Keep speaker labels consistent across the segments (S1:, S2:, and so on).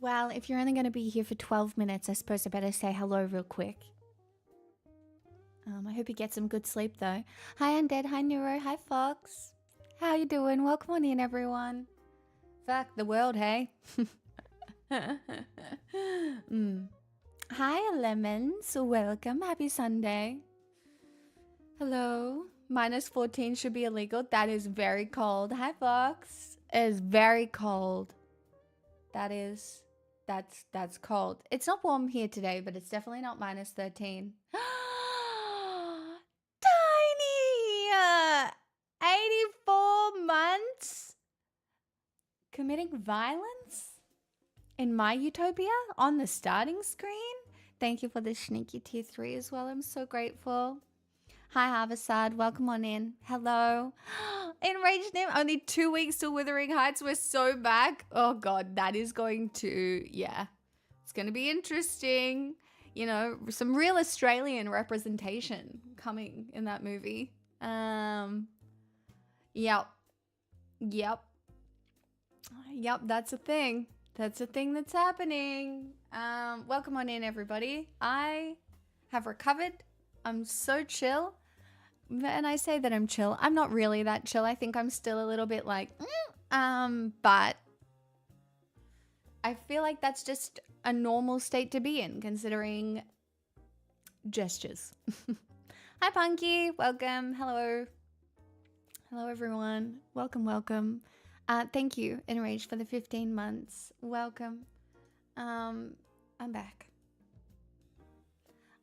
S1: Well, if you're only going to be here for 12 minutes, I suppose I better say hello real quick. I hope you get some good sleep, though. Hi, Undead. Hi, Neuro. Hi, Fox. How you doing? Welcome on in, everyone. Fuck the world, hey? Hi, Lemons. Welcome. Happy Sunday. Hello. -14 should be illegal. That is very cold. Hi, Fox. It is very cold. That's cold. It's not warm here today, but it's definitely not -13. Tiny! 84 months? Committing violence? In my utopia? On the starting screen? Thank you for the sneaky tier 3 as well. I'm so grateful. Hi, Harvesad. Welcome on in. Hello. Enraged Nim. Only 2 weeks till Wuthering Heights. We're so back. Oh, God. That is going to... Yeah. It's going to be interesting. You know, some real Australian representation coming in that movie. Yep. Yep, that's a thing. That's a thing that's happening. Welcome on in, everybody. I have recovered. I'm so chill. And I say that I'm chill. I'm not really that chill. I think I'm still a little bit like, but I feel like that's just a normal state to be in, considering gestures. Hi, Punky. Welcome. Hello. Hello, everyone. Welcome. Thank you, Enraged, for the 15 months. Welcome. I'm back.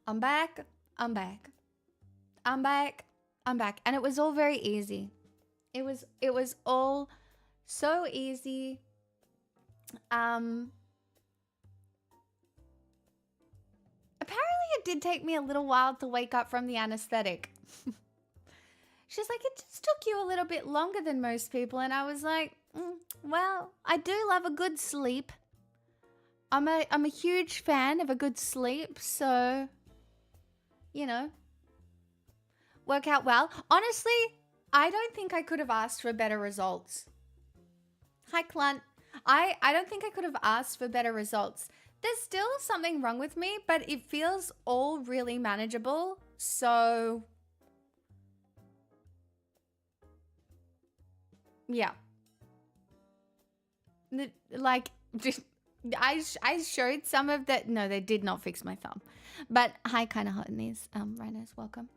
S1: I'm back. And it was all very easy. It was all so easy. Apparently it did take me a little while to wake up from the anesthetic. She's like, it just took you a little bit longer than most people. And I was like, well, I do love a good sleep. I'm a huge fan of a good sleep. So, you know, work out well. Honestly, I don't think I could have asked for better results. Hi, Clunt. I don't think I could have asked for better results. There's still something wrong with me, but it feels all really manageable. So... yeah. Like, I showed some of that. No, they did not fix my thumb. But hi, kind of hot in these rhinos. Welcome.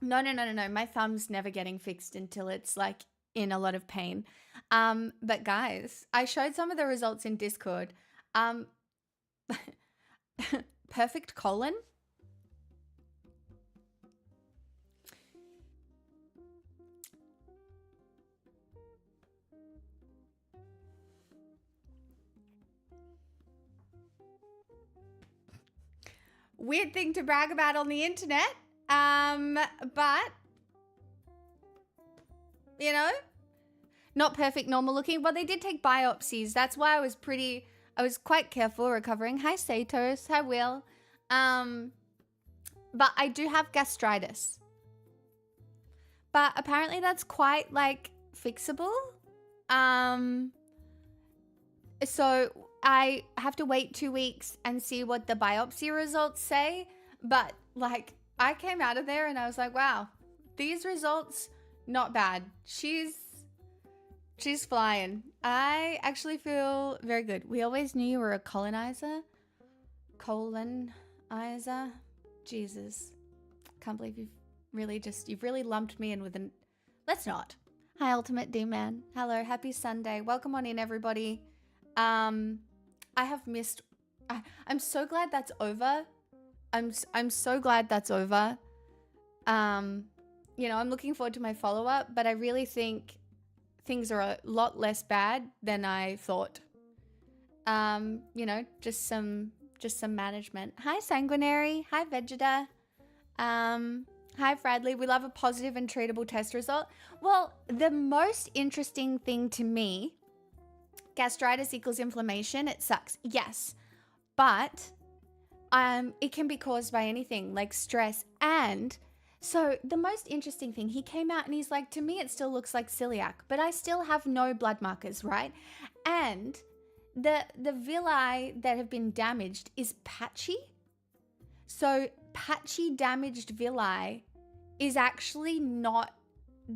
S1: No. My thumb's never getting fixed until it's like in a lot of pain. But guys, I showed some of the results in Discord. Perfect colon. Weird thing to brag about on the internet. But, you know, not perfect, normal looking. But they did take biopsies. That's why I was quite careful recovering. Hi, Satos. Hi, Will. But I do have gastritis. But apparently that's quite, like, fixable. So I have to wait 2 weeks and see what the biopsy results say. But, like, I came out of there and I was like, wow, these results, not bad. She's flying. I actually feel very good. We always knew you were a colonizer. Jesus. Can't believe you've really lumped me in with an... Let's not. Hi, Ultimate D-Man. Hello, happy Sunday. Welcome on in, everybody. I have missed... I'm so glad that's over. I'm so glad that's over. You know, I'm looking forward to my follow-up, but I really think things are a lot less bad than I thought. You know, just some management. Hi, Sanguinary. Hi, Vegeta. Hi, Bradley. We love a positive and treatable test result. Well, the most interesting thing to me, gastritis equals inflammation. It sucks. Yes. But it can be caused by anything like stress. And so the most interesting thing, he came out and he's like, to me, it still looks like celiac, but I still have no blood markers, right? And the villi that have been damaged is patchy. So patchy damaged villi is actually not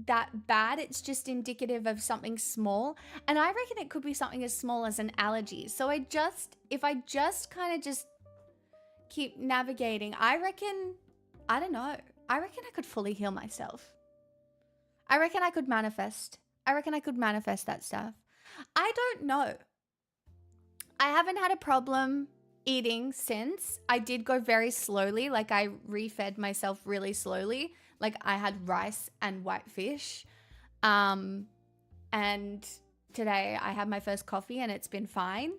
S1: that bad. It's just indicative of something small. And I reckon it could be something as small as an allergy. So if I just kind of just keep navigating, I reckon I could fully heal myself. I reckon I could manifest. That stuff. I don't know. I haven't had a problem eating since. I did go very slowly. Like I refed myself really slowly. Like I had rice and white fish. And today I had my first coffee and it's been fine.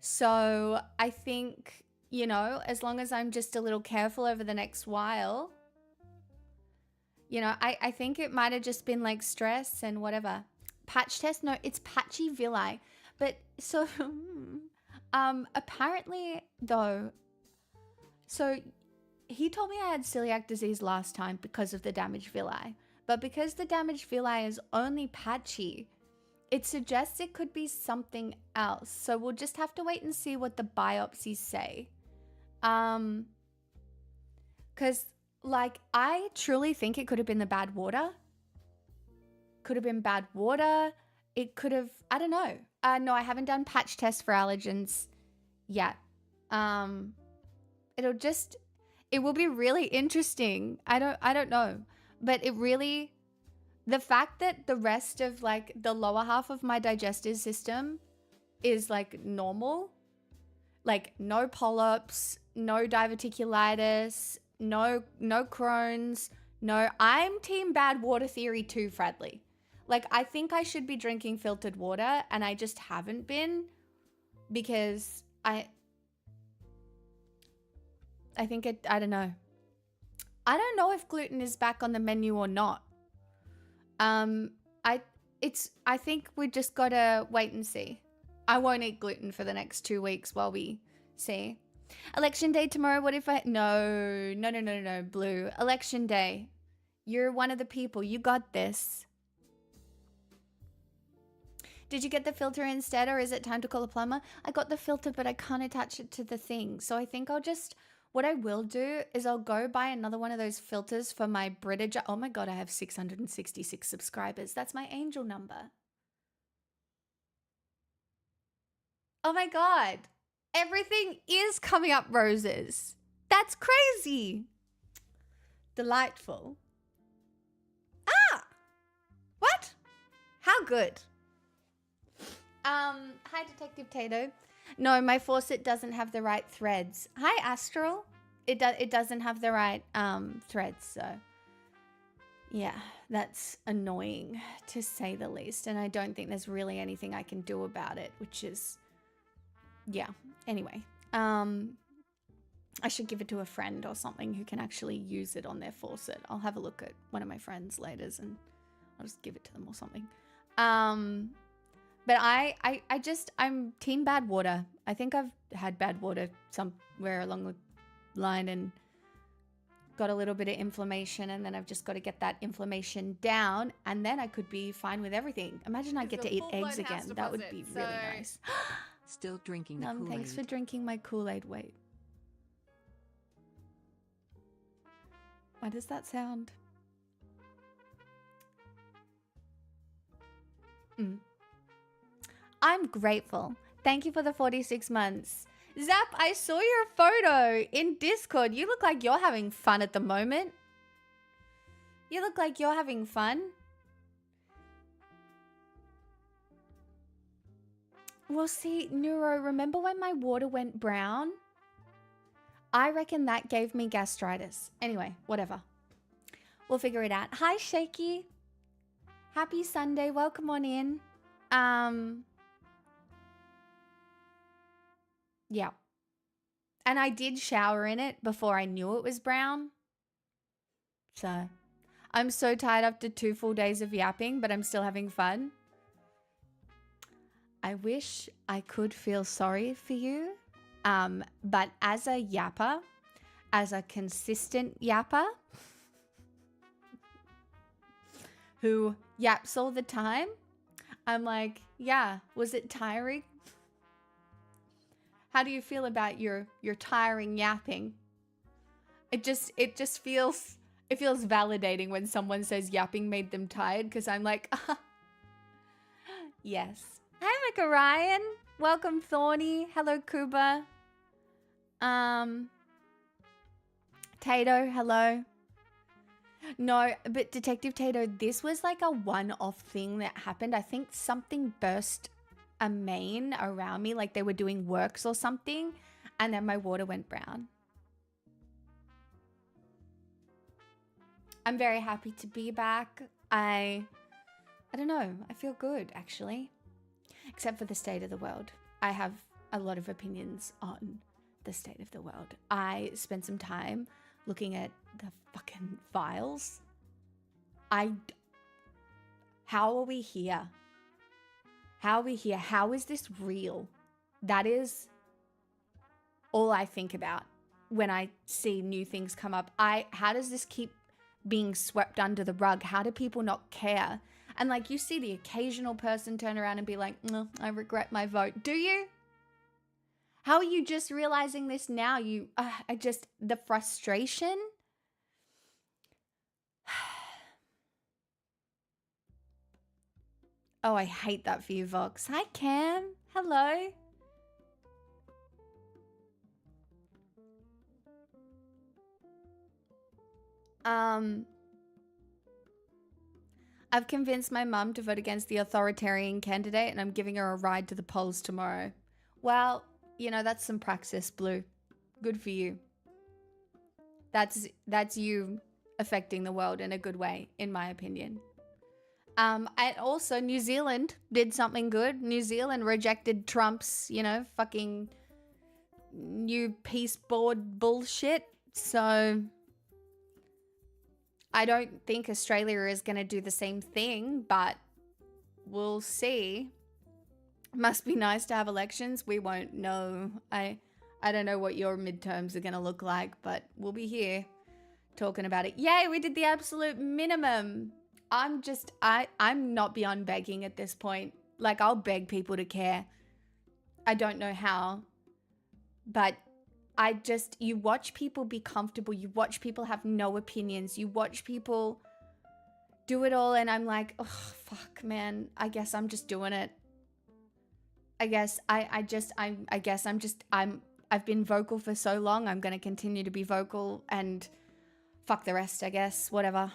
S1: So I think, you know, as long as I'm just a little careful over the next while, you know, I think it might have just been like stress and whatever. Patch test? No, it's patchy villi. But so, apparently though, so he told me I had celiac disease last time because of the damaged villi. But because the damaged villi is only patchy, it suggests it could be something else. So we'll just have to wait and see what the biopsies say. Because like, I truly think it could have been the bad water. Could have been bad water. It could have, I don't know. No, I haven't done patch tests for allergens yet. It will be really interesting. I don't know. But the fact that the rest of like the lower half of my digestive system is like normal, like no polyps, no diverticulitis, no Crohn's, no, I'm team bad water theory too, Fradley. Like, I think I should be drinking filtered water and I just haven't been because I think I don't know. I don't know if gluten is back on the menu or not. I think we just gotta wait and see. I won't eat gluten for the next 2 weeks while we see. Election day tomorrow. What if No, Blue. Election day. You're one of the people. You got this. Did you get the filter instead, or is it time to call a plumber? I got the filter, but I can't attach it to the thing. So I think what I will do is I'll go buy another one of those filters for my Brita jar. Oh my God, I have 666 subscribers. That's my angel number. Oh my God. Everything is coming up roses. That's crazy. Delightful. Ah! What? How good? Hi, Detective Tato. No, my faucet doesn't have the right threads. Hi, Astral. It doesn't have the right threads, so yeah, that's annoying to say the least. And I don't think there's really anything I can do about it, which is, yeah. Anyway, I should give it to a friend or something who can actually use it on their faucet. I'll have a look at one of my friends later and I'll just give it to them or something. But I'm team bad water. I think I've had bad water somewhere along the line and got a little bit of inflammation, and then I've just got to get that inflammation down, and then I could be fine with everything. Imagine I get to eat eggs again. That would be really nice.
S2: Still drinking the Kool-Aid.
S1: Thanks for drinking my Kool-Aid. Wait. Why does that sound? I'm grateful. Thank you for the 46 months. Zap, I saw your photo in Discord. You look like you're having fun at the moment. You look like you're having fun. Well, see, Neuro, remember when my water went brown? I reckon that gave me gastritis. Anyway, whatever. We'll figure it out. Hi, Shaky. Happy Sunday. Welcome on in. Yeah. And I did shower in it before I knew it was brown. So, I'm so tired after 2 full days of yapping, but I'm still having fun. I wish I could feel sorry for you. But as a yapper, as a consistent yapper who yaps all the time, I'm like, yeah, was it tiring? How do you feel about your tiring yapping? It just feels validating when someone says yapping made them tired, because I'm like, yes. Hi, McOryan. Welcome, Thorny. Hello, Kuba. Tato, hello. No, but Detective Tato, this was like a one-off thing that happened. I think something burst a main around me, like they were doing works or something, and then my water went brown. I'm very happy to be back. I don't know. I feel good, actually. Except for the state of the world. I have a lot of opinions on the state of the world. I spent some time looking at the fucking files. How are we here? How are we here? How is this real? That is all I think about when I see new things come up. How does this keep being swept under the rug? How do people not care? And like, you see the occasional person turn around and be like, no, I regret my vote. Do you? How are you just realizing this now? The frustration. Oh, I hate that for you, Vox. Hi, Cam. Hello. I've convinced my mum to vote against the authoritarian candidate, and I'm giving her a ride to the polls tomorrow. Well, you know, that's some praxis, Blue. Good for you. That's you affecting the world in a good way, in my opinion. And also, New Zealand did something good. New Zealand rejected Trump's, fucking new peace board bullshit. So I don't think Australia is going to do the same thing, but we'll see. Must be nice to have elections. We won't know. I don't know what your midterms are going to look like, but we'll be here talking about it. Yay, we did the absolute minimum. I'm not beyond begging at this point. Like, I'll beg people to care. I don't know how, but you watch people be comfortable. You watch people have no opinions. You watch people do it all. And I'm like, oh, fuck, man. I guess I'm just doing it. I guess I've been vocal for so long. I'm going to continue to be vocal and fuck the rest, I guess. Whatever.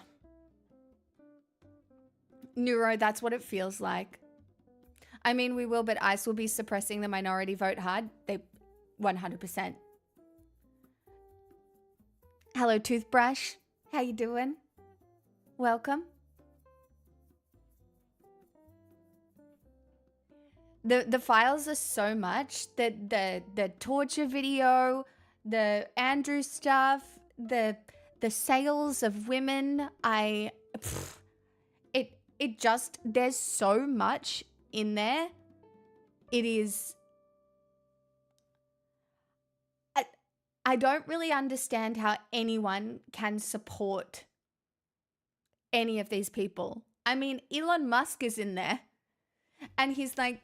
S1: Neuro, that's what it feels like. I mean, we will, but ICE will be suppressing the minority vote hard. They 100%. Hello, Toothbrush. How you doing? Welcome. The files are so much. The torture video, the Andrew stuff, the sales of women. It just, there's so much in there. It is, I don't really understand how anyone can support any of these people. I mean, Elon Musk is in there and he's like,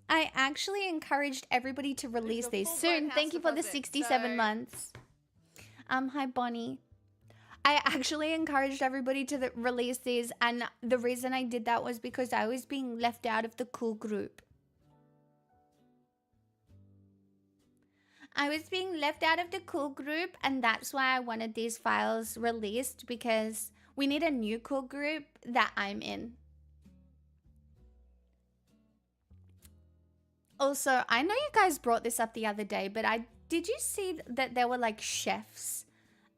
S1: I actually encouraged everybody to release these soon. Thank you for the 67 months. Hi, Bonnie. I actually encouraged everybody to release these, and the reason I did that was because I was being left out of the cool group. I was being left out of the cool group, and that's why I wanted these files released, because we need a new cool group that I'm in. Also, I know you guys brought this up the other day, but did you see that there were like chefs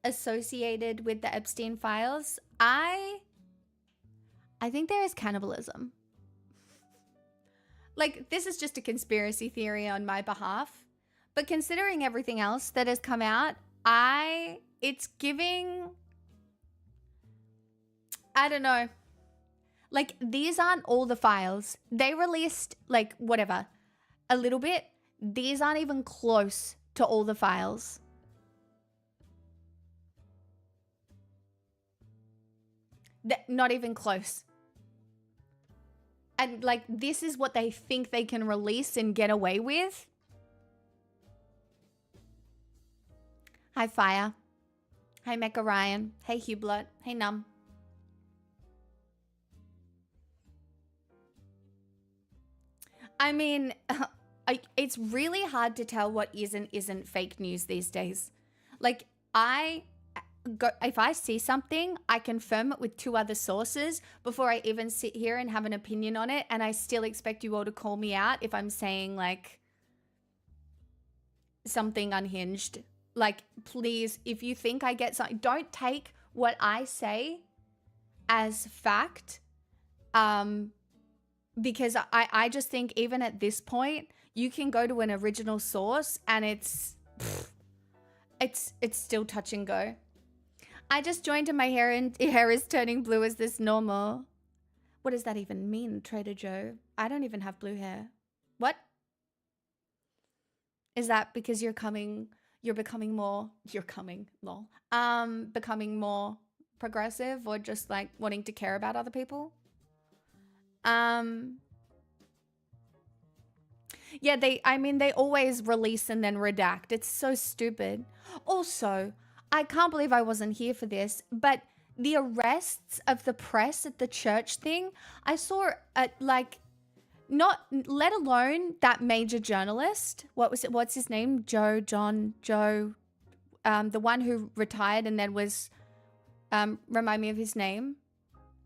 S1: associated with the Epstein files? I think there is cannibalism. Like, this is just a conspiracy theory on my behalf, but considering everything else that has come out, it's giving, I don't know. Like, these aren't all the files. They released like whatever, a little bit. These aren't even close to all the files. Not even close. And like, this is what they think they can release and get away with. Hi, Fire. Hi, Mecha Ryan. Hey, Hublot. Hey, Num. I mean, it's really hard to tell what is and isn't fake news these days. Like, if I see something, I confirm it with 2 other sources before I even sit here and have an opinion on it, and I still expect you all to call me out if I'm saying, like, something unhinged. Like, please, if you think I get something, don't take what I say as fact, because I just think even at this point, you can go to an original source and it's still touch and go. I just joined and my hair is turning blue. Is this normal? What does that even mean, Trader Joe? I don't even have blue hair. What? Is that because becoming more progressive, or just like wanting to care about other people? Yeah, they always release and then redact. It's so stupid. Also, I can't believe I wasn't here for this, but the arrests of the press at the church thing, I saw not let alone that major journalist. What's his name? Joe, the one who retired and then was, remind me of his name.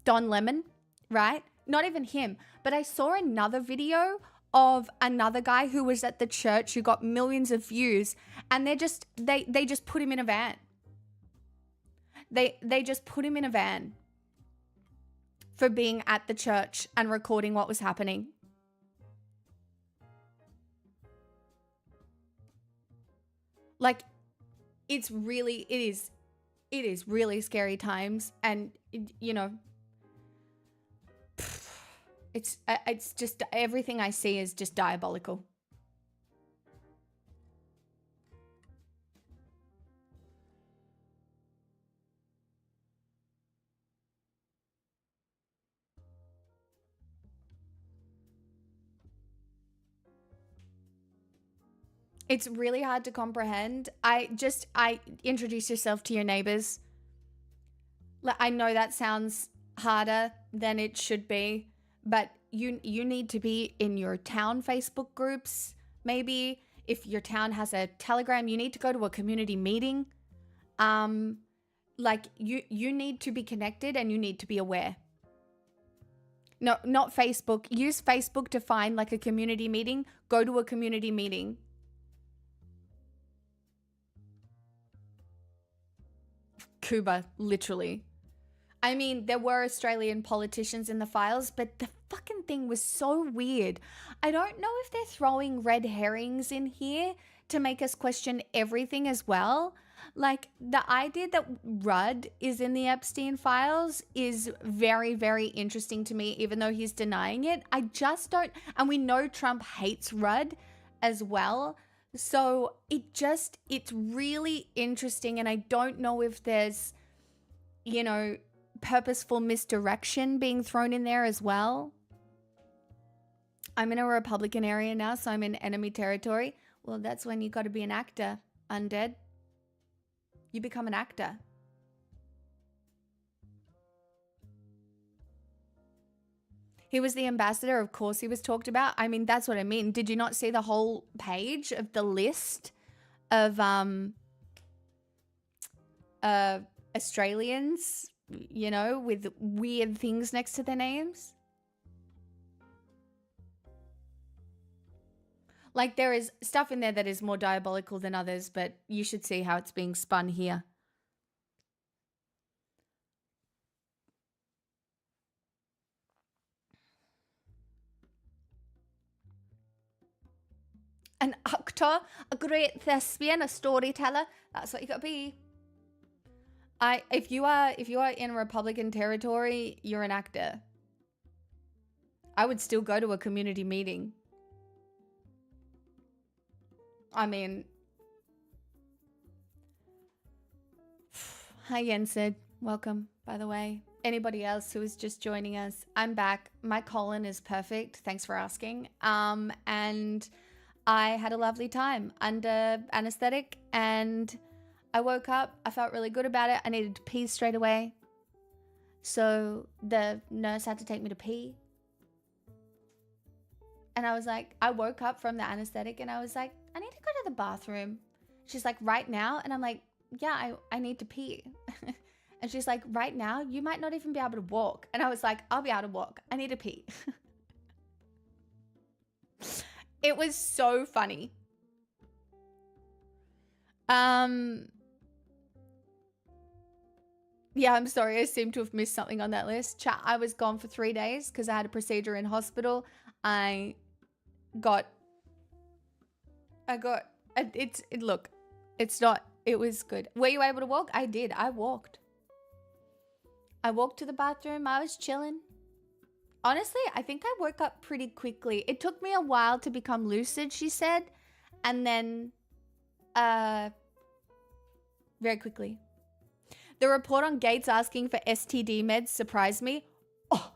S1: Don Lemon, right? Not even him, but I saw another video of another guy who was at the church who got millions of views, and they just put him in a van. They just put him in a van for being at the church and recording what was happening. Like, it is really scary times, and you know, it's just, everything I see is just diabolical. It's really hard to comprehend. I introduce yourself to your neighbors. I know that sounds harder than it should be, but you need to be in your town Facebook groups. Maybe if your town has a Telegram, you need to go to a community meeting. Like, you need to be connected and you need to be aware. No, not Facebook. Use Facebook to find like a community meeting. Go to a community meeting. Cuba, literally. I mean, there were Australian politicians in the files, but the fucking thing was so weird. I don't know if they're throwing red herrings in here to make us question everything as well. Like, the idea that Rudd is in the Epstein files is very, very interesting to me, even though he's denying it. I just don't, and we know Trump hates Rudd as well. So it's really interesting, and I don't know if there's, you know, purposeful misdirection being thrown in there as well. I'm in a Republican area now, so I'm in enemy territory. Well, that's when you got to be an actor, Undead. You become an actor. He was the ambassador. Of course he was talked about. I mean, that's what I mean. Did you not see the whole page of the list of Australians, you know, with weird things next to their names? Like, there is stuff in there that is more diabolical than others, but you should see how it's being spun here. An actor, a great thespian, a storyteller. That's what you gotta be. If you are in Republican territory, you're an actor. I would still go to a community meeting. I mean, hi Yensid, welcome, by the way. Anybody else who is just joining us, I'm back. My colon is perfect, thanks for asking. And I had a lovely time under anesthetic, and I woke up, I felt really good about it. I needed to pee straight away. So the nurse had to take me to pee. And I was like, I woke up from the anesthetic and I was like, I need to go to the bathroom. She's like, right now? And I'm like, yeah, I need to pee. And she's like, right now? You might not even be able to walk. And I was like, I'll be able to walk. I need to pee. It was so funny. Yeah, I'm sorry. I seem to have missed something on that list. Chat, I was gone for 3 days because I had a procedure in hospital. It was good. Were you able to walk? I did. I walked to the bathroom. I was chilling. Honestly, I think I woke up pretty quickly. It took me a while to become lucid, she said. And then, very quickly. The report on Gates asking for STD meds surprised me. Oh,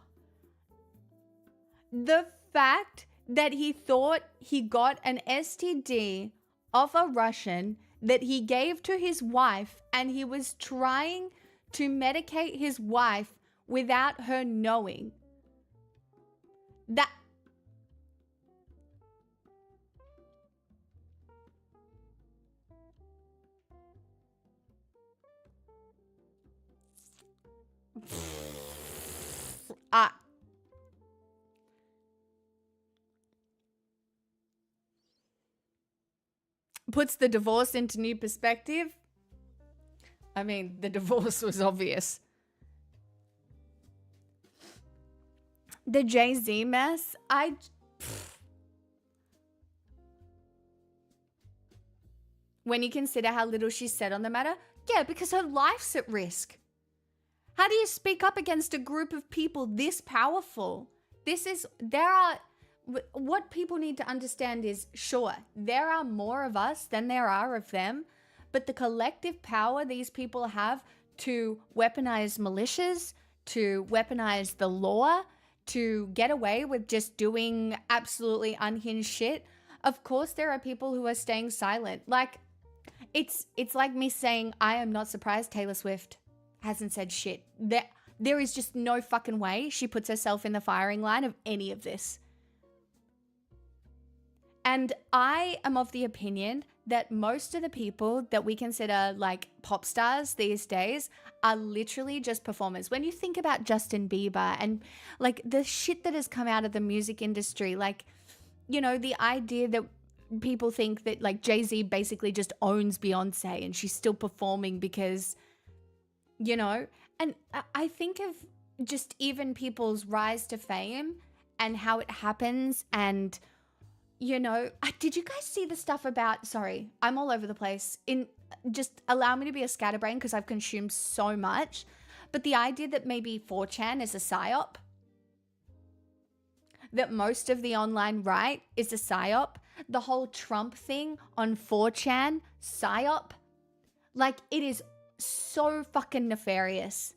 S1: the fact that he thought he got an STD off a Russian that he gave to his wife, and he was trying to medicate his wife without her knowing. That... puts the divorce into new perspective. I mean, the divorce was obvious. The Jay-Z mess, when you consider how little she said on the matter, yeah, because her life's at risk. How do you speak up against a group of people this powerful? What people need to understand is, sure, there are more of us than there are of them, but the collective power these people have to weaponize militias, to weaponize the law, to get away with just doing absolutely unhinged shit. Of course, there are people who are staying silent. Like, it's like me saying, I am not surprised Taylor Swift hasn't said shit. There is just no fucking way she puts herself in the firing line of any of this. And I am of the opinion that most of the people that we consider like pop stars these days are literally just performers. When you think about Justin Bieber and like the shit that has come out of the music industry, like, you know, the idea that people think that like Jay-Z basically just owns Beyonce and she's still performing because, you know, and I think of just even people's rise to fame and how it happens. And you know, did you guys see the stuff about, sorry, I'm all over the place. Just allow me to be a scatterbrain because I've consumed so much. But the idea that maybe 4chan is a psyop, that most of the online right is a psyop, the whole Trump thing on 4chan, psyop, like it is so fucking nefarious.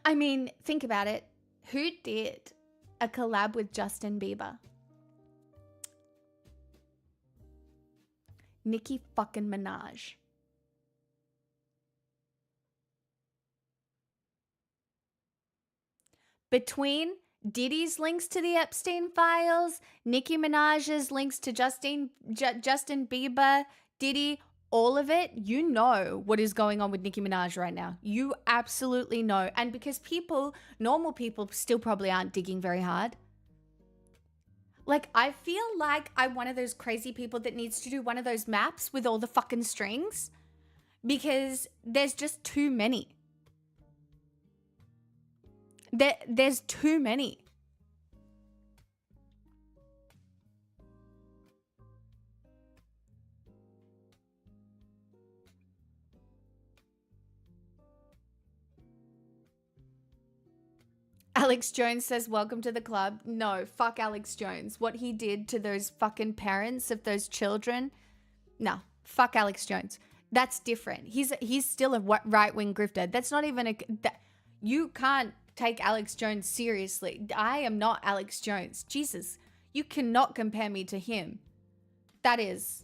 S1: I mean, think about it. Who did a collab with Justin Bieber? Nicki fucking Minaj. Between Diddy's links to the Epstein files, Nicki Minaj's links to Justin Bieber, Diddy, all of it, you know what is going on with Nicki Minaj right now. You absolutely know. And because normal people still probably aren't digging very hard. Like, I feel like I'm one of those crazy people that needs to do one of those maps with all the fucking strings because there's just too many. There's too many. Alex Jones says, welcome to the club. No, fuck Alex Jones. What he did to those fucking parents of those children. No, fuck Alex Jones. That's different. He's still a right-wing grifter. That's not even you can't take Alex Jones seriously. I am not Alex Jones. Jesus, you cannot compare me to him. That is...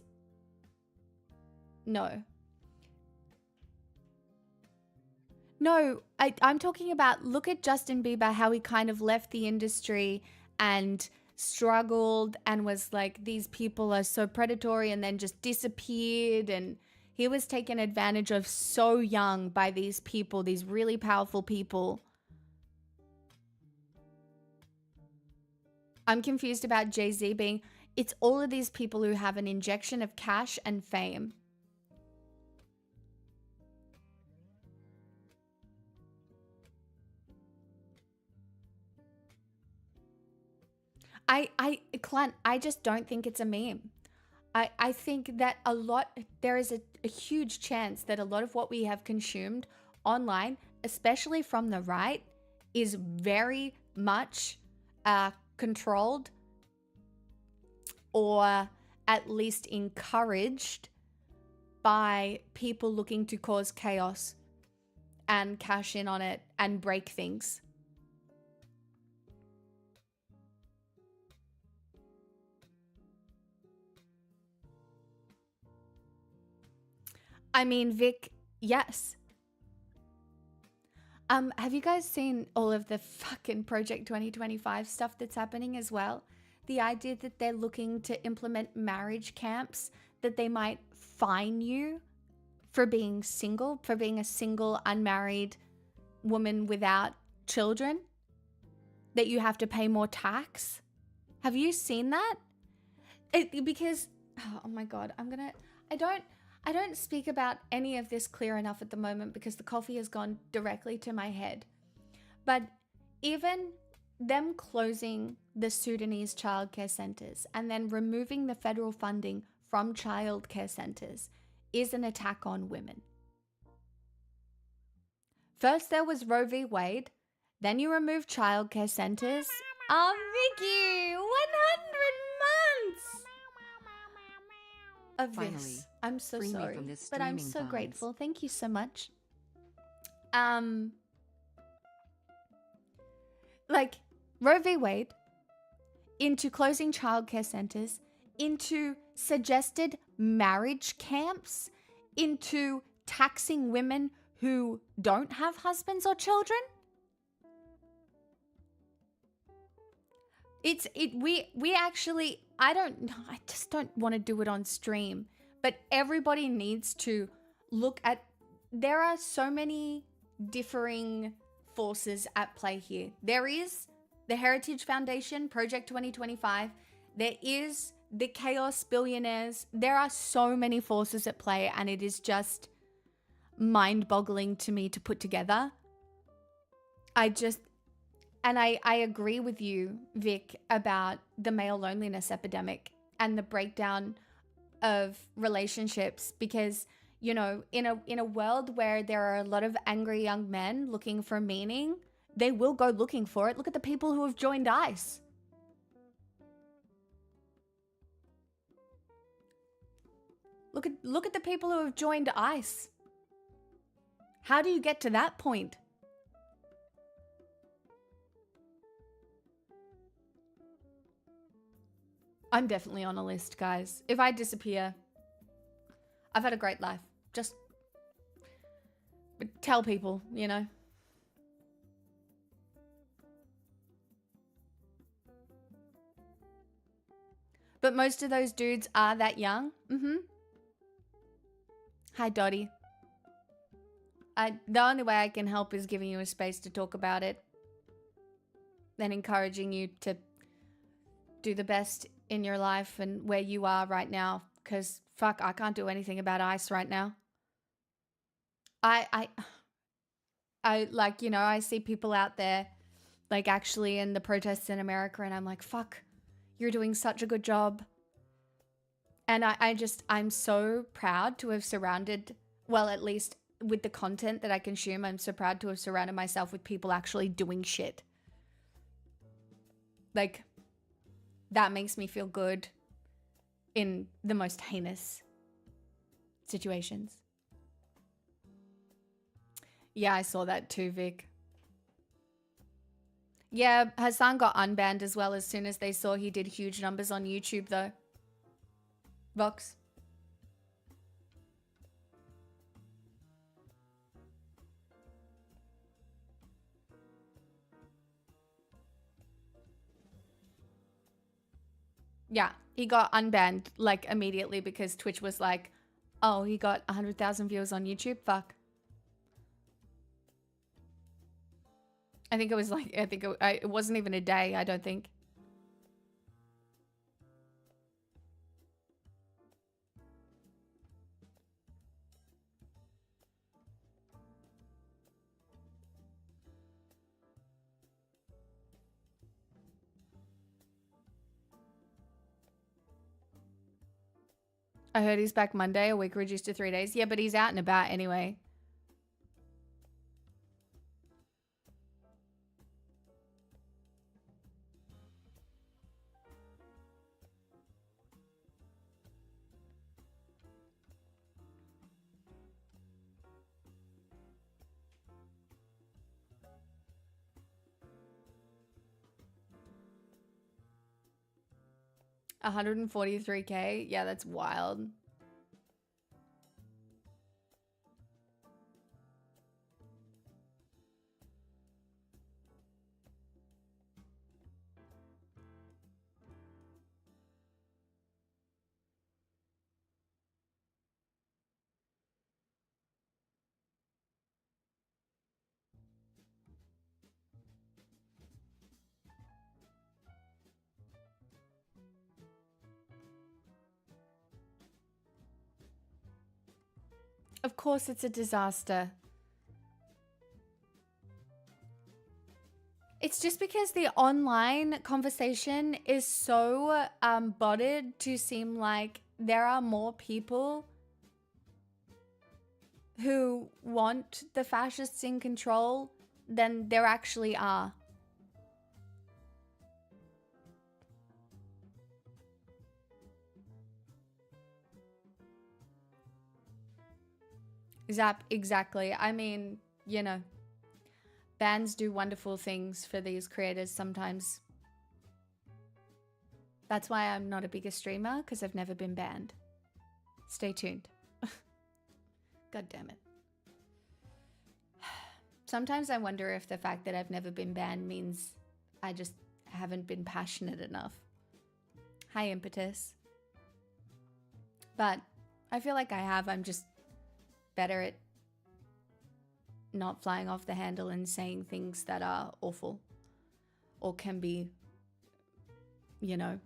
S1: No. No, I'm talking about, look at Justin Bieber, how he kind of left the industry and struggled and was like, these people are so predatory, and then just disappeared. And he was taken advantage of so young by these people, these really powerful people. I'm confused about Jay-Z being, it's all of these people who have an injection of cash and fame. Clint, I just don't think it's a meme. I think that there is a huge chance that a lot of what we have consumed online, especially from the right, is very much controlled or at least encouraged by people looking to cause chaos and cash in on it and break things. I mean, Vic, yes. Have you guys seen all of the fucking Project 2025 stuff that's happening as well? The idea that they're looking to implement marriage camps, that they might fine you for being single, for being a single, unmarried woman without children, that you have to pay more tax. Have you seen that? Because, oh my God, I don't speak about any of this clear enough at the moment because the coffee has gone directly to my head. But even them closing the Sudanese childcare centers and then removing the federal funding from childcare centers is an attack on women. First there was Roe v. Wade, then you removed childcare centers. Oh, Vicky, 100 months of
S2: Finally,
S1: this. I'm so
S2: free me
S1: sorry,
S2: from this
S1: but I'm
S2: streaming
S1: so
S2: bonds.
S1: grateful. Thank you so much. Like Roe v. Wade, into closing childcare centers, into suggested marriage camps, into taxing women who don't have husbands or children. We actually, I just don't want to do it on stream, but everybody needs to look at, there are so many differing forces at play here. There is the Heritage Foundation, Project 2025. There is the Chaos Billionaires. There are so many forces at play, and it is just mind-boggling to me to put together. And I agree with you, Vic, about the male loneliness epidemic and the breakdown of relationships, because, you know, in a world where there are a lot of angry young men looking for meaning, they will go looking for it. Look at the people who have joined ICE. Look at the people who have joined ICE. How do you get to that point? I'm definitely on a list, guys. If I disappear, I've had a great life. Just tell people, you know. But most of those dudes are that young. Hi, Dottie. The only way I can help is giving you a space to talk about it. And encouraging you to do the best in your life and where you are right now. Because, fuck, I can't do anything about ICE right now. I like, you know, I see people out there, like, actually in the protests in America, and I'm like, fuck, you're doing such a good job. And I'm so proud to have surrounded, well, at least with the content that I consume, I'm so proud to have surrounded myself with people actually doing shit. Like, that makes me feel good in the most heinous situations. Yeah, I saw that too, Vic. Yeah, Hassan got unbanned as well as soon as they saw he did huge numbers on YouTube, though. Vox. Yeah, he got unbanned, like, immediately because Twitch was like, oh, he got 100,000 viewers on YouTube? Fuck. I think it was like, it wasn't even a day, I don't think. I heard he's back Monday, a week reduced to 3 days. Yeah, but he's out and about anyway. $143K? Yeah, that's wild. Of course it's a disaster. It's just because the online conversation is so botted to seem like there are more people who want the fascists in control than there actually are. Zap, exactly. I mean, you know, bans do wonderful things for these creators sometimes. That's why I'm not a bigger streamer, because I've never been banned. Stay tuned. God damn it. Sometimes I wonder if the fact that I've never been banned means I just haven't been passionate enough. Hi, Impetus. But I feel like I have. I'm just better at not flying off the handle and saying things that are awful or can be, you know,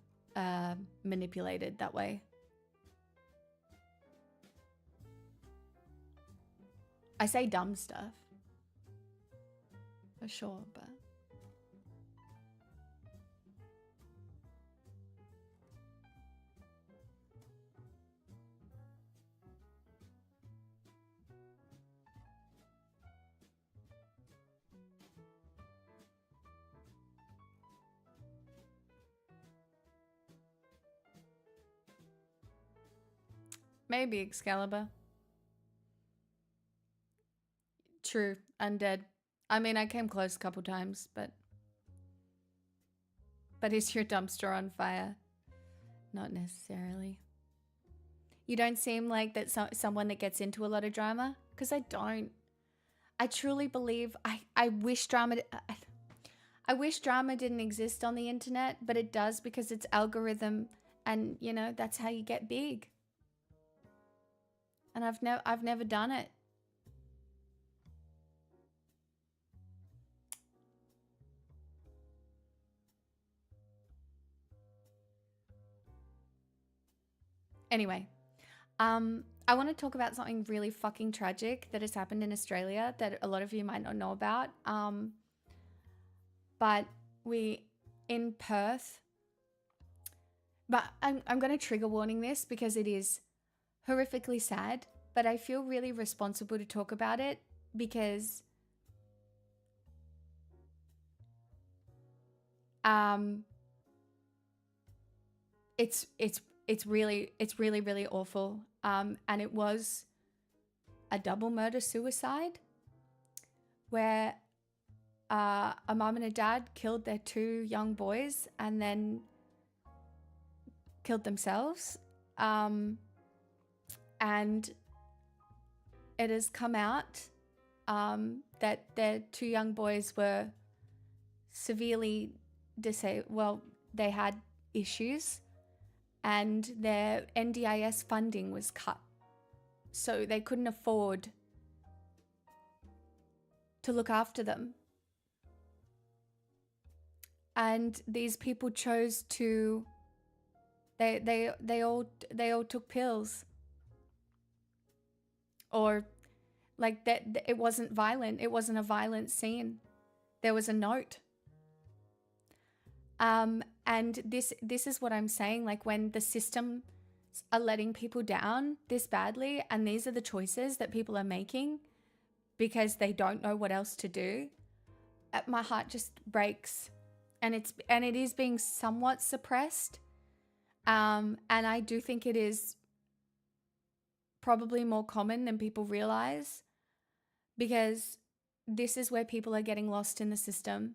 S1: manipulated that way. I say dumb stuff. For sure, but... Maybe Excalibur. True, undead. I mean, I came close a couple times, but is your dumpster on fire? Not necessarily. You don't seem like that someone that gets into a lot of drama, because I don't. I truly believe I wish I wish drama didn't exist on the internet, but it does because it's algorithm, and you know that's how you get big. And I've never done it. Anyway, I want to talk about something really fucking tragic that has happened in Australia that a lot of you might not know about. But in Perth, but I'm going to trigger warning this because it is horrifically sad, but I feel really responsible to talk about it because it's really awful. And it was a double murder suicide where a mom and a dad killed their 2 young boys and then killed themselves. And it has come out that their 2 young boys were severely disabled. Well, they had issues and their NDIS funding was cut. So they couldn't afford to look after them. And these people chose to they all took pills. Or like that, it wasn't violent. It wasn't a violent scene. There was a note. And this is what I'm saying, like when the systems are letting people down this badly, and these are the choices that people are making because they don't know what else to do, my heart just breaks. And it is being somewhat suppressed. And I do think it is probably more common than people realize, because this is where people are getting lost in the system.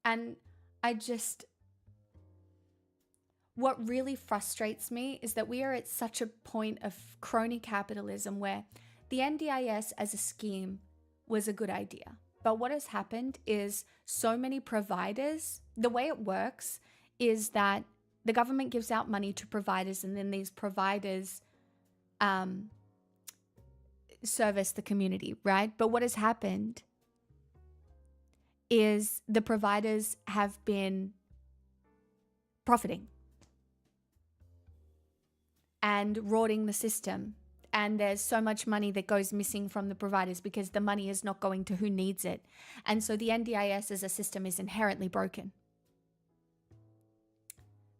S1: And what really frustrates me is that we are at such a point of crony capitalism where the NDIS as a scheme was a good idea. But what has happened is so many providers, the way it works is that the government gives out money to providers, and then these providers service the community, right? But what has happened is the providers have been profiting and rorting the system. And there's so much money that goes missing from the providers because the money is not going to who needs it. And so the NDIS as a system is inherently broken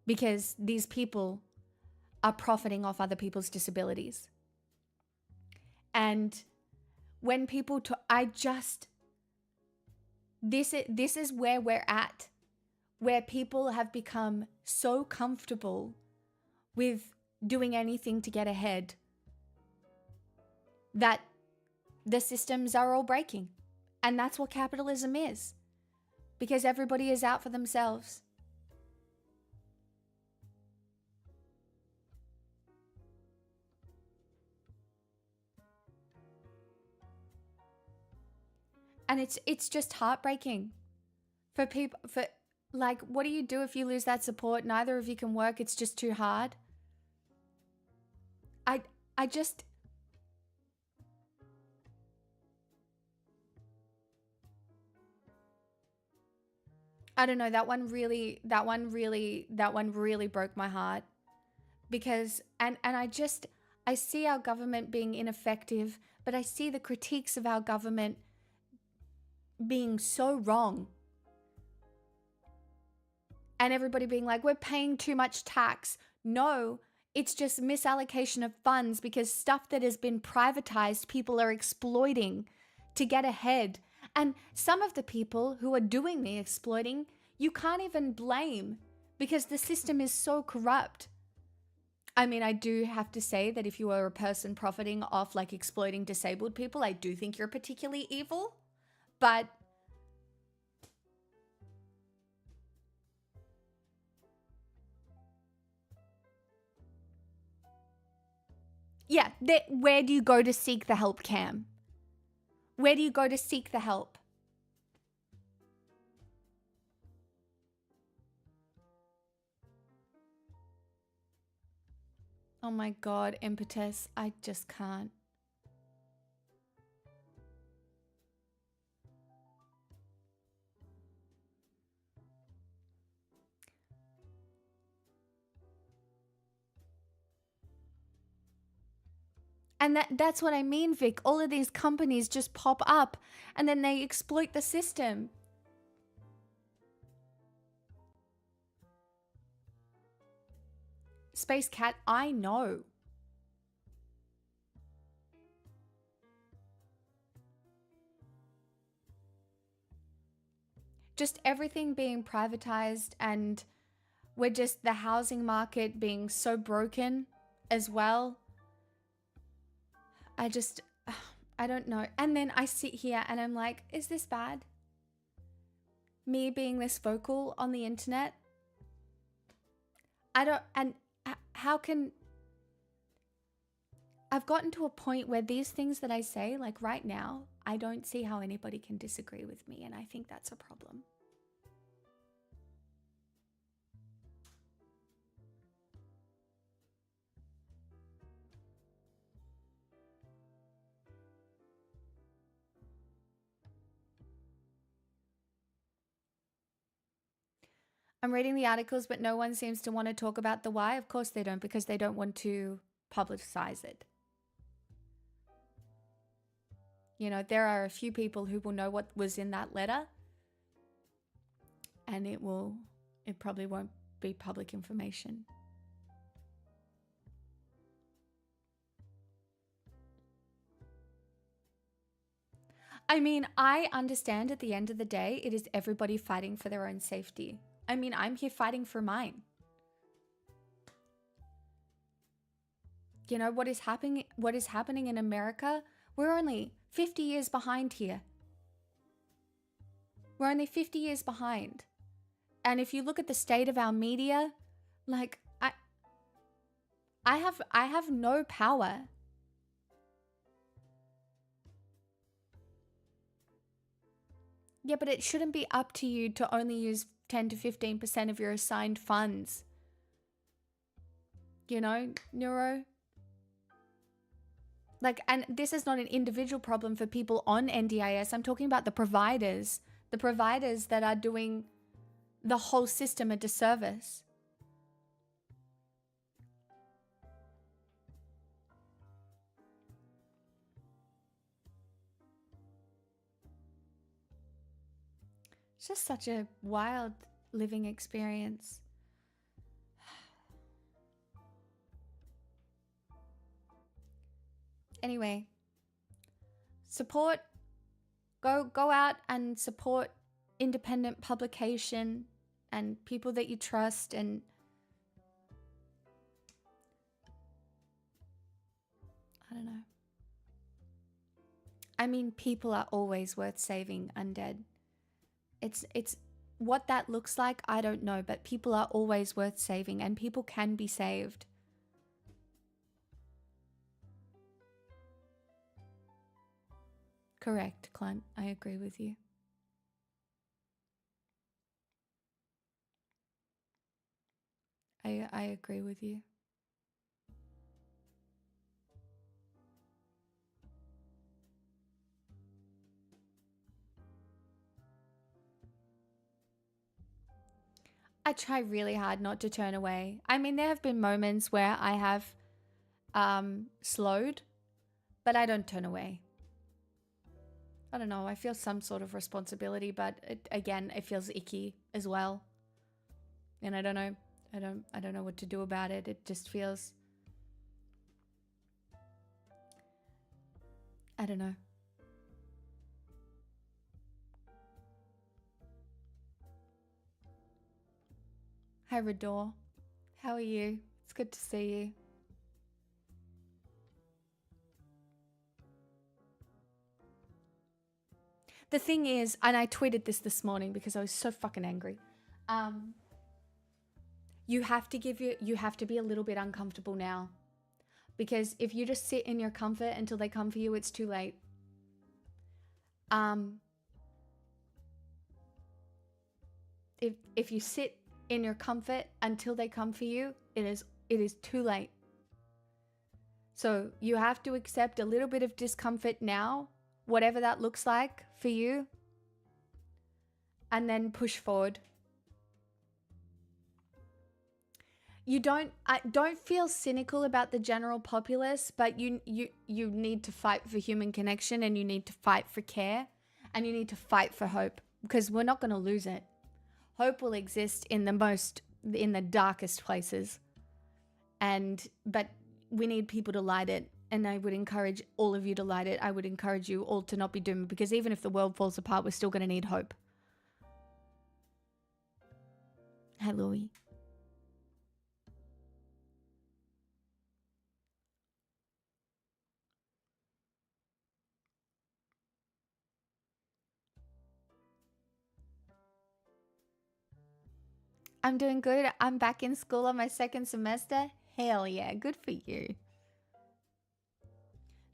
S1: because these people are profiting off other people's disabilities. And when people this is where we're at, where people have become so comfortable with doing anything to get ahead that the systems are all breaking. And that's what capitalism is, because everybody is out for themselves. And it's just heartbreaking for people. For like, what do you do if you lose that support? Neither of you can work. It's just too hard. I don't know, that one really broke my heart, because I see our government being ineffective, but I see the critiques of our government being so wrong. And everybody being like, we're paying too much tax. No, it's just misallocation of funds because stuff that has been privatized, people are exploiting to get ahead. And some of the people who are doing the exploiting, you can't even blame because the system is so corrupt. I mean, I do have to say that if you are a person profiting off like exploiting disabled people, I do think you're particularly evil. But Yeah, where do you go to seek the help, Cam? Where do you go to seek the help? Oh my God, impetus. I just can't. And that's what I mean, Vic. All of these companies just pop up and then they exploit the system. Space Cat, I know. Just everything being privatized, and we're just the housing market being so broken as well. I don't know. And then I sit here and I'm like, is this bad? Me being this vocal on the internet? How can... I've gotten to a point where these things that I say, like right now, I don't see how anybody can disagree with me, and I think that's a problem. I'm reading the articles, but no one seems to want to talk about the why. Of course they don't, because they don't want to publicize it. You know, there are a few people who will know what was in that letter, and it probably won't be public information. I mean, I understand at the end of the day, it is everybody fighting for their own safety. I mean, I'm here fighting for mine. You know, what is happening in America, we're only 50 years behind here. We're only 50 years behind. And if you look at the state of our media, like I have no power. Yeah, but it shouldn't be up to you to only use 10 to 15% of your assigned funds. You know, Neuro? Like, and this is not an individual problem for people on NDIS. I'm talking about the providers that are doing the whole system a disservice. It's just such a wild living experience. Anyway, support, go out and support independent publication and people that you trust, and I don't know. I mean, people are always worth saving, Undead. It's what that looks like, I don't know, but people are always worth saving, and people can be saved. Correct, Clint. I agree with you. I agree with you. I try really hard not to turn away. I mean, there have been moments where I have slowed, but I don't turn away. I don't know. I feel some sort of responsibility, but again, it feels icky as well. And I don't know. I don't know what to do about it. It just feels... I don't know. Hi, Rador. How are you? It's good to see you. The thing is, and I tweeted this morning because I was so fucking angry. You have to be a little bit uncomfortable now. Because if you just sit in your comfort until they come for you, it's too late. If you sit in your comfort until they come for you, it is too late. So you have to accept a little bit of discomfort now, whatever that looks like for you, and then push forward. You don't feel cynical about the general populace, but you need to fight for human connection, and you need to fight for care, and you need to fight for hope, because we're not going to lose it. Hope will exist in the darkest places, but we need people to light it, and I would encourage all of you to light it. I would encourage you all to not be doomed, because even if the world falls apart, we're still going to need hope. Hi, Louie. I'm doing good. I'm back in school on my second semester. Hell yeah, good for you.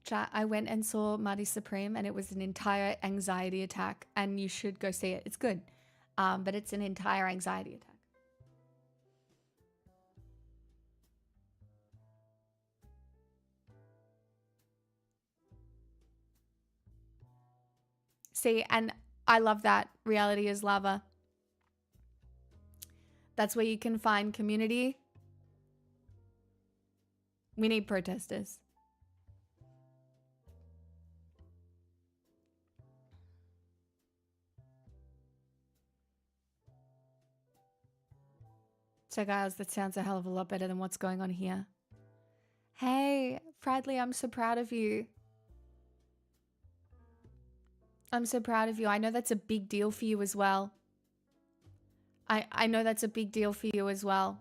S1: Chat, I went and saw Marty Supreme, and it was an entire anxiety attack, and you should go see it. It's good, but it's an entire anxiety attack. See, and I love that. Reality is lava. That's where you can find community. We need protesters. So guys, that sounds a hell of a lot better than what's going on here. Hey, Bradley, I'm so proud of you. I'm so proud of you. I know that's a big deal for you as well. I know that's a big deal for you as well.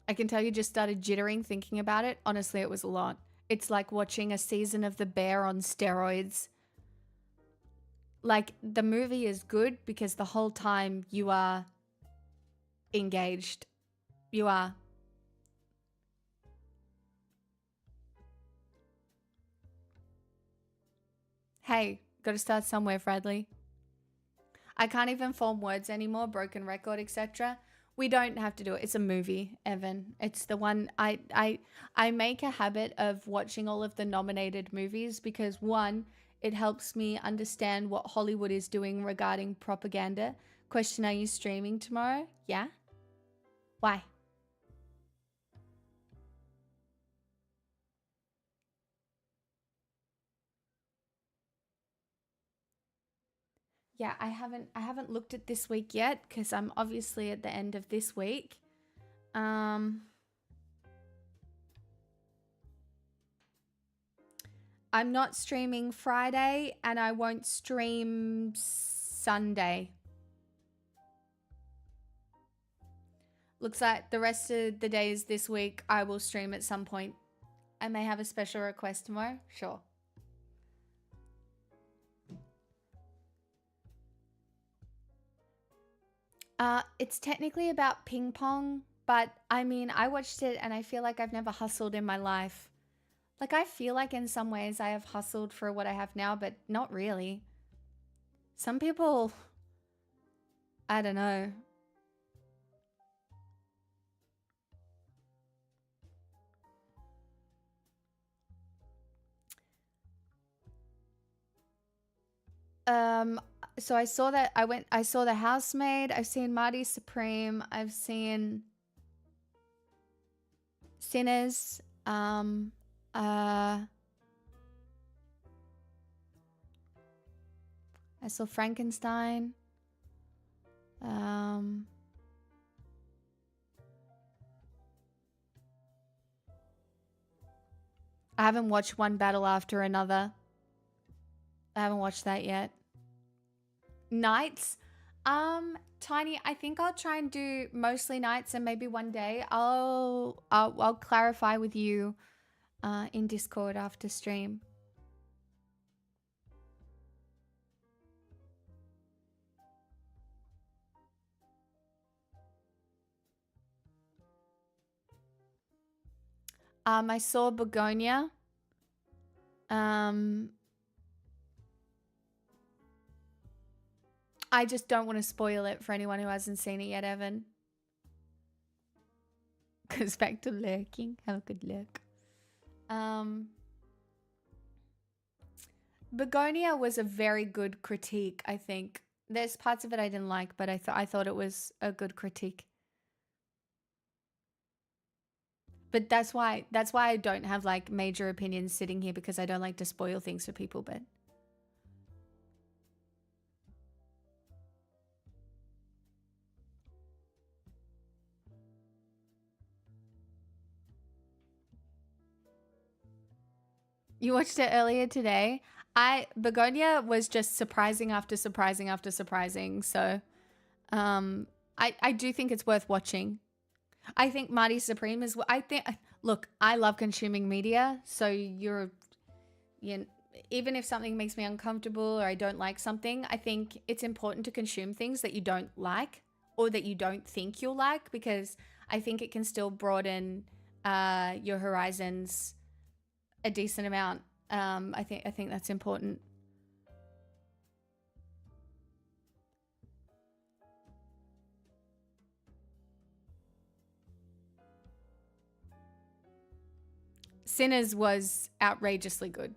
S1: I can tell you just started jittering thinking about it. Honestly, it was a lot. It's like watching a season of The Bear on steroids. Like, the movie is good because the whole time you are engaged. You are. Hey, gotta start somewhere, Bradley. I can't even form words anymore, broken record, etc. We don't have to do it. It's a movie, Evan. It's the one I make a habit of watching all of the nominated movies because one, it helps me understand what Hollywood is doing regarding propaganda. Question, are you streaming tomorrow? Yeah? Why? Yeah, I haven't looked at this week yet because I'm obviously at the end of this week. I'm not streaming Friday and I won't stream Sunday. Looks like the rest of the days this week I will stream at some point. I may have a special request tomorrow. Sure. It's technically about ping pong, but I mean, I watched it and I feel like I've never hustled in my life. Like, I feel like in some ways I have hustled for what I have now, but not really. Some people, I don't know. So I saw that I saw The Housemaid, I've seen Marty Supreme, I've seen Sinners, I saw Frankenstein. I haven't watched One Battle After Another. I haven't watched that yet. Nights? Tiny, I think I'll try and do mostly nights and maybe one day. I'll clarify with you in Discord after stream. I saw Begonia. I just don't want to spoil it for anyone who hasn't seen it yet, Evan. Goes back to lurking. Have a good look. Begonia was a very good critique, I think. There's parts of it I didn't like, but I thought it was a good critique. But that's why I don't have like major opinions sitting here, because I don't like to spoil things for people, but you watched it earlier today. Begonia was just surprising after surprising after surprising. So I do think it's worth watching. I think Marty Supreme is. Look, I love consuming media, so even if something makes me uncomfortable or I don't like something, I think it's important to consume things that you don't like or that you don't think you'll like, because I think it can still broaden your horizons a decent amount. I think that's important. Sinners was outrageously good.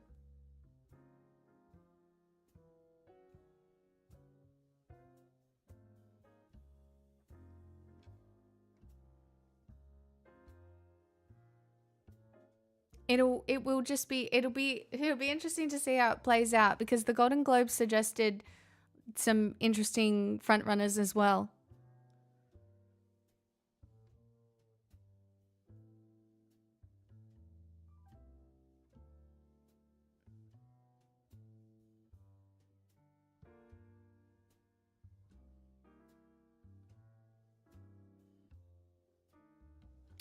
S1: It'll be interesting to see how it plays out, because the Golden Globes suggested some interesting frontrunners as well.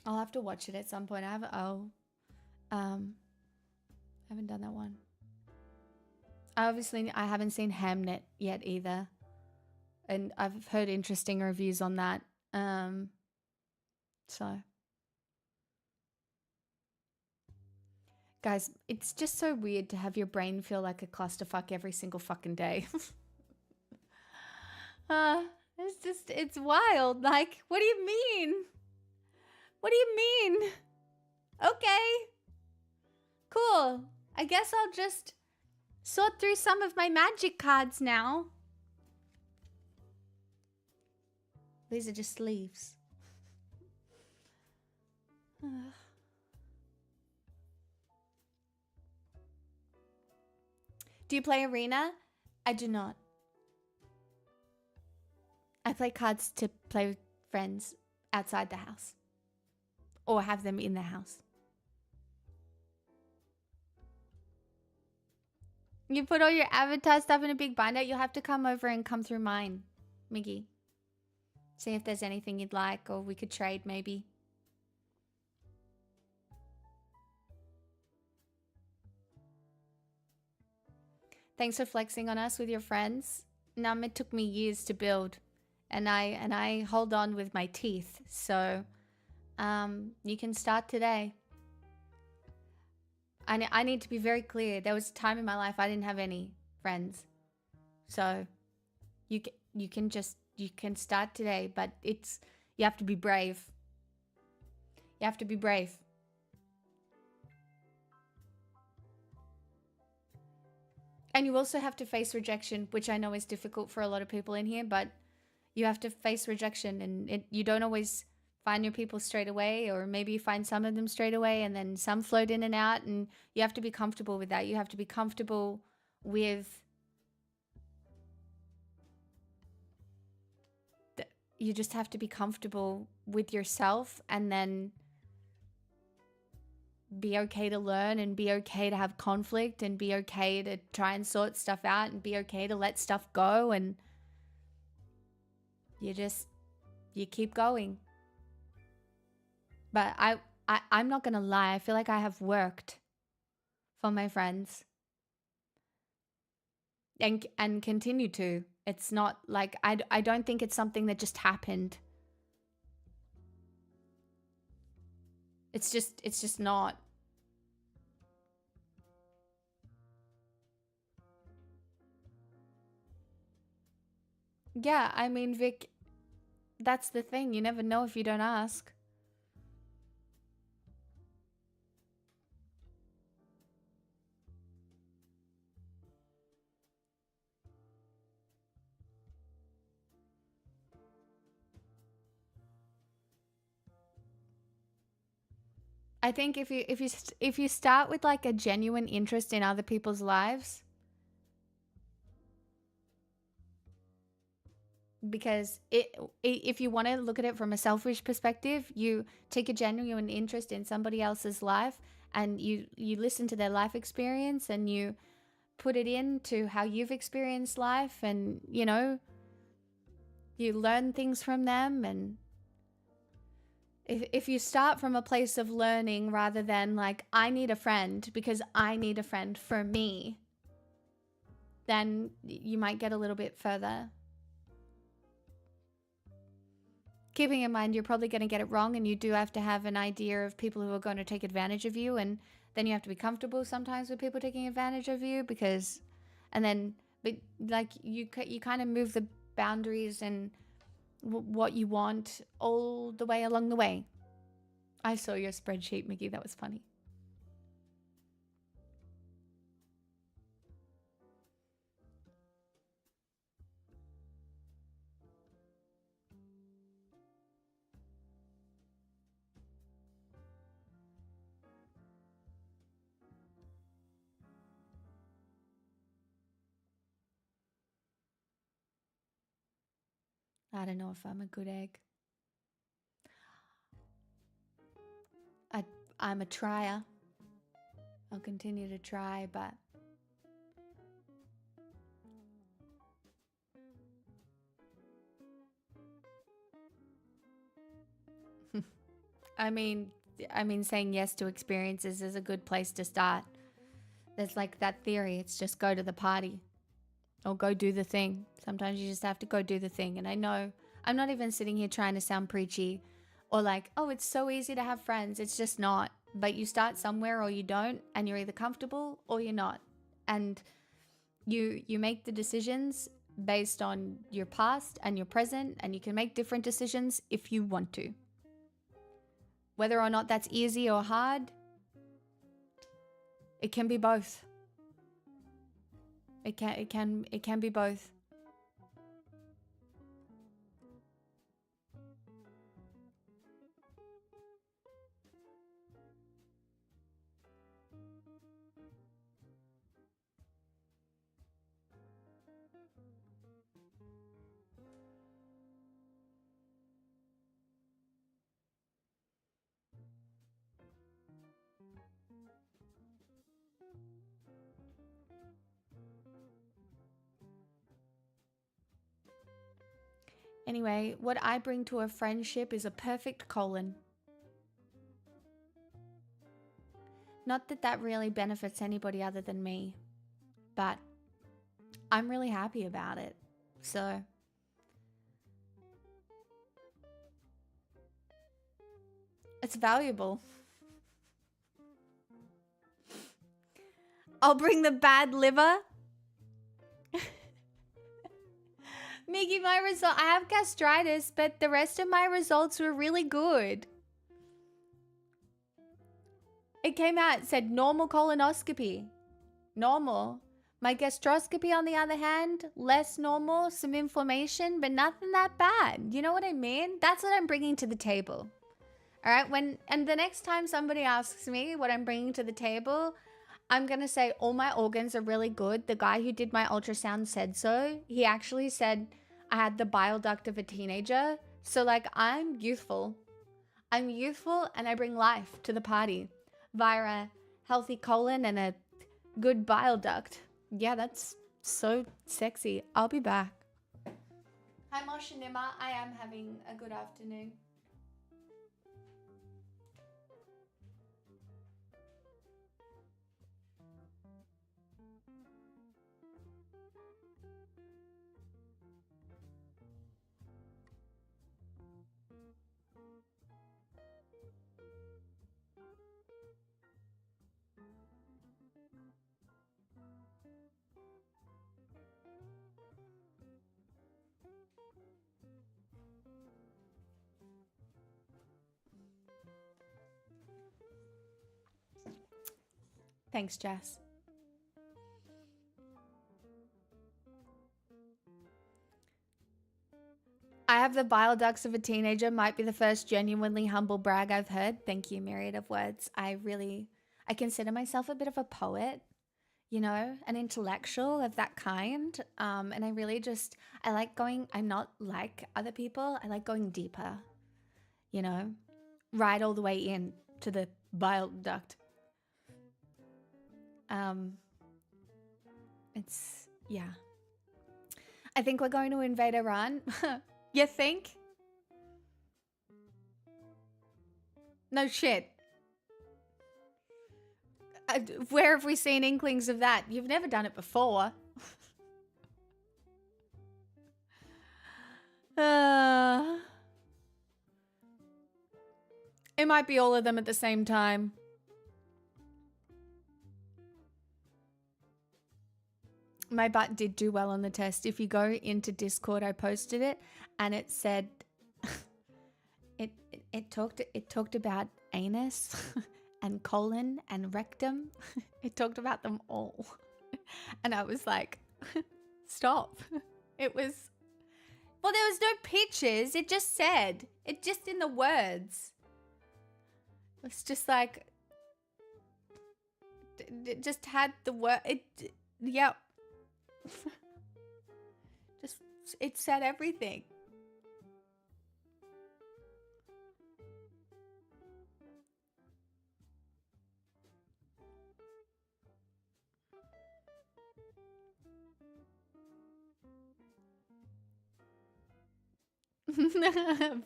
S1: I'll have to watch it at some point. I haven't done that one. I haven't seen Hamnet yet either, and I've heard interesting reviews on that. So, guys, it's just so weird to have your brain feel like a clusterfuck every single fucking day. It's wild. Like, what do you mean? What do you mean? Okay. Cool. I guess I'll just sort through some of my magic cards now. These are just sleeves. Do you play Arena? I do not. I play cards to play with friends outside the house, or have them in the house. You put all your avatar stuff in a big binder. You'll have to come over and come through mine, Miggy. See if there's anything you'd like, or we could trade maybe. Thanks for flexing on us with your friends. It took me years to build, and I hold on with my teeth. So, you can start today. I need to be very clear. There was a time in my life I didn't have any friends, so you can start today. But you have to be brave. You have to be brave. And you also have to face rejection, which I know is difficult for a lot of people in here, but you have to face rejection, and you don't always find your people straight away, or maybe you find some of them straight away and then some float in and out, and you have to be comfortable with that. You have to be comfortable with you just have to be comfortable with yourself, and then be okay to learn, and be okay to have conflict, and be okay to try and sort stuff out, and be okay to let stuff go, and you keep going. But I'm not gonna lie, I feel like I have worked for my friends, and continue to. It's not like I don't think it's something that just happened. It's just not. Yeah, I mean, Vic, that's the thing. You never know if you don't ask. I think if you start with like a genuine interest in other people's lives, because if you want to look at it from a selfish perspective, you take a genuine interest in somebody else's life and you listen to their life experience and you put it into how you've experienced life, and you learn things from them. And if you start from a place of learning rather than like, I need a friend because I need a friend for me, then you might get a little bit further. Keeping in mind, you're probably going to get it wrong, and you do have to have an idea of people who are going to take advantage of you, and then you have to be comfortable sometimes with people taking advantage of you, because, and then, but like you kind of move the boundaries and what you want all the way along the way. I saw your spreadsheet, Mickey. That was funny. I don't know if I'm a good egg. I'm a trier. I'll continue to try, but I mean saying yes to experiences is a good place to start. There's like that theory, it's just go to the party or go do the thing. Sometimes you just have to go do the thing. And I know I'm not even sitting here trying to sound preachy or like, oh, it's so easy to have friends. It's just not. But you start somewhere or you don't, and you're either comfortable or you're not. And you make the decisions based on your past and your present, and you can make different decisions if you want to. Whether or not that's easy or hard, it can be both. It can be both. Anyway, what I bring to a friendship is a perfect colon. Not that that really benefits anybody other than me, but I'm really happy about it. So it's valuable. I'll bring the bad liver. Miggy, my result, I have gastritis, but the rest of my results were really good. It came out, it said normal colonoscopy. Normal. My gastroscopy, on the other hand, less normal, some inflammation, but nothing that bad. You know what I mean? That's what I'm bringing to the table. All right, and the next time somebody asks me what I'm bringing to the table, I'm going to say all my organs are really good. The guy who did my ultrasound said so. He actually said I had the bile duct of a teenager. So like, I'm youthful. I'm youthful and I bring life to the party via a healthy colon and a good bile duct. Yeah, that's so sexy. I'll be back. Hi, Moshinima. I am having a good afternoon. Thanks, Jess. I have the bile ducts of a teenager. Might be the first genuinely humble brag I've heard. Thank you, myriad of words. I consider myself a bit of a poet, you know, an intellectual of that kind. And I like going, I'm not like other people. I like going deeper, you know, right all the way in to the bile duct. Yeah. I think we're going to invade Iran. You think? No shit. Where have we seen inklings of that? You've never done it before. It might be all of them at the same time. My butt did do well on the test. If you go into Discord, I posted it and it said it talked about anus and colon and rectum. It talked about them all. And I was like, stop. It was, well, there was no pictures. It just said, it just in the words. It's just like, it just had the word, yep. Just, it said everything.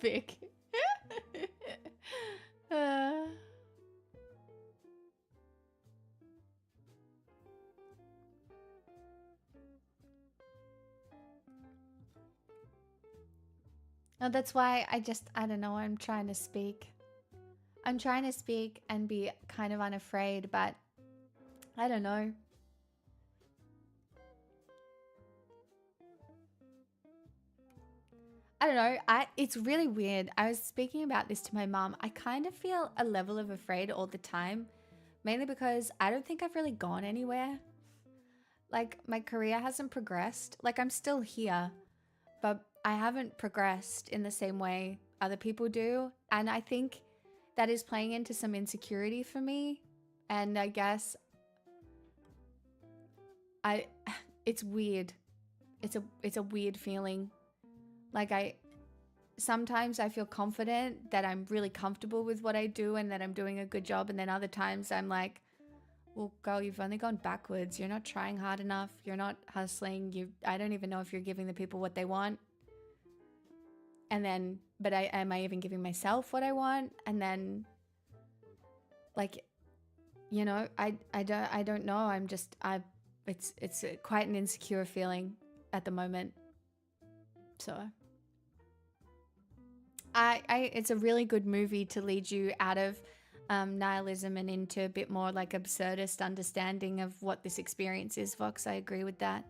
S1: Vic. No, that's why I don't know, I'm trying to speak. I'm trying to speak and be kind of unafraid, but I don't know. I don't know. It's really weird. I was speaking about this to my mom. I kind of feel a level of afraid all the time, mainly because I don't think I've really gone anywhere. Like, my career hasn't progressed. Like, I'm still here, but I haven't progressed in the same way other people do. And I think that is playing into some insecurity for me. And I guess it's weird. It's a weird feeling. Like sometimes I feel confident that I'm really comfortable with what I do and that I'm doing a good job. And then other times I'm like, well, girl, you've only gone backwards. You're not trying hard enough. You're not hustling. I don't even know if you're giving the people what they want. And then, but am I even giving myself what I want? And then, like, you know, I don't know. It's quite an insecure feeling at the moment. So it's a really good movie to lead you out of nihilism and into a bit more like absurdist understanding of what this experience is, Vox. I agree with that.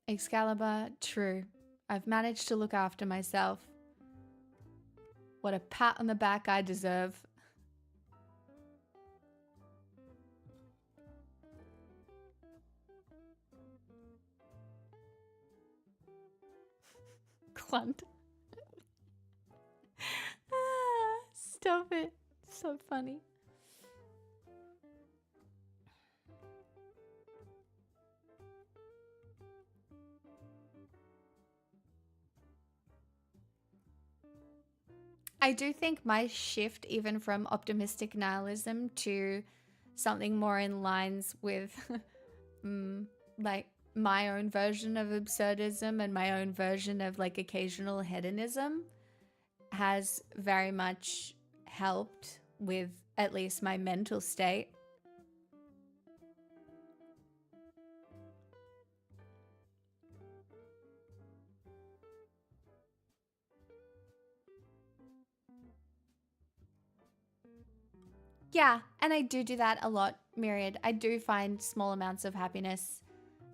S1: Excalibur, true. I've managed to look after myself. What a pat on the back I deserve. Clunt. Stop it. So funny. I do think my shift even from optimistic nihilism to something more in lines with like my own version of absurdism and my own version of like occasional hedonism has very much helped with at least my mental state. Yeah, and I do that a lot, Myriad. I do find small amounts of happiness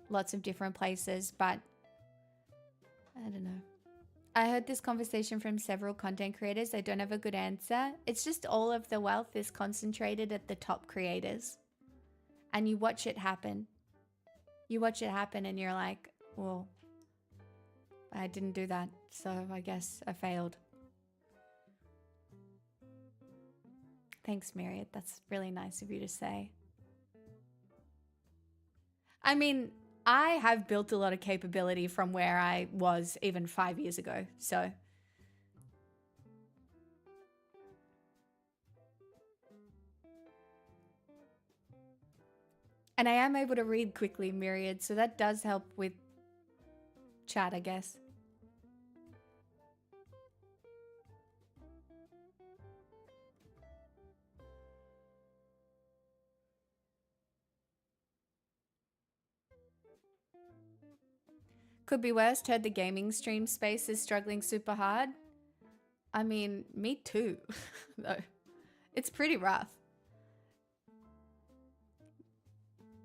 S1: lots of different places, but I don't know. I heard this conversation from several content creators. I don't have a good answer. It's just all of the wealth is concentrated at the top creators. And you watch it happen. You watch it happen and you're like, well, I didn't do that, so I guess I failed. Thanks, Myriad. That's really nice of you to say. I mean, I have built a lot of capability from where I was even 5 years ago, so. And I am able to read quickly, Myriad, so that does help with chat, I guess. Could be worse. Heard the gaming stream space is struggling super hard. I mean, me too, though. It's pretty rough.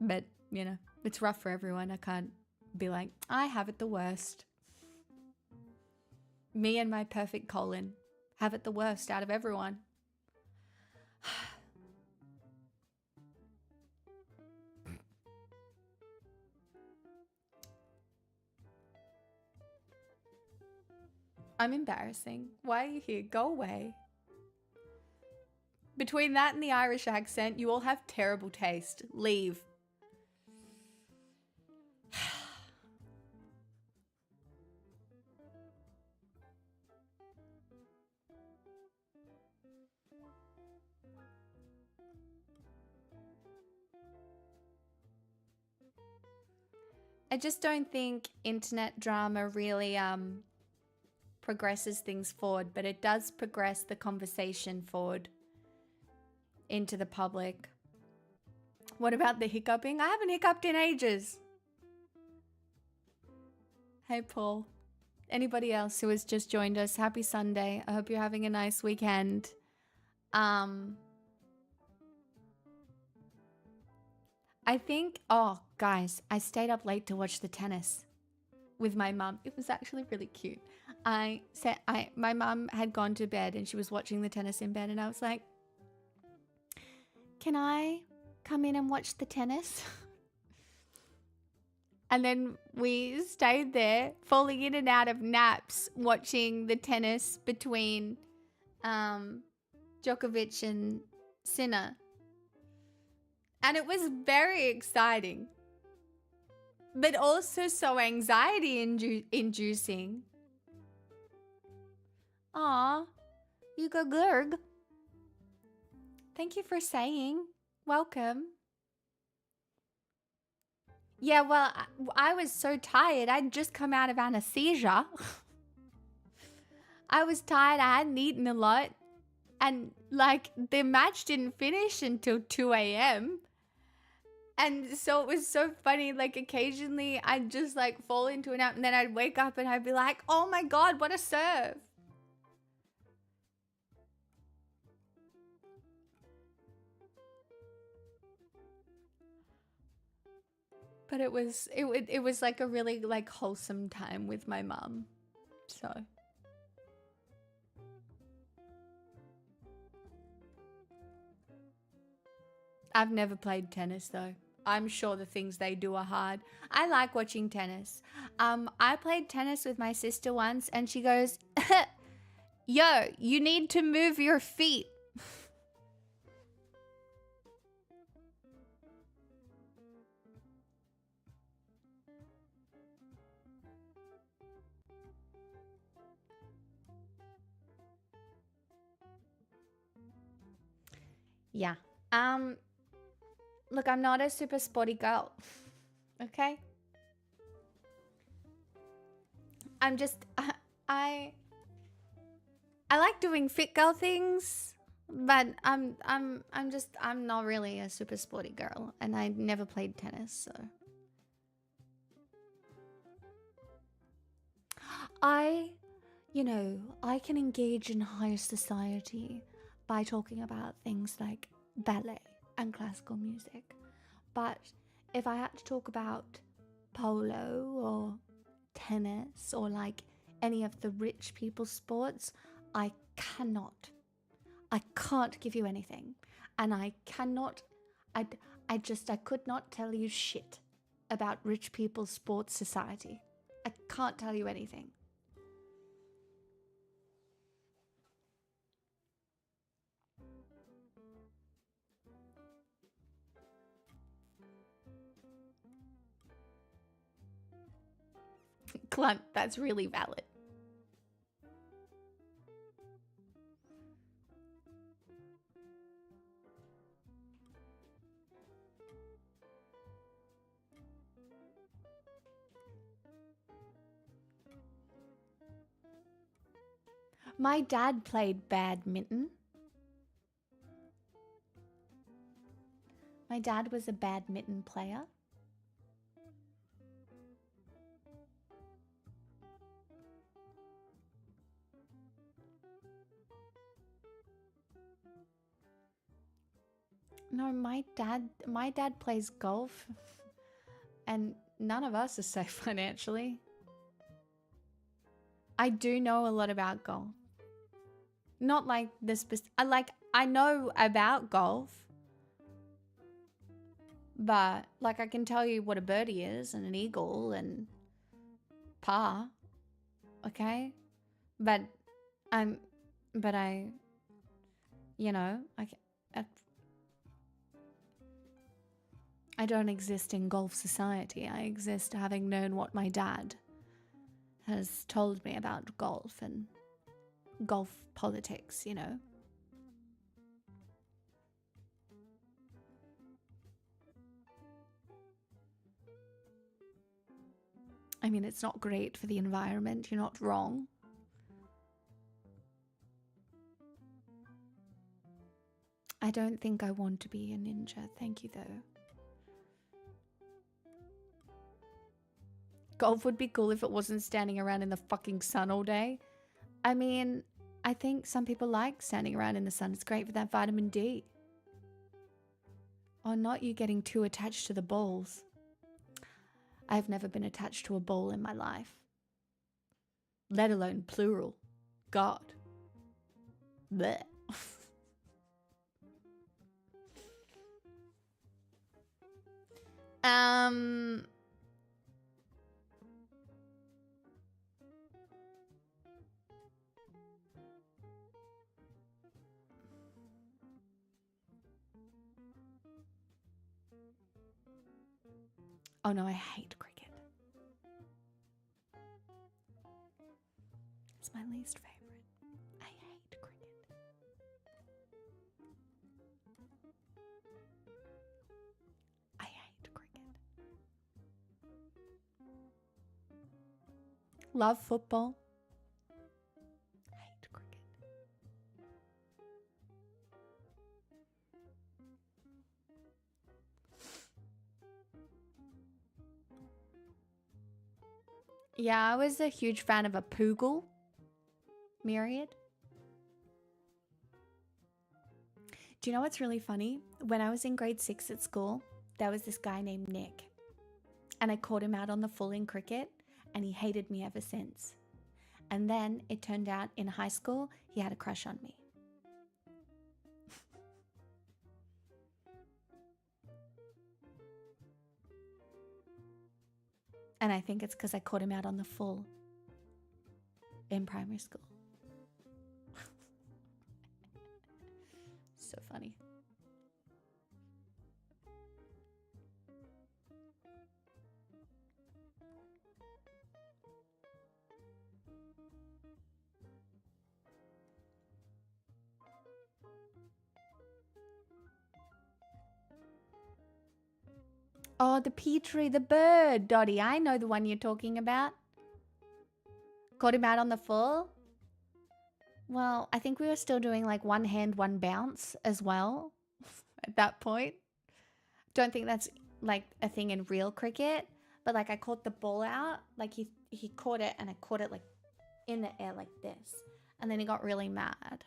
S1: But, you know, it's rough for everyone. I can't be like, I have it the worst. Me and my perfect colon have it the worst out of everyone. I'm embarrassing. Why are you here? Go away. Between that and the Irish accent, you all have terrible taste. Leave. I just don't think internet drama really progresses things forward, but it does progress the conversation forward into the public. What about the hiccuping? I haven't hiccuped in ages. Hey, Paul. Anybody else who has just joined us, happy Sunday. I hope you're having a nice weekend. I think, oh, guys, I stayed up late to watch the tennis with my mum. It was actually really cute. My mum had gone to bed and she was watching the tennis in bed, and I was like, can I come in and watch the tennis? And then we stayed there, falling in and out of naps, watching the tennis between Djokovic and Sinner. And it was very exciting, but also so anxiety inducing. Aw, you go Gurg. Thank you for saying. Welcome. Yeah, well, I was so tired. I'd just come out of anesthesia. I was tired. I hadn't eaten a lot. And, like, the match didn't finish until 2 a.m. And so it was so funny. Like, occasionally I'd just, like, fall into a nap. And then I'd wake up and I'd be like, oh, my God, what a serve. But it was like a really like wholesome time with my mum. So I've never played tennis though. I'm sure the things they do are hard. I like watching tennis. I played tennis with my sister once and she goes, yo, you need to move your feet. Yeah. Look, I'm not a super sporty girl. Okay? I'm just I like doing fit girl things, but I'm not really a super sporty girl, and I never played tennis, so I can engage in higher society by talking about things like ballet and classical music. But if I had to talk about polo or tennis or like any of the rich people sports, I cannot. I can't give you anything. And I cannot, I could not tell you shit about rich people's sports society. I can't tell you anything. Clunt, that's really valid. My dad played badminton. My dad was a badminton player. No, my dad plays golf and none of us are safe financially. I do know a lot about golf. Not like this, I know about golf. But like I can tell you what a birdie is and an eagle and par. Okay? But I you know, I don't exist in golf society. I exist having known what my dad has told me about golf and golf politics, you know. I mean, it's not great for the environment. You're not wrong. I don't think I want to be a ninja. Thank you, though. Golf would be cool if it wasn't standing around in the fucking sun all day. I mean, I think some people like standing around in the sun. It's great for that vitamin D. Oh, not you getting too attached to the balls. I've never been attached to a ball in my life. Let alone plural. God. Blech. Oh no, I hate cricket. It's my least favorite. I hate cricket. I hate cricket. Love football. Hate cricket. Yeah, I was a huge fan of a Poogle. Myriad. Do you know what's really funny? When I was in grade 6 at school, there was this guy named Nick. And I caught him out on the full in cricket, and he hated me ever since. And then it turned out in high school, he had a crush on me. And I think it's because I caught him out on the full in primary school. So funny. Oh, the Petrie, the bird, Dottie. I know the one you're talking about. Caught him out on the full. Well, I think we were still doing like one hand, one bounce as well at that point. Don't think that's like a thing in real cricket, but like I caught the ball out, like he caught it and I caught it like in the air like this. And then he got really mad.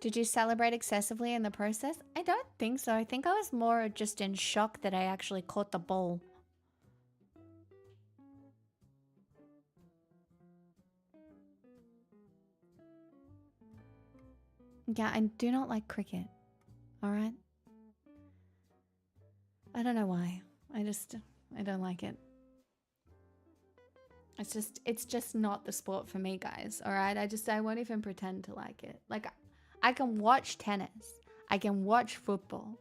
S1: Did you celebrate excessively in the process? I don't think so. I think I was more just in shock that I actually caught the ball. Yeah, I do not like cricket. Alright? I don't know why. I don't like it. It's just not the sport for me, guys. Alright? I won't even pretend to like it. Like, I can watch tennis. I can watch football.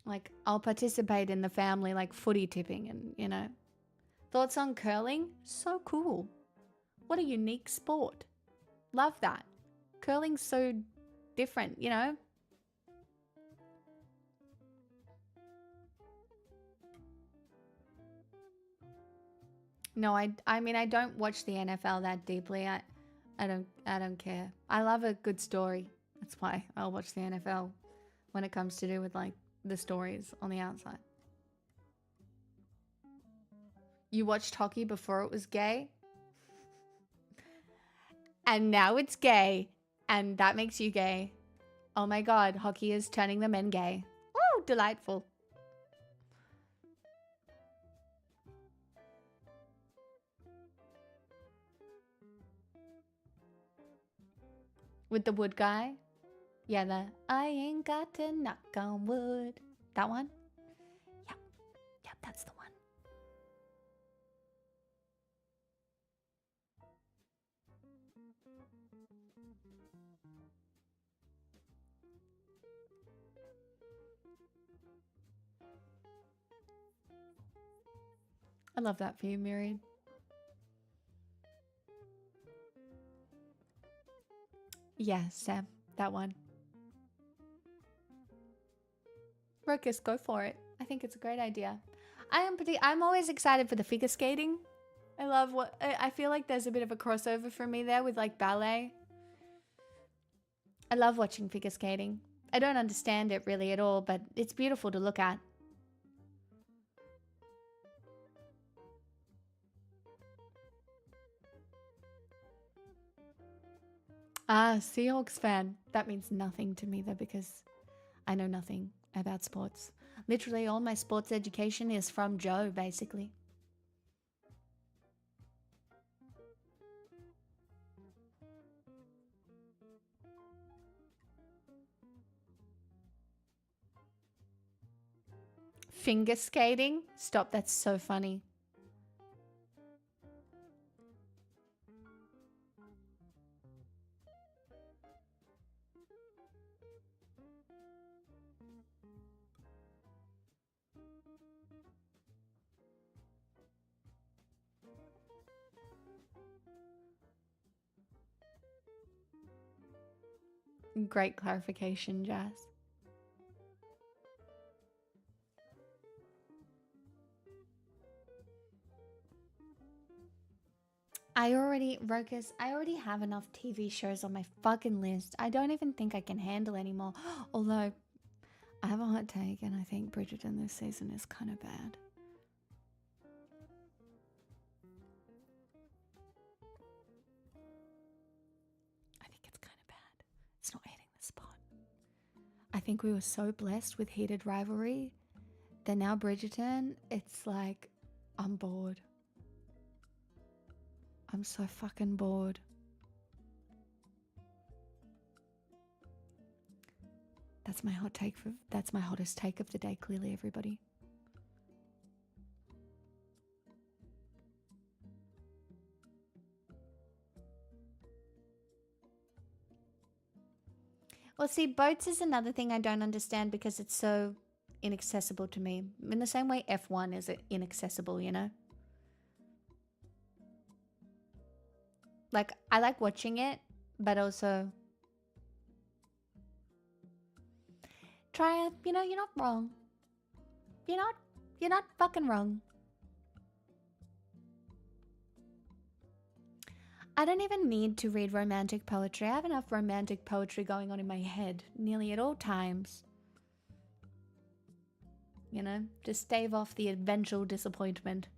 S1: Like, I'll participate in the family, like, footy tipping and, you know. Thoughts on curling? So cool. What a unique sport. Love that. Curling's so different, you know? No, I mean, I don't watch the NFL that deeply. I don't care. I love a good story. That's why I'll watch the NFL when it comes to do with like the stories on the outside. You watched hockey before it was gay? And now it's gay. And that makes you gay. Oh my god, hockey is turning the men gay. Oh, delightful. With the wood guy? Yeah, the I ain't got to knock on wood. That one? Yep. Yep, that's the one. I love that for you, Myriad. Yeah, Sam. That one. Ruckus, go for it. I think it's a great idea. I'm always excited for the figure skating. I feel like there's a bit of a crossover for me there with like ballet. I love watching figure skating. I don't understand it really at all, but it's beautiful to look at. Ah, Seahawks fan. That means nothing to me though because I know nothing about sports. Literally all my sports education is from Joe, basically. Finger skating? Stop, that's so funny. Great clarification, Jazz. Ruckus, I already have enough TV shows on my fucking list. I don't even think I can handle anymore. Although, I have a hot take and I think Bridgerton this season is kind of bad. I think it's kind of bad. It's not hitting the spot. I think we were so blessed with heated rivalry that now Bridgerton, it's like, I'm bored. I'm so fucking bored. That's my that's my hottest take of the day, clearly, everybody. Well, see, boats is another thing I don't understand because it's so inaccessible to me. In the same way F1 is inaccessible, you know? Like, I like watching it, but also... Try, you know, you're not wrong. You're not fucking wrong. I don't even need to read romantic poetry. I have enough romantic poetry going on in my head nearly at all times. You know, just stave off the eventual disappointment.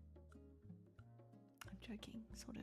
S1: I'm joking, sort of.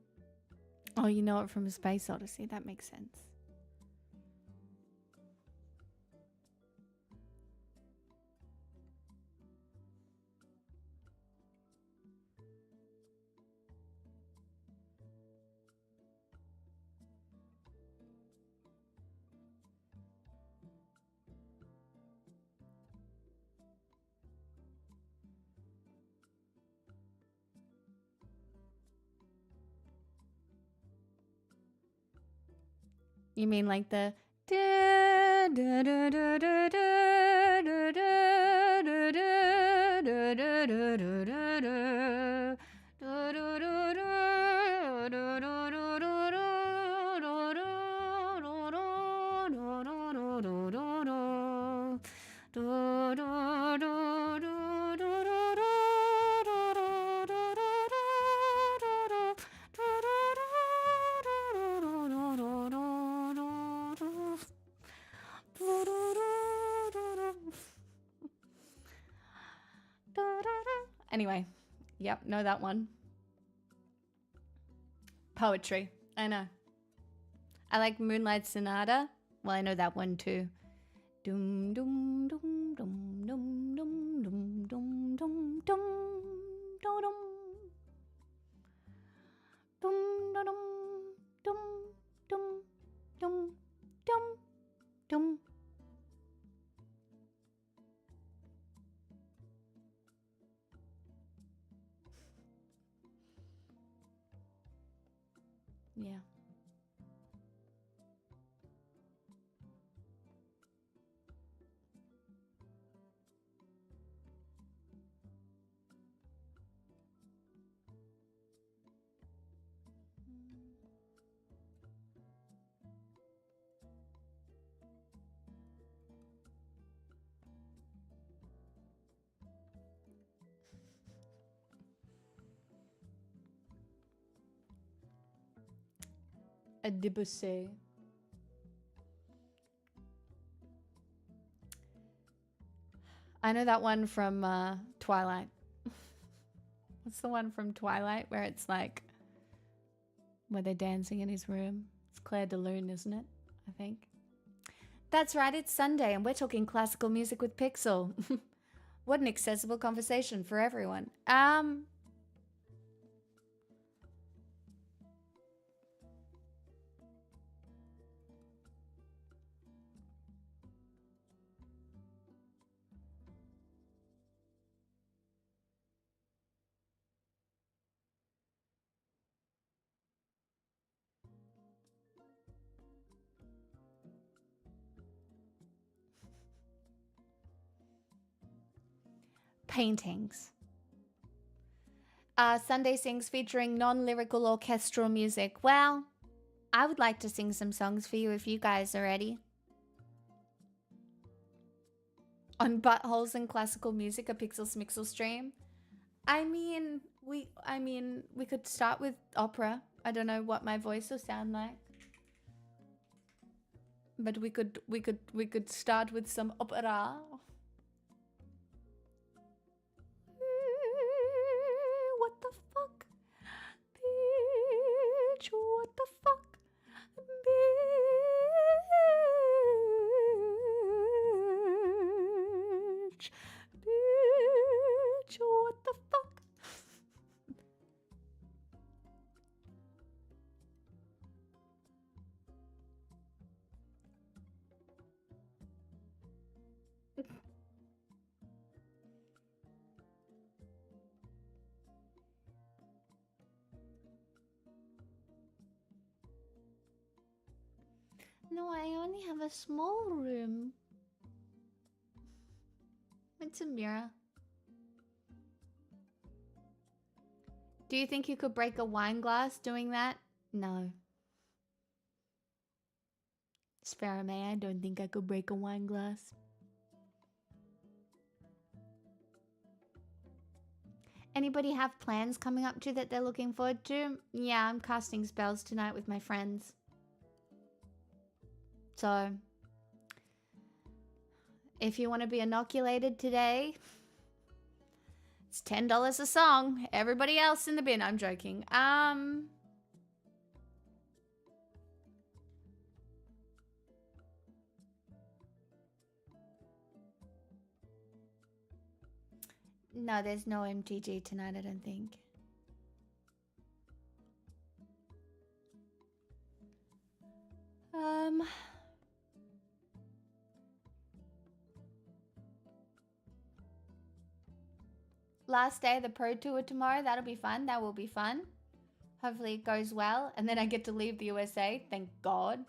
S1: Oh, you know it from Space Odyssey. That makes sense. You mean like the Anyway, yep, know that one. Poetry, I know. I like Moonlight Sonata. Well, I know that one too. Dum dum dum dum dum dum dum dum dum dum dum dum dum dum dum dum dum dum. Yeah. A Debussy. I know that one from Twilight. What's the one from Twilight where it's like where they're dancing in his room? It's Claire de Lune, isn't it? I think. That's right, it's Sunday and we're talking classical music with Pixel. What an accessible conversation for everyone. Paintings. Sunday Sings featuring non-lyrical orchestral music. Well, I would like to sing some songs for you if you guys are ready. On Buttholes and Classical Music, a Pixel Smixel stream. I mean, we could start with opera. I don't know what my voice will sound like. But we could start with some opera. What the fuck? Bitch, what the fuck? Bitch. Bitch, what the fuck? No, I only have a small room. It's a mirror. Do you think you could break a wine glass doing that? No. Sparrow May, I don't think I could break a wine glass. Anybody have plans coming up to that they're looking forward to? Yeah, I'm casting spells tonight with my friends. So, if you want to be inoculated today, it's $10 a song. Everybody else in the bin. I'm joking. No, there's no MTG tonight, I don't think. Last day of the Pro Tour tomorrow. That'll be fun. That will be fun. Hopefully it goes well. And then I get to leave the USA. Thank God.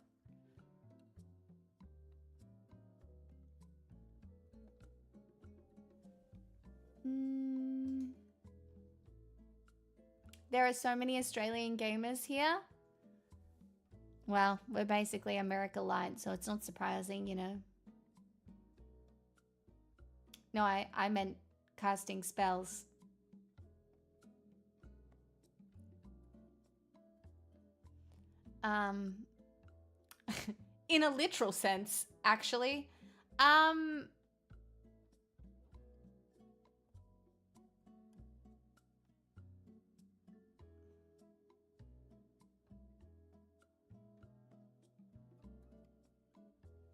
S1: There are so many Australian gamers here. Well, we're basically America Light, so it's not surprising, you know. No, I meant casting spells. In a literal sense, actually.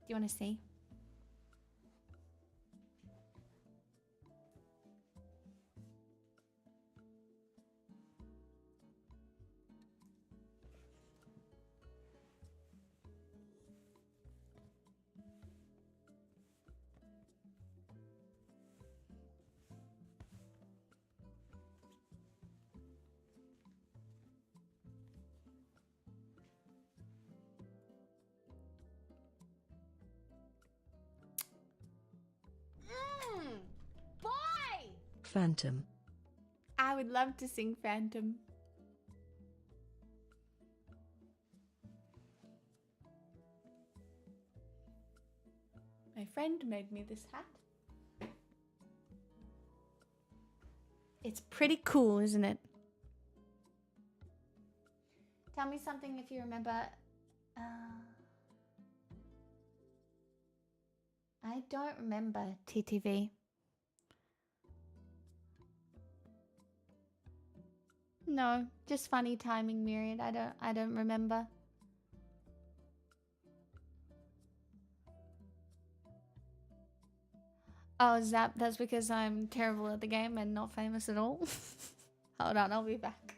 S1: Do you want to see? Boy!
S2: Phantom.
S1: I would love to sing Phantom. My friend made me this hat. It's pretty cool, isn't it? Tell me something if you remember. I don't remember TTV. No, just funny timing, Myriad. I don't remember. Oh, Zap, that's because I'm terrible at the game and not famous at all. Hold on, I'll be back.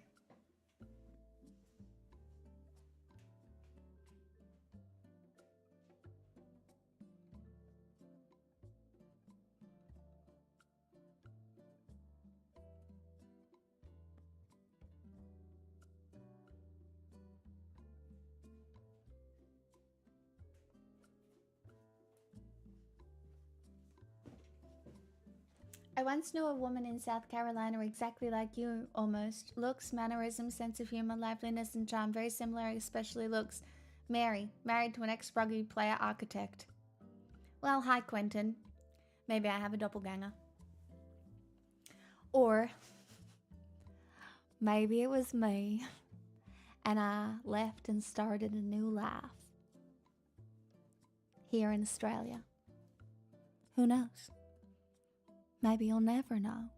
S1: I once knew a woman in South Carolina exactly like you, almost. Looks, mannerisms, sense of humor, liveliness, and charm. Very similar, especially looks. Mary, married to an ex-rugby player architect. Well, hi, Quentin. Maybe I have a doppelganger. Or maybe it was me, and I left and started a new life here in Australia. Who knows? Maybe you'll never know.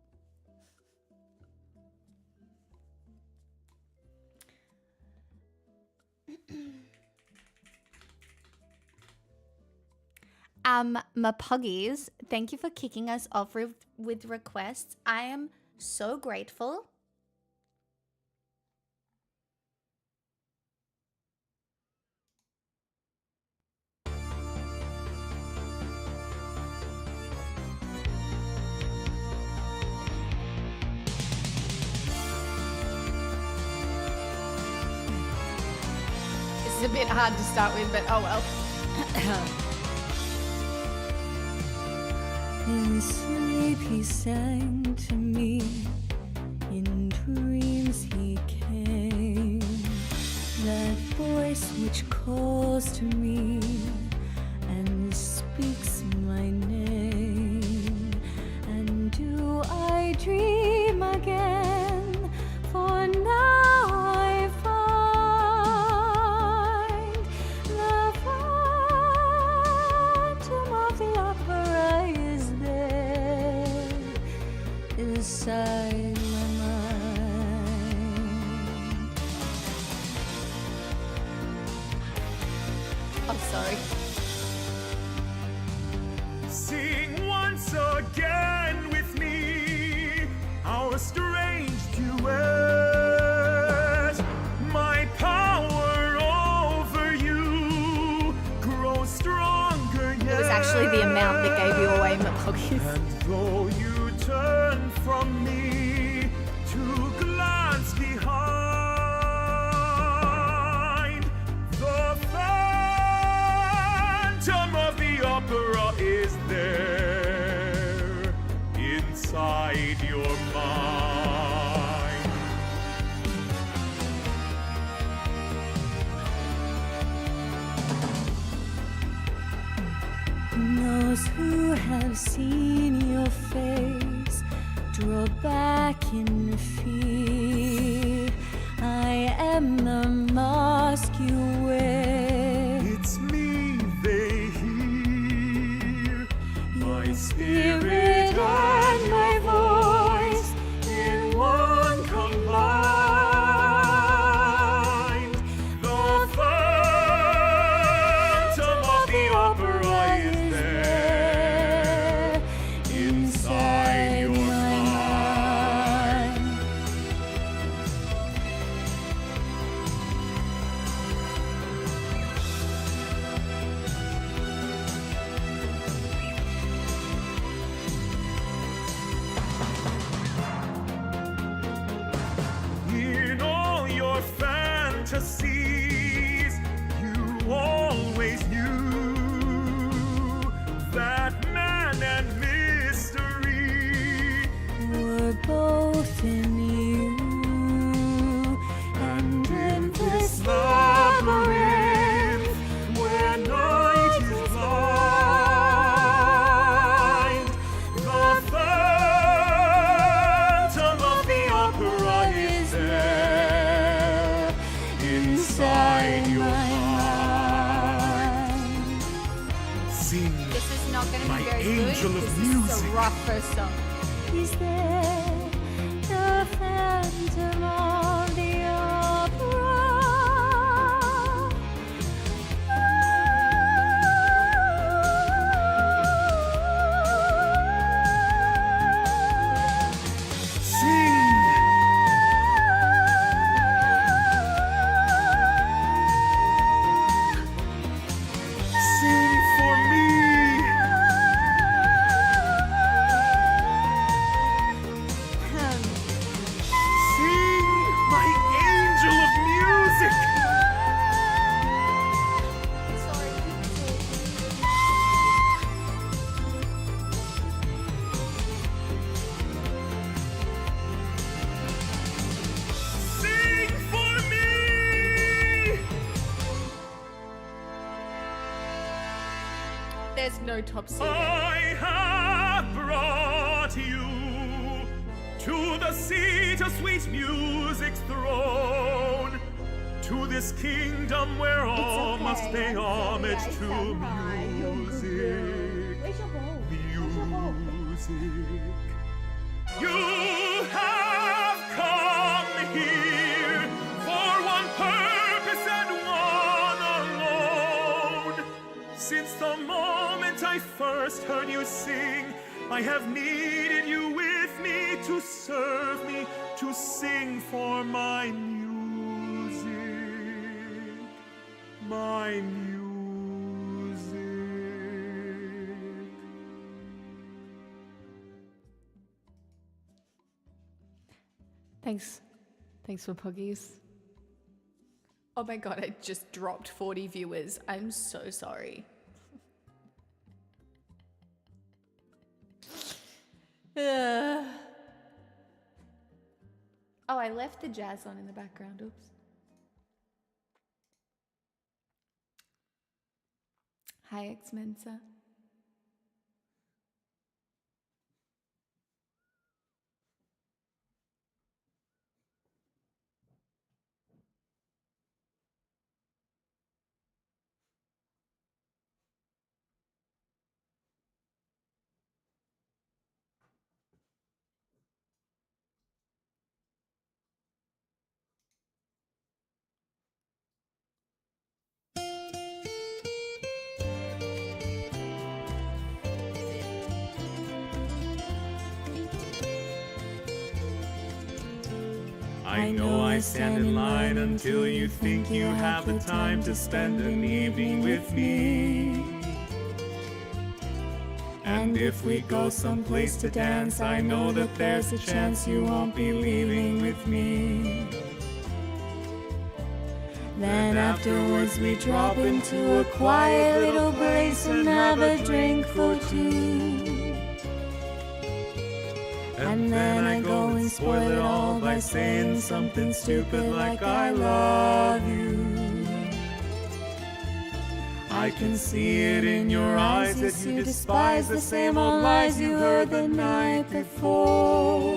S1: My puggies, thank you for kicking us off with requests. I am so grateful. It's a bit hard to start with, but oh well.
S3: In sleep he sang to me, in dreams he came, that voice which calls to me and speaks my name. And do I dream again? For now I find the phantom of the opera is there inside my mind.
S1: I'm sorry.
S4: Sing once again with me. strange duet. My power over you grows stronger yet.
S1: It was actually the amount that gave you away, Mapoggies.
S4: And though you turn from me to glance behind, the phantom of the opera is there inside your mind.
S3: Those who have seen your face draw back in fear. I am the mask you wear.
S4: It's me they hear, my
S3: Spirit
S4: spirit
S3: and my voice
S4: in one combined. The phantom of the opera is there inside your mind. In all your fantasies, you always knew that man and mystery.
S3: We're both in you, and in this labyrinth
S4: where night is blind, the phantom of the opera is there inside your mind. Sing,
S1: This is not going to
S4: My
S1: be very
S4: angel
S1: good
S4: of
S1: because this is
S4: music.
S1: a rough first song.
S3: is there, the phantom of the opera.
S4: sing. Sing for me. Sing, my angel of music.
S1: Sorry.
S4: Sing for me.
S1: There's no top singer.
S4: I have brought you to the seat of sweet music's throne, to this kingdom where all must pay homage to music. Music. You have come here for one purpose and one alone. Since the moment I first heard you sing, I have needed you with me to serve me, to sing for my music, my music.
S1: Thanks for Puggies. Oh my god, I just dropped 40 viewers. I'm so sorry. Oh, I left the jazz on in the background. Oops. Hi, X-Mensa.
S4: I know I stand in line until you think you have the time to spend an evening with me. And if we go someplace to dance, I know that there's a chance you won't be leaving with me.
S3: Then afterwards we drop into a quiet little place and have a drink for two.
S4: And then I go and spoil it all by saying something stupid like I love you. I can see it in your eyes that you despise the same old lies you heard the night before.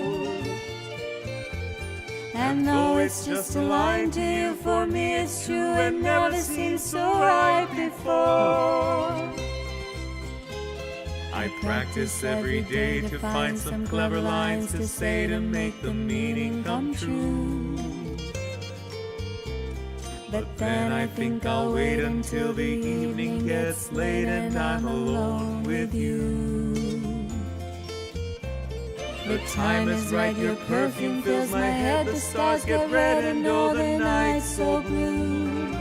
S4: And though it's just a line to you, for me it's true and never seemed so right before. I practice every day to find some clever lines to say to make the meaning come true. But then I think I'll wait until the evening gets late and I'm alone with you. The time is right, your perfume fills my head, the stars get red and all the night's so blue.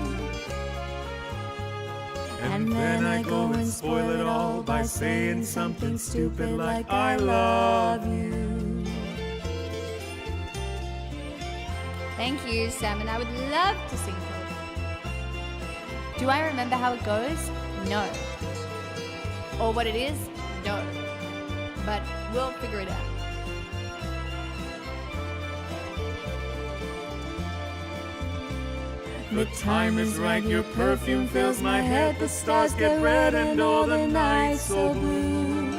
S4: And then I go and spoil it all by saying something stupid like I love you.
S1: Thank you, Sam, and I would love to sing for you. Do I remember how it goes? No. Or what it is? No. But we'll figure it out.
S4: The time is right, your perfume fills my head, the stars get red and all the night's so blue.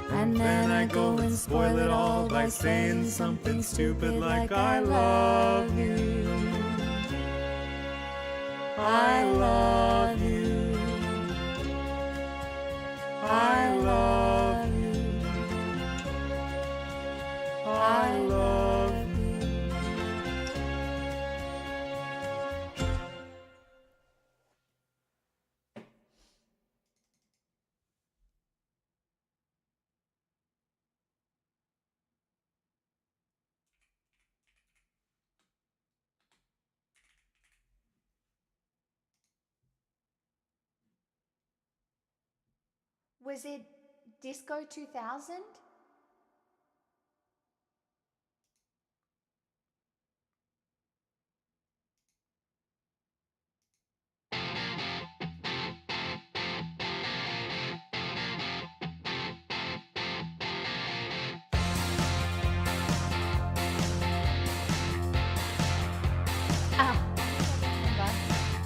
S4: And then I go and spoil it all by saying something stupid like I love you. I love you. I love you. I love you.
S1: Was it Disco 2000?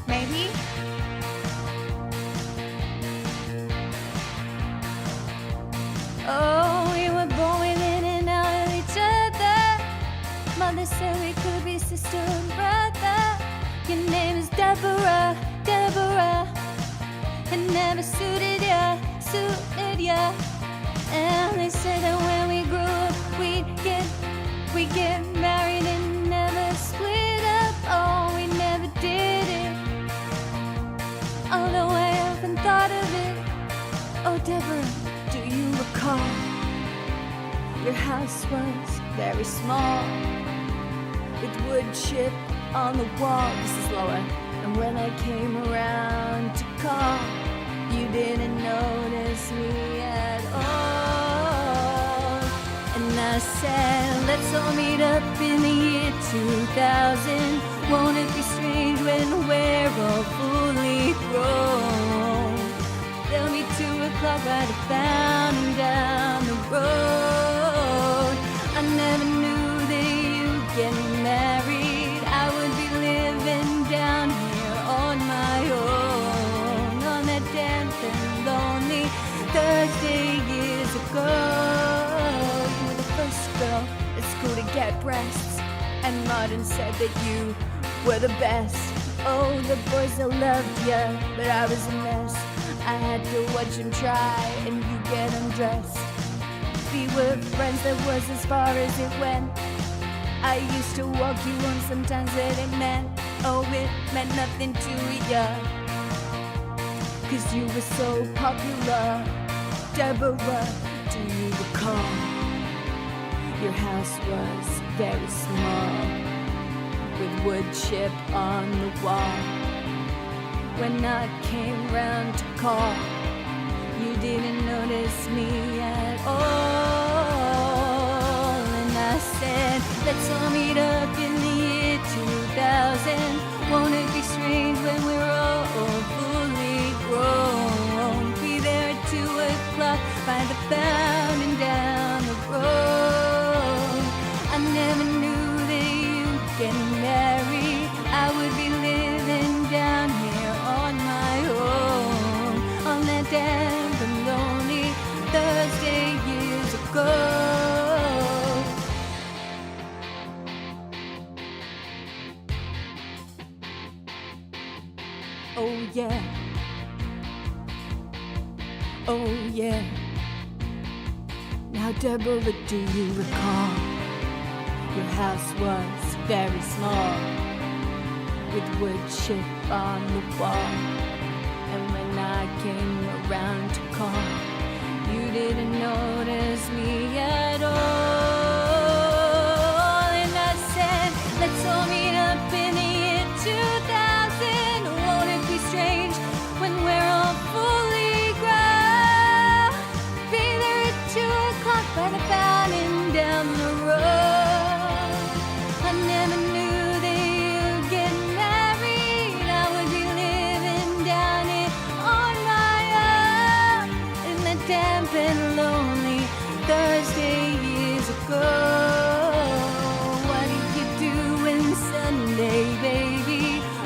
S1: Maybe?
S3: Oh, we were born in and out of each other. Mother said we could be sister and brother. Your name is Deborah, Deborah. It never suited ya, suited ya. And they said that when we grew up, we'd get married and never split up. Oh, we never did it. Although I often thought of it. Oh, Deborah, do you recall? Your house was very small, with wood chip on the wall. This is lower. And when I came around to call, you didn't notice me at all. And I said, let's all meet up in the year 2000. Won't it be strange when we're all fully grown? There'll be 2 o'clock right about down the road. I never knew that you'd get married. I would be living down here on my own, on that damp and lonely Thursday years ago. You were the first girl at school to get breasts, and Martin said that you were the best. Oh, the boys that loved ya, but I was a mess. I had to watch him try and you get undressed. We were friends, that was as far as it went. I used to walk you on sometimes that it meant, oh, it meant nothing to ya, 'cause you were so popular. Deborah, do you recall? Your house was very small, with wood chip on the wall. When I came round to call, you didn't notice me at all. And I said, let's all meet up in the year 2000. Won't it be strange when we're all fully grown? Be there at 2 o'clock by the fountain down the road. I never knew that you'd get married. I would be living down here on my own, on that damp and lonely Thursday years ago. Oh yeah, oh yeah. Now Deborah, do you recall? Your house was very small, with wood chip on the wall. And when I came around to call, you didn't notice me at all. And I said, let's all meet up in the year 2000. Won't it be strange when we're all fully grown? Be there at 2 o'clock by the fountain down the road. I never knew that you'd get married. I would be living down here on my own, in the damp and lonely Thursday years ago. What did you do on Sunday, baby?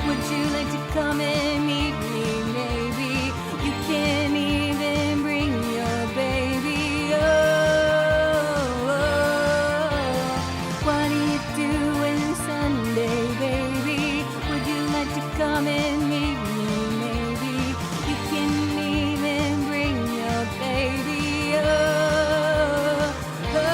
S3: Would you like to come and meet me, maybe? You can't even bring your baby. Oh, what do you do on Sunday, baby? Would you like to come and meet me, maybe? You can't even bring your baby. Oh, oh.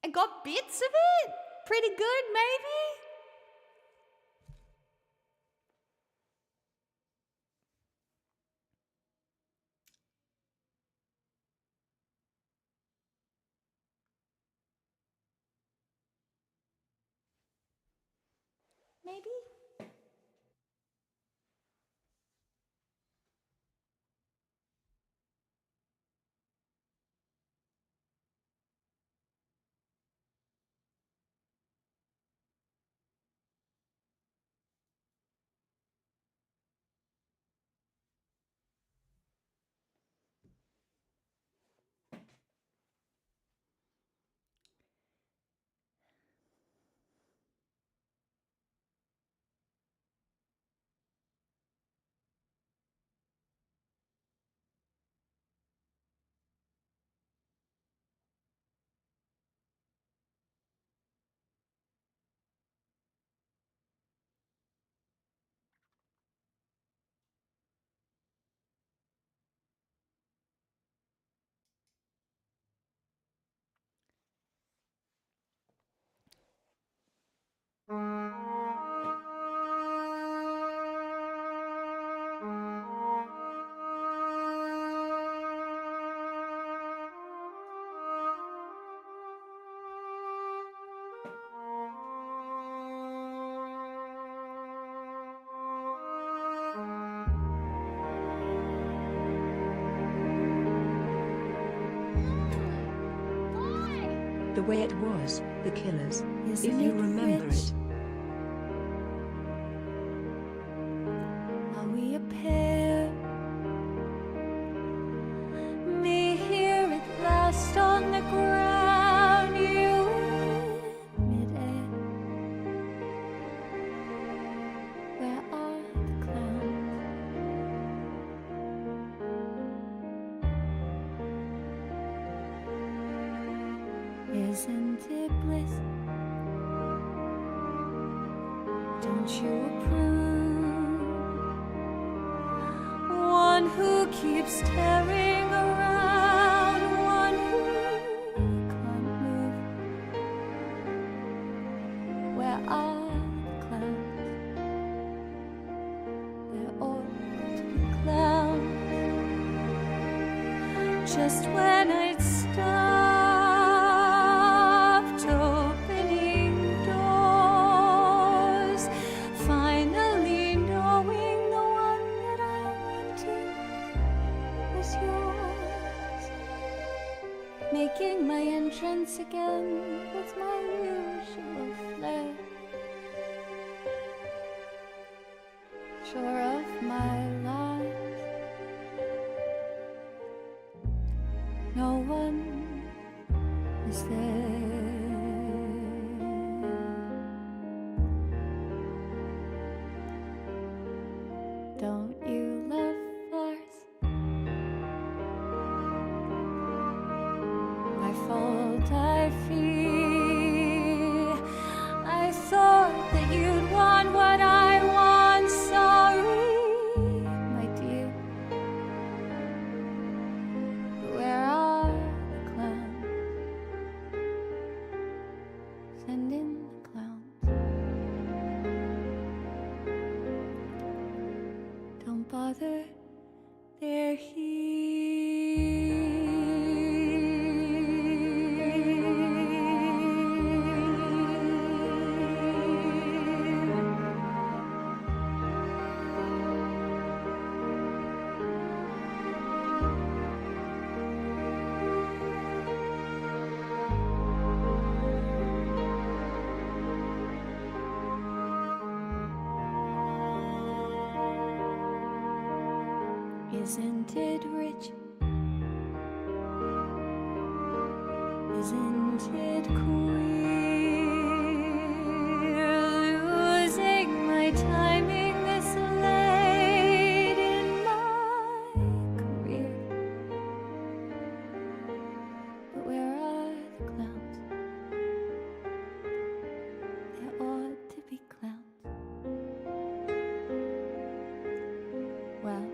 S1: I got bits of it. Pretty good, maybe? Maybe?
S2: The Way It Was, The Killers, if
S3: Isn't
S2: you
S3: it
S2: remember
S3: rich?
S2: it.
S3: Are we a pair? Me here at last on the ground, you in midair. Where are the clowns? Isn't it bliss? Don't you approve? One who keeps staring around, one who can't move. Where are the clowns? just when I'd stopped opening doors, finally knowing the one that I wanted was yours, making my entrance again with my usual flair, sure of my life. No one is there. Don't you love farce? My fault, I fear. I thought that you'd want what I want. Sorry, my dear. Where are the clowns? Send in the clowns. Don't bother, they're Isn't it rich? Isn't it queer losing my timing this late in my career? But where are the clowns? There ought to be clowns. Well,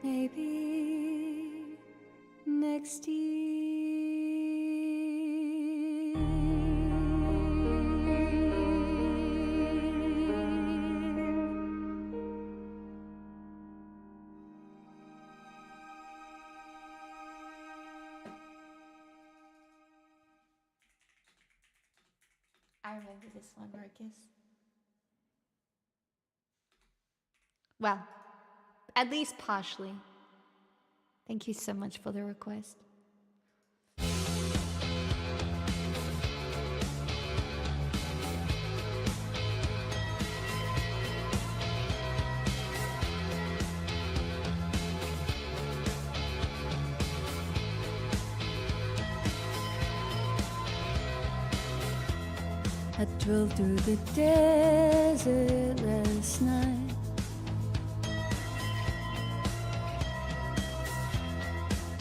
S3: maybe next year.
S1: I remember this one, Marcus. Well, at least partially. Thank you so much for the request.
S3: I drove through the desert last night.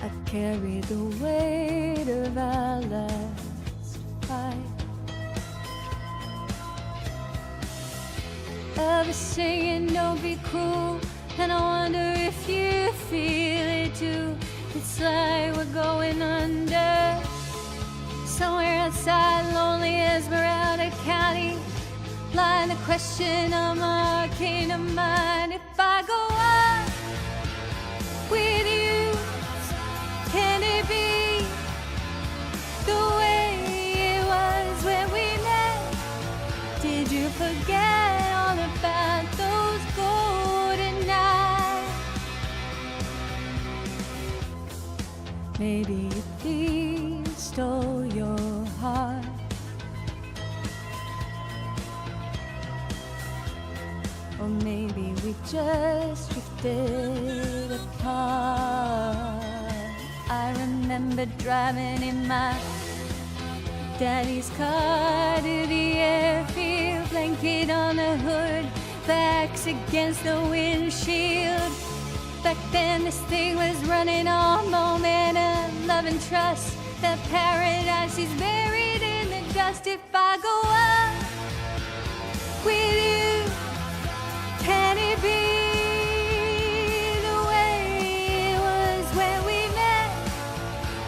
S3: I carried the weight of our last fight. Ever singing, don't be cruel, and I wonder if you feel it too. It's like we're going under. Somewhere outside lonely Esmeralda County, lying the question of my kingdom mind. If I go up with you, can it be the way it was when we met? Did you forget all about those golden nights? Maybe a thief stole your heart. Or maybe we just drifted apart. I remember driving in my daddy's car to the airfield, blanket on the hood, backs against the windshield. Back then this thing was running on momentum, love and trust. The paradise is buried in the dust. If I go up with you, can it be the way it was when we met?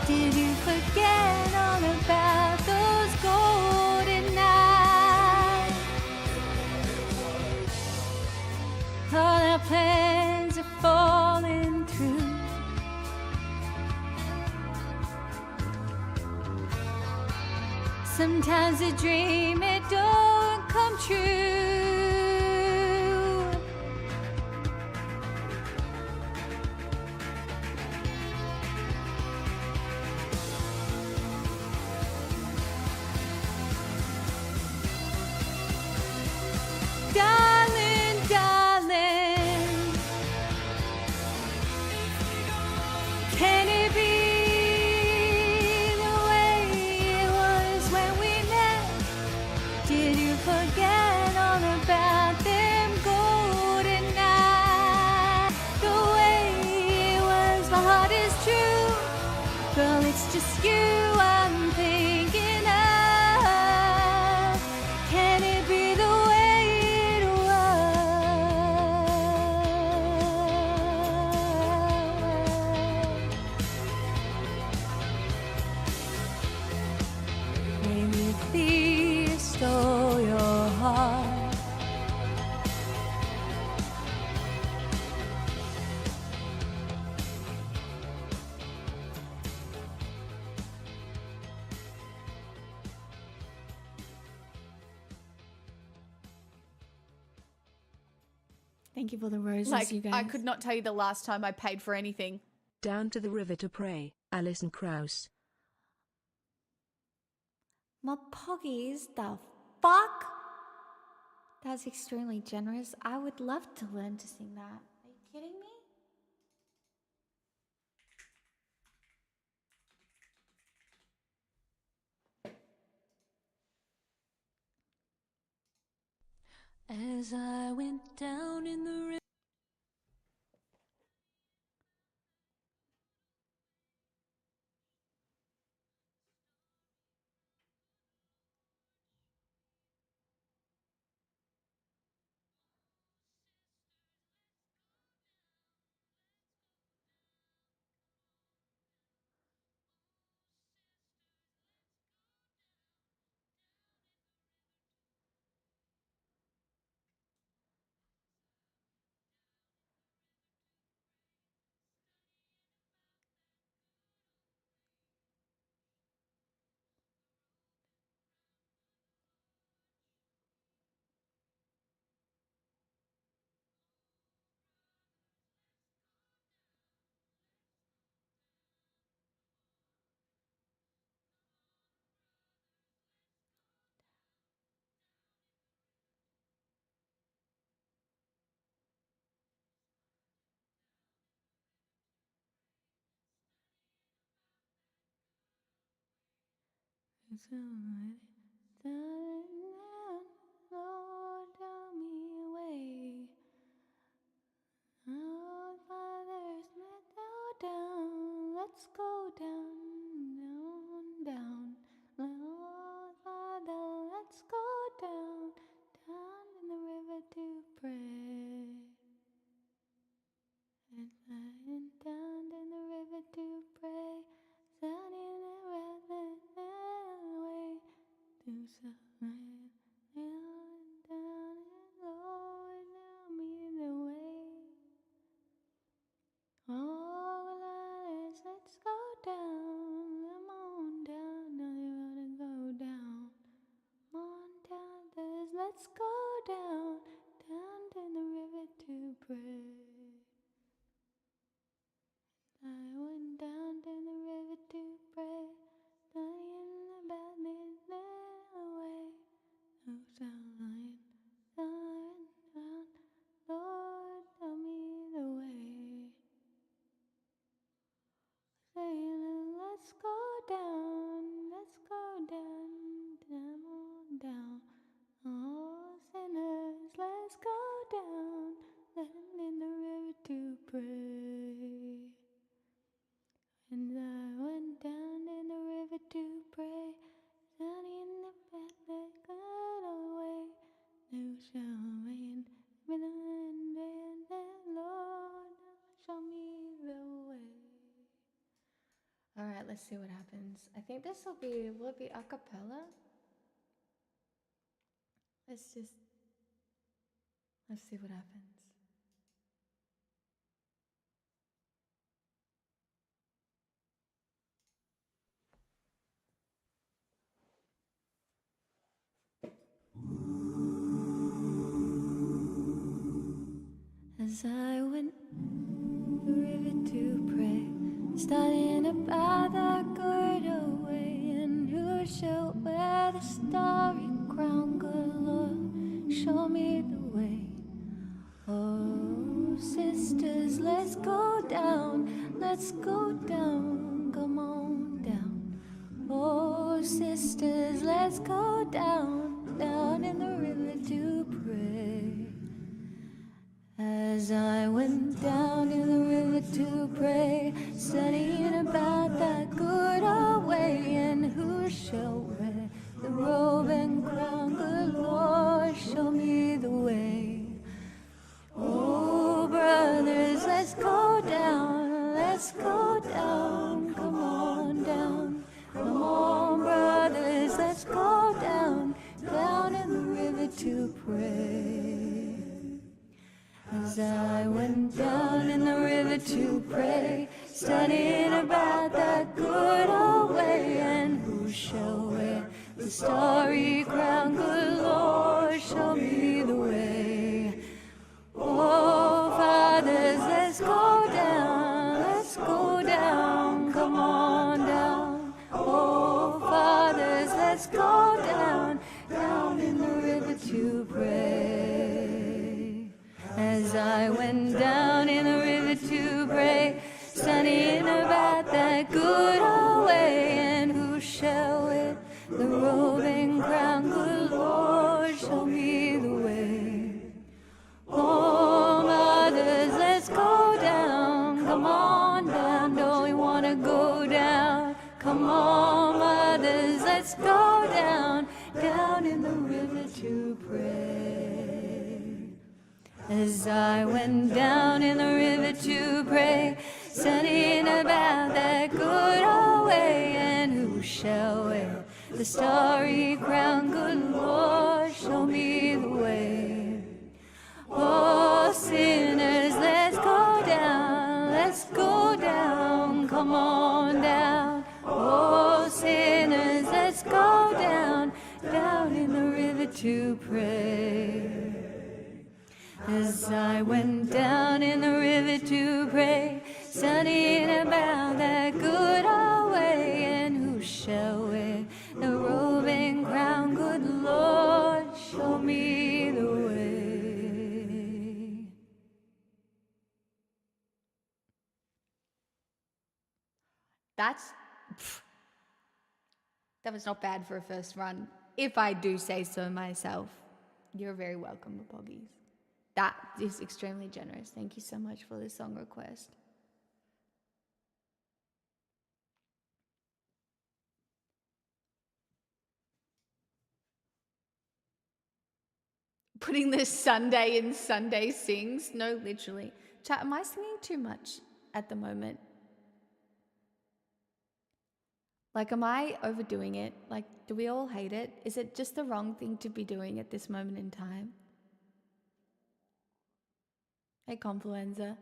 S3: Did you forget all about those golden nights? All our plans are falling through. Sometimes a dream, it don't come true. Darling, darling, can it be the way it was when we met? Did you forget all about them golden nights? The way it was, my heart is true. Girl, it's just you I'm thinking of. Can it be the way it was? Maybe thieves stole your heart.
S1: Thank you for the roses,
S5: Like,
S1: you guys.
S5: I could not tell you the last time I paid for anything.
S2: Down to the river to pray, Alison Krauss.
S1: My poggies, the fuck? That's extremely generous. I would love to learn to sing that. Are you kidding me?
S3: As I went down in the river. It's alright, darling, Lord, tell me away. Oh, Father's met down, let's go down, down, down. Lord, Father, let's go down, down in the river to pray. And lying down in the river to pray, down in the river away to somewhere. Down, down, Lord, tell me the way. Oh, let's go down, come on down, now you wanna go down. Come on down, let's go down, down in the river to pray. I went down to the river to pray, lying about midnight away. No sound, down, down, Lord, tell me the way. Saying, let's go down, down. Oh, sinners, let's go down, down in the river to pray. And I went down in the river to pray, down in the path that got away. No showing, and the Lord, show me the way. All right, let's see what happens. I think this will it be a cappella? Let's see what happens. studying about the good away, and who shall wear the starry crown? Good Lord, show me the way. Oh, sisters, let's go down, come on down. Oh, sisters, let's go down, down in the river to pray. As I went down in the river to pray, studying about that good old way, and who shall wear the robe and crown? Good Lord, show me the way. Oh, brothers, let's go down, come on down. Come on, brothers, let's go down, down in the river to pray. As I went down in the river to pray, studying about that good old way, and who shall wear the starry crown? Good Lord, show me the way. Oh, fathers, let's go down, come on down. Oh, fathers, let's go down, down in the river to pray. As I went down in the river to pray, studying about that good old way, and who shall wear the robe and crown? Good Lord, show me the way. Oh, mothers, let's go down, come on down, don't we want to go down? Come on, mothers, let's go down, down in the river to pray. As I went down in the river to pray, studying about that good old way, and who shall wear the starry crown? Good Lord, show me the way. Oh, sinners, let's go down, come on down. Oh, sinners, let's go down, down in the river to pray. As I went down in the river to pray, studying about that good old way, and who shall wear the robe and crown? Good Lord, show me the way.
S1: That was not bad for a first run, if I do say so myself. You're very welcome, Apoggies. That is extremely generous. Thank you so much for this song request. Putting this Sunday in Sunday sings? No, literally. Chat, am I singing too much at the moment? Like, am I overdoing it? Like, do we all hate it? Is it just the wrong thing to be doing at this moment in time? Hey, Confluenza.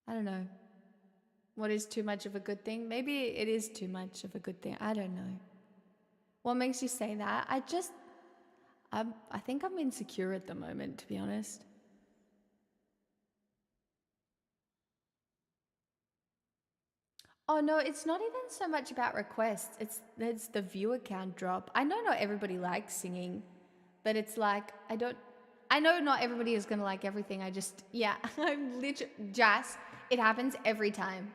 S1: I don't know. What is too much of a good thing? Maybe it is too much of a good thing. I don't know. What makes you say that? I think I'm insecure at the moment, to be honest. Oh no, it's not even so much about requests. It's the viewer count drop. I know not everybody likes singing, but it's like I know not everybody is gonna like everything. I'm literally Jazz. It happens every time.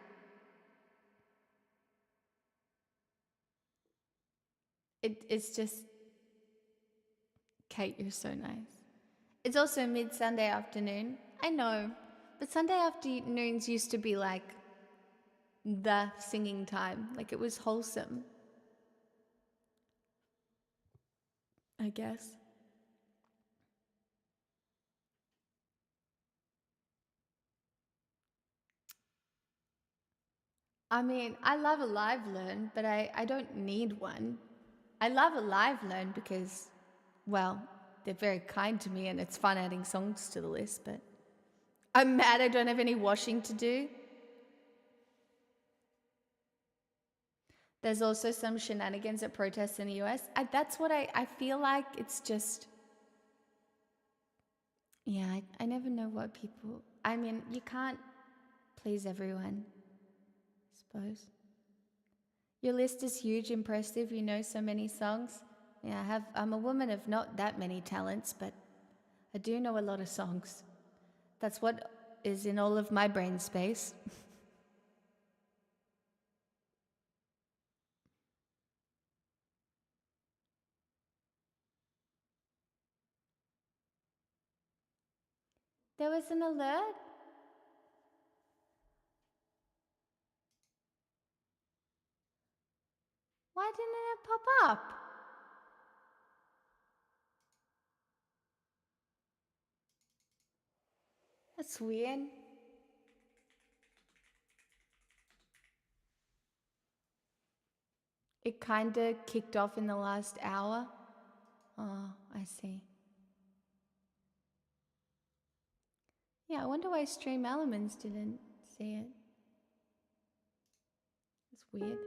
S1: It's just Kate, you're so nice. It's also mid-Sunday afternoon. I know, but Sunday afternoons used to be like the singing time. Like, it was wholesome, I guess. I mean, I love a live learn, but I don't need one. I love a live learn because, well, they're very kind to me and it's fun adding songs to the list, but I'm mad I don't have any washing to do. There's also some shenanigans at protests in the US. That's what I feel like. It's just, Yeah, I never know what people. I mean, you can't please everyone, I suppose. Your list is huge, impressive. You know so many songs. Yeah, I'm a woman of not that many talents, but I do know a lot of songs. That's what is in all of my brain space. There was an alert. Why didn't it pop up? That's weird. It kind of kicked off in the last hour. Oh, I see. Yeah, I wonder why Stream Elements didn't see it. It's weird.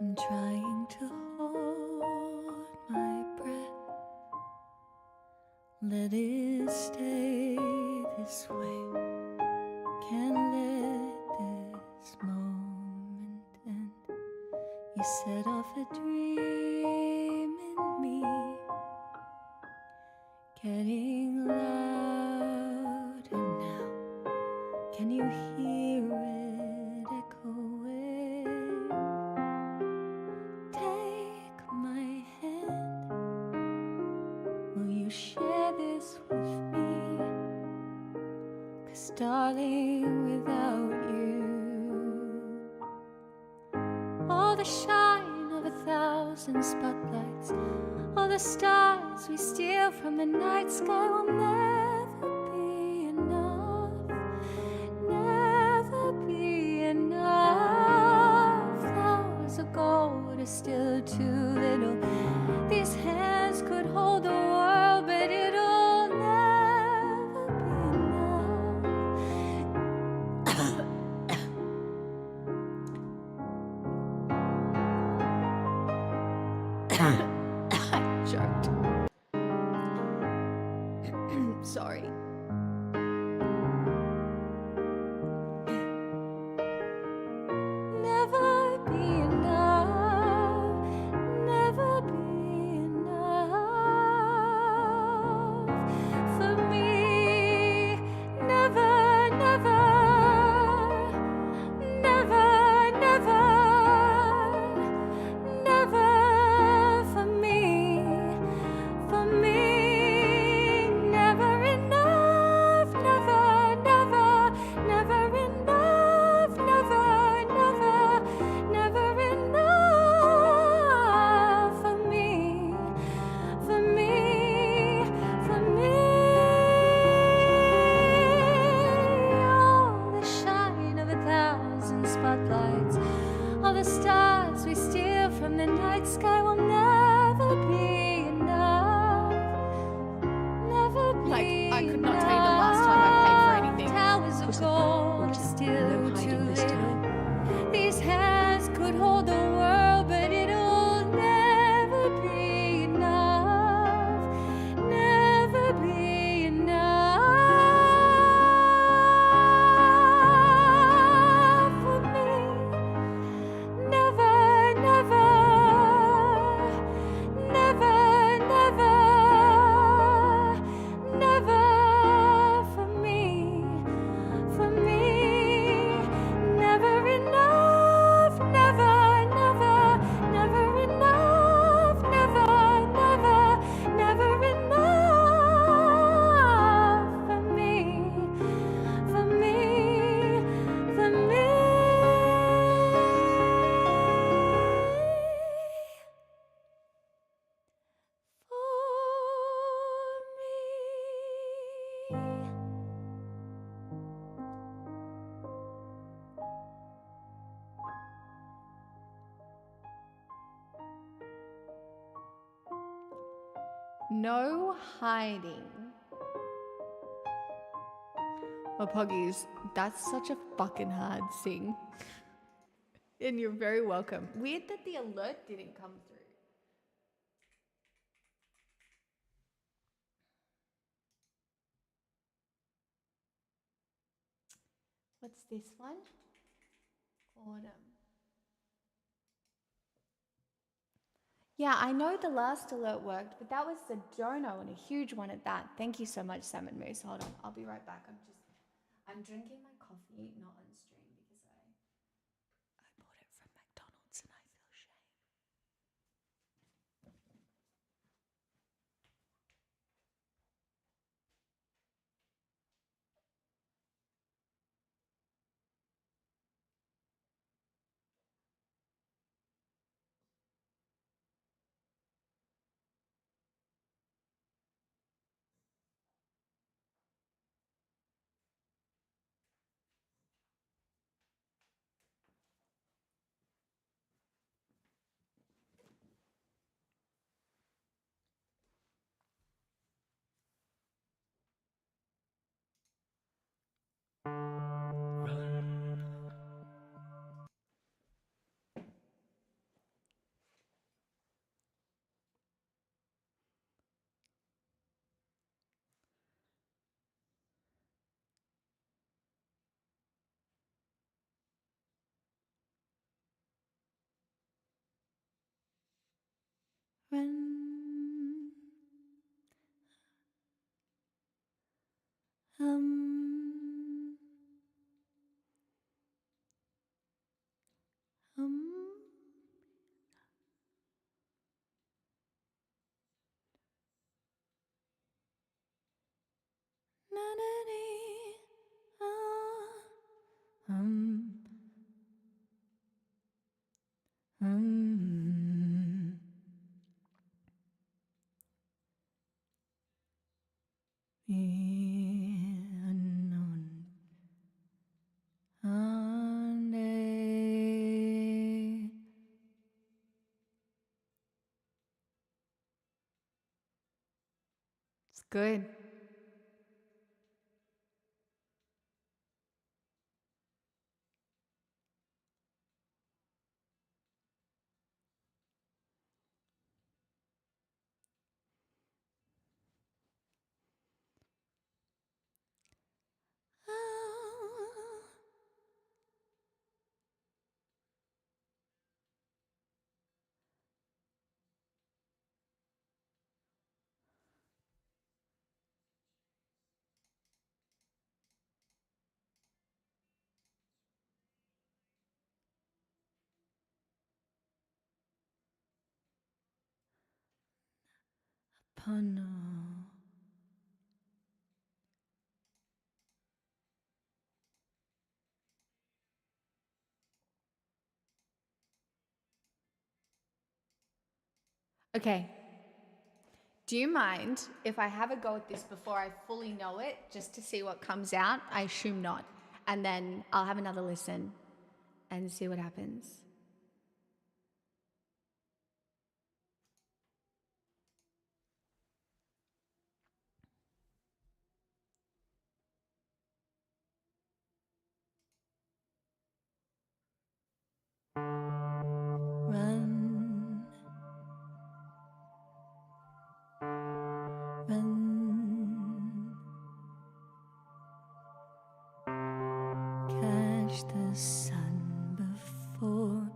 S3: I'm trying to hold my breath. Let it stay this way. Can't let this moment end. You set off a dream in me, getting louder now. Can you hear it echoing? Take my hand. Will you share this with me? 'Cause darling, without you, all the shine of 1,000 spotlights, all the stars we steal from the night sky will never be enough, never be enough. Flowers of gold are still too little. These hands could hold the world, but it'll never be enough.
S1: Choked. Sorry.
S3: Never be enough, never be enough for me. Never, never, never, never, never for me, for me. Never enough, never, never, never enough, never, never, never enough for me, for me, for me. All the shine of 1,000 spotlights, all the stars we steal from the night sky will never be enough, never be
S5: Like, I could not tell you the last time I paid for anything.
S3: Towers of
S2: Was it
S3: gold
S2: water?
S3: are still
S2: No
S3: too
S2: hiding this
S3: little.
S2: time.
S3: These hands could hold the world, but it'll never be enough, never be enough for me. Never, never, never, never, never for me, for me. Never enough, never, never, never enough, never, never, never enough for me, for me, for me. For me.
S1: No hiding. Well, Poggies, that's such a fucking hard sing. And you're very welcome. Weird that the alert didn't come through. What's this one? Autumn. Yeah, I know the last alert worked, but that was the dono and a huge one at that. Thank you so much, Salmon Moose. Hold on, I'll be right back. I'm drinking my coffee, not on stream because I bought it from McDonald's and I feel shame. Run. Um. Um. Na-na-dee, ah, um. The unknown Sunday. It's good. Pano. Okay. Do you mind if I have a go at this before I fully know it, just to see what comes out? I assume not. And then I'll have another listen and see what happens. Run. Run. Catch the sun before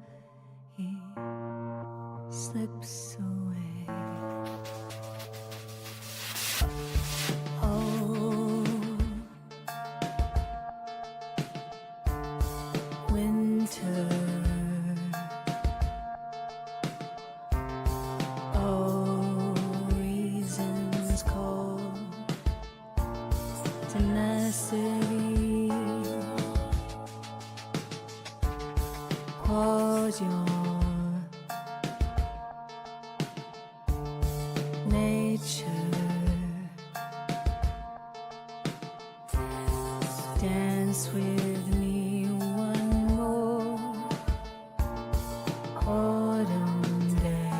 S1: he slips away. Oh, winter. Oh, reasons call tenacity. Pause your nature. Dance with me one more autumn day.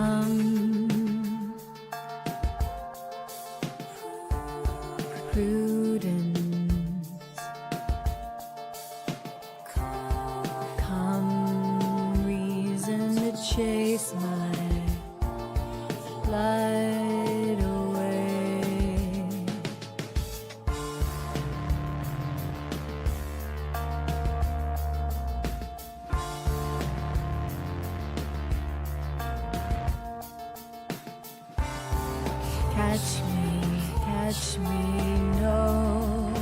S3: Come, Prudence. Come, reason to chase my light away. Catch me, no,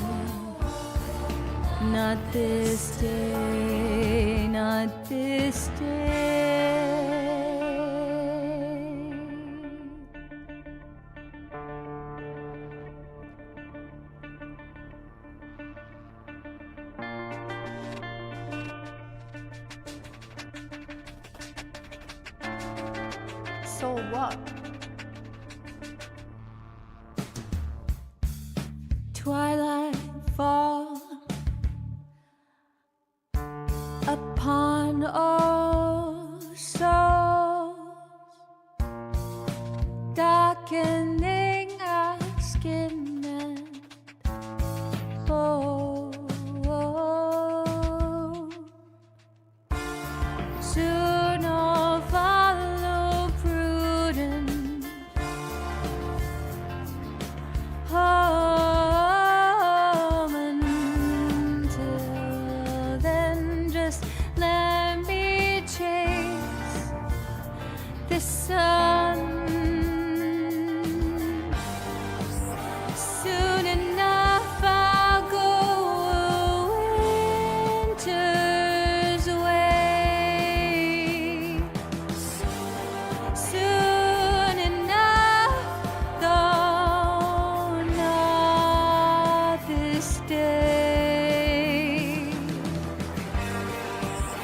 S3: not this day, not this day.
S1: So what?
S3: Twilight fall upon all souls, darkening our skin and bones. Soon I'll follow prudence. Home until then, just let me chase the sun. Soon enough I'll go winter's way. Soon enough, though not this day.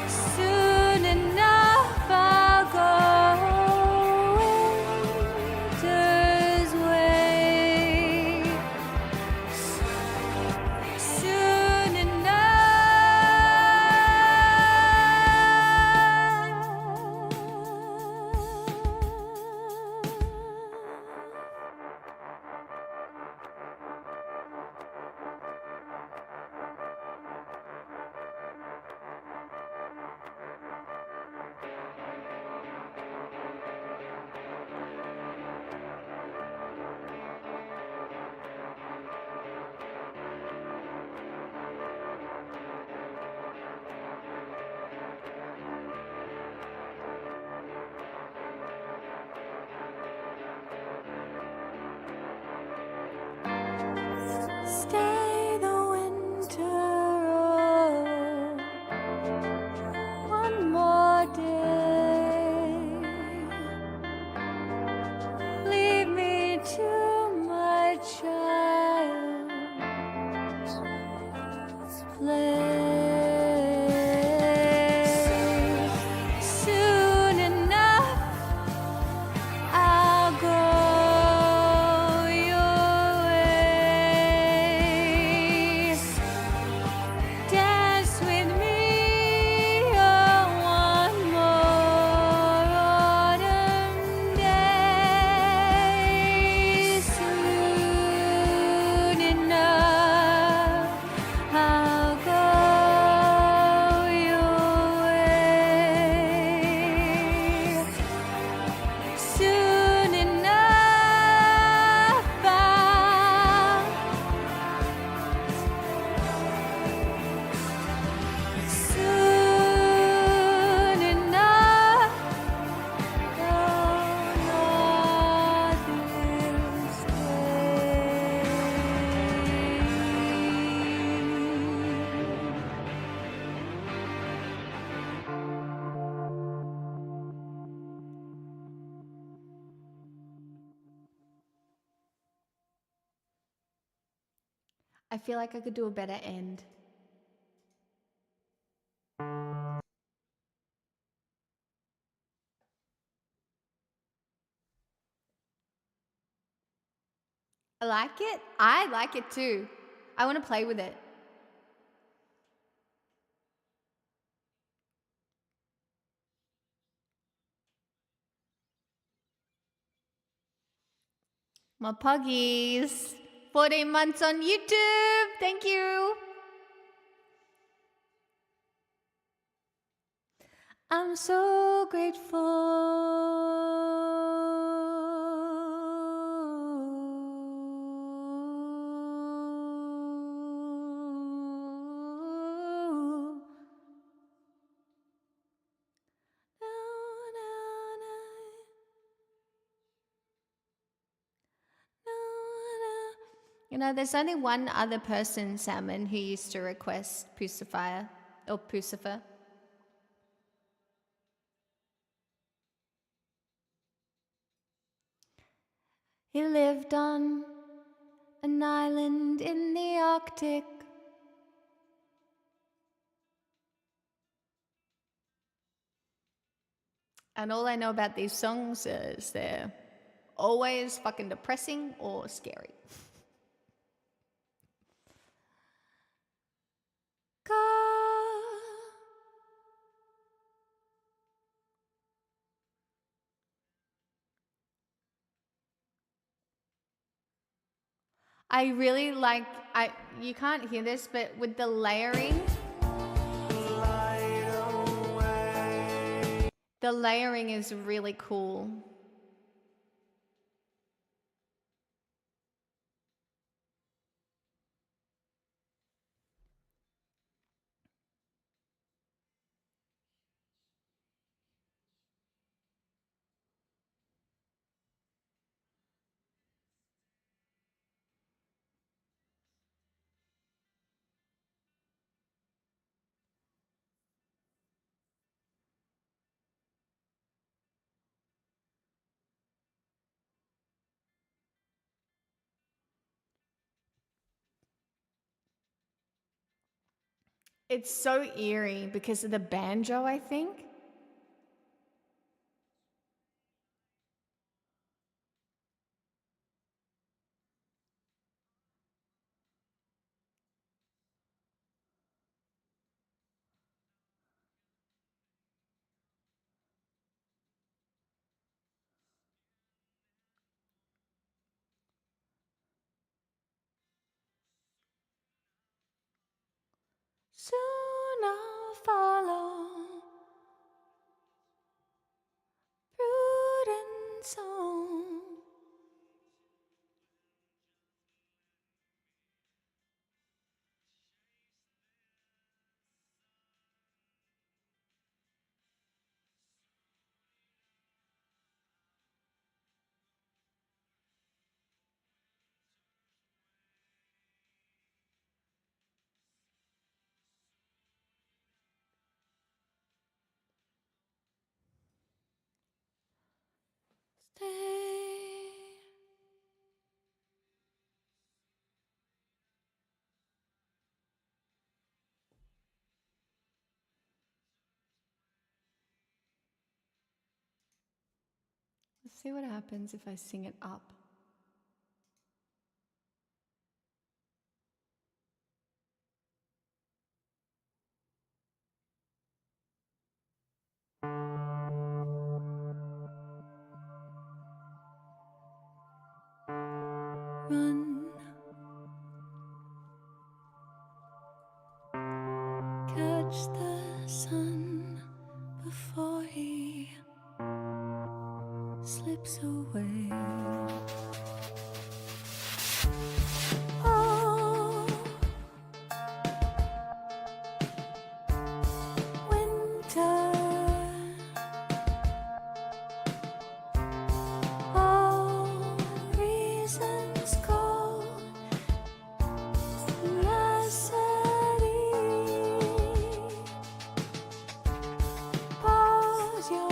S3: Soon enough I'll go winter's way. Soon stay the winter road one more day. Leave me to my child's play. Soon enough I'll go your way. Dance with me, oh, one more autumn day. Soon enough I'll go your way. Soon enough soon enough, though not this day.
S1: I feel like I could do a better end. I like it. I like it too. I want to play with it. My puggies. 14 months on YouTube. Thank you. I'm so grateful. You know, there's only one other person, Salmon, who used to request Pucifer or Pucifer. He lived on an island in the Arctic. And all I know about these songs is they're always fucking depressing or scary. I really like, you can't hear this, but with the layering, the layering is really cool. It's so eerie because of the banjo, I think. Soon I'll follow prudence on. Stay. Let's see what happens if I sing it up. Run, catch the sun before he slips away. Oh, winter, all reasons cold, tenacity. Pause your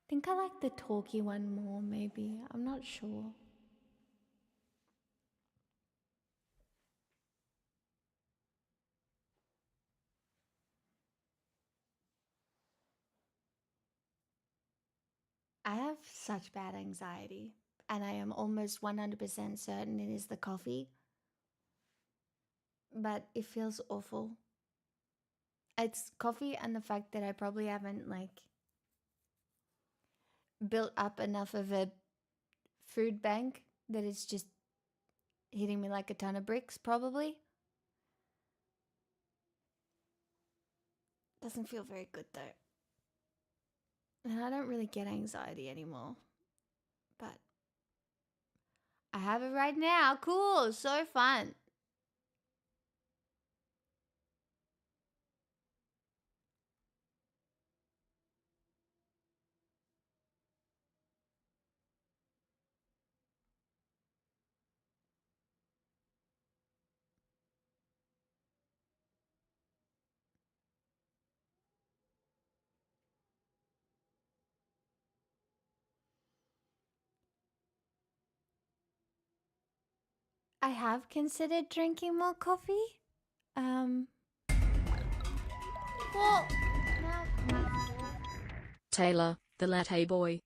S1: think I like the talky one more, maybe. I'm not sure. I have such bad anxiety, and I am almost 100% certain it is the coffee. But it feels awful. It's coffee and the fact that I probably haven't built up enough of a food bank that it's just hitting me like a ton of bricks, probably. Doesn't feel very good though. And I don't really get anxiety anymore. But I have it right now. Cool. So fun. I have considered drinking more coffee. Well, now.
S2: Taylor, the latte boy.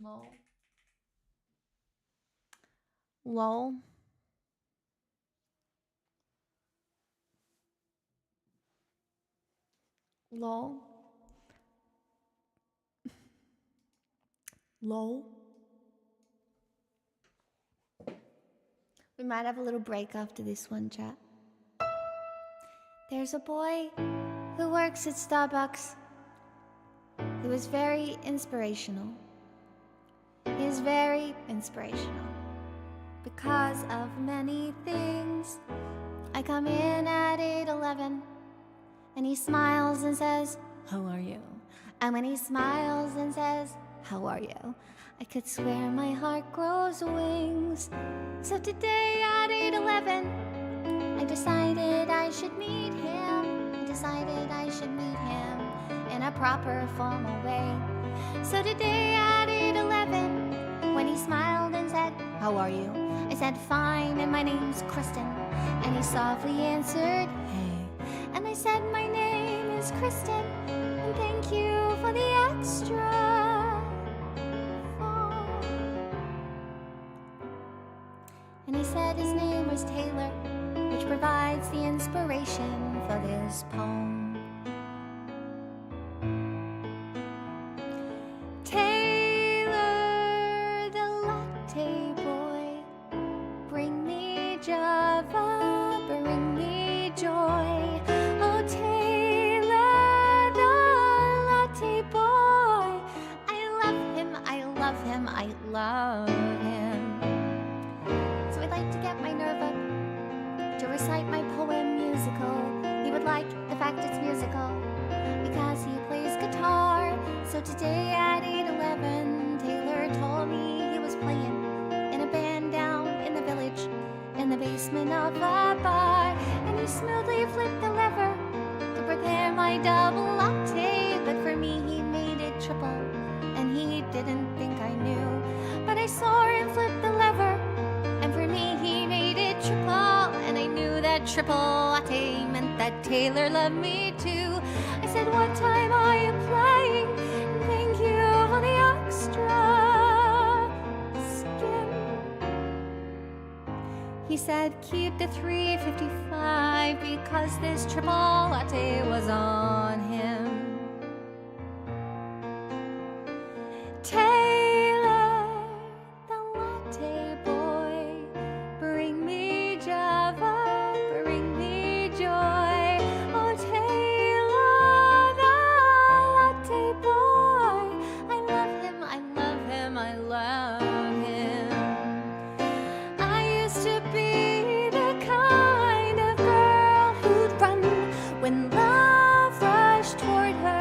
S1: Lol. Lol. Lol. Lol. We might have a little break after this one, chat. There's a boy who works at Starbucks who is very inspirational. He is very inspirational because of many things. I come in at 8:11 and he smiles and says, "How are you?" And when he smiles and says, "How are you?" I could swear my heart grows wings. So today at 8:11, I decided I should meet him. I decided I should meet him in a proper formal way. So today at 8:11, when he smiled and said, "How are you?" I said, "Fine, and my name's Kristen." And he softly answered, "Hey." And I said, "My name is Kristen, and thank you for the extra." And he said his name was Taylor, which provides the inspiration for this poem. Taylor, the latte boy, bring me Java, bring me joy. Oh, Taylor, the latte boy, I love him, I love him, I love him. So I'd like to get my nerve up to recite my poem musical. He would like the fact it's musical because he plays guitar. So today at 8:11, Taylor told me he was playing in a band down in the village in the basement of a bar. And he smoothly flipped the lever to prepare my double latte. But for me he made it triple, and he didn't think I knew. But I saw him flip the lever, and for me he made it triple. And I knew that triple latte meant that Taylor loved me too. I said, "What time are you playing? And thank you for the extra skim." He said, "Keep the 3:55 because this triple latte was on him." Taylor, the latte boy, bring me Java, bring me joy. Oh, Taylor, the latte boy, I love him, I love him, I love him. I used to be the kind of girl who'd run when love rushed toward her.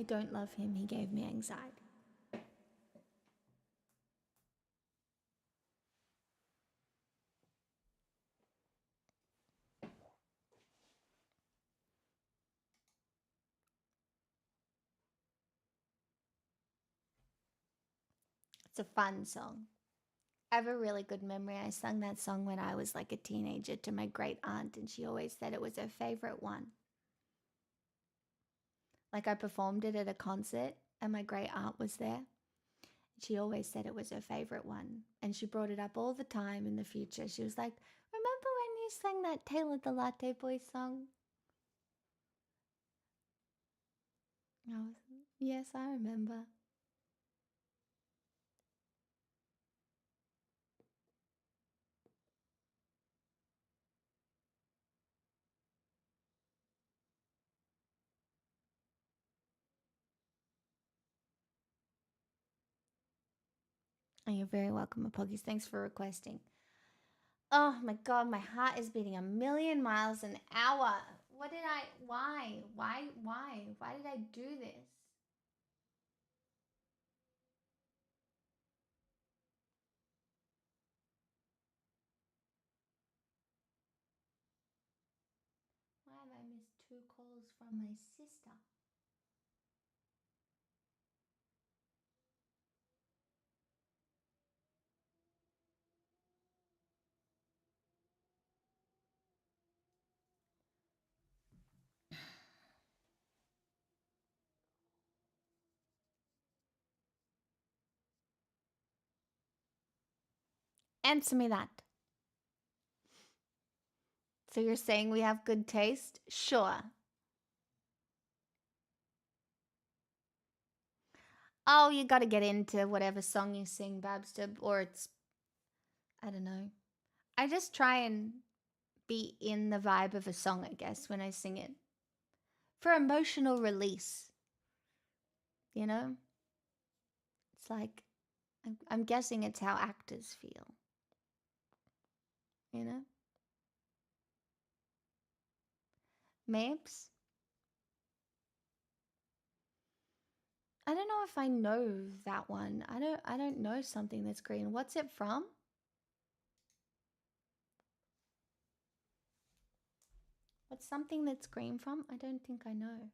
S3: don't love him. He gave me anxiety. It's a fun song. I have a really good memory. I sung that song when I was like a teenager to my great aunt, and she always said it was her favorite one. Like I performed it at a concert, and my great aunt was there. She always said it was her favorite one, and she brought it up all the time in the future. She was like, "Remember when you sang that Taylor the Latte Boy song?" I was, yes, I remember. Oh, you're very welcome, Apoggies. Thanks for requesting. Oh my god, my heart is beating a million miles an hour. What did I... Why? Why did I do this? Why have I missed 2 calls from my sister? Answer me that. So you're saying we have good taste? Sure. Oh, you gotta get into whatever song you sing, Babster, or it's... I don't know. I just try and be in the vibe of a song, I guess, when I sing it. For emotional release. You know? It's like... I'm guessing it's how actors feel. You know? Mapes? I don't know if I know that one. I don't know something that's green. What's it from? What's something that's green from? I don't think I know.